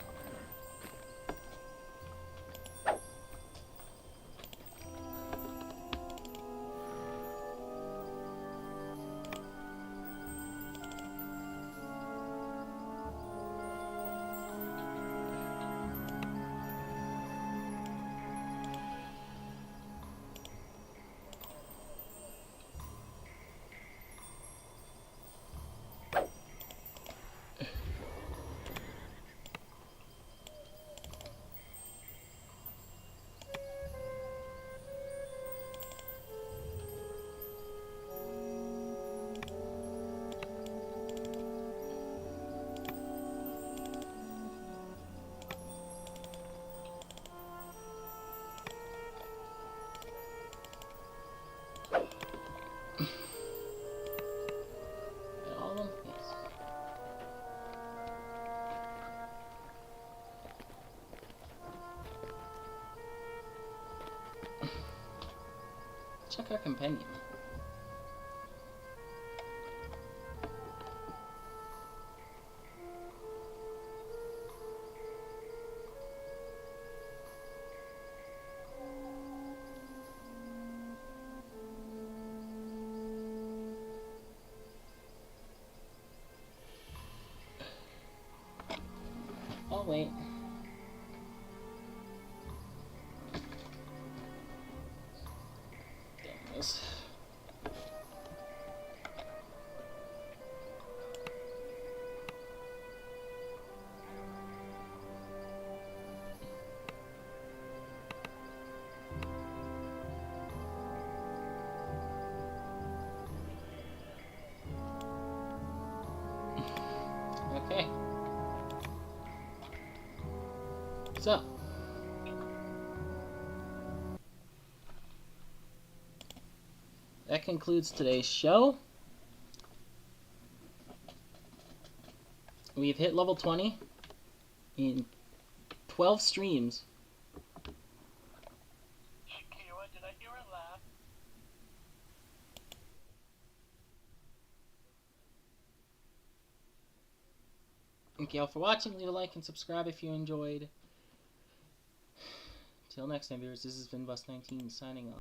Check our companion. Oh, wait. Damn this. Okay. So, that concludes today's show. We've hit level 20 in 12 streams. Shakira, did I hear a laugh? Thank you all for watching. Leave a like and subscribe if you enjoyed. Till next time, viewers, this has been Bus19 signing off.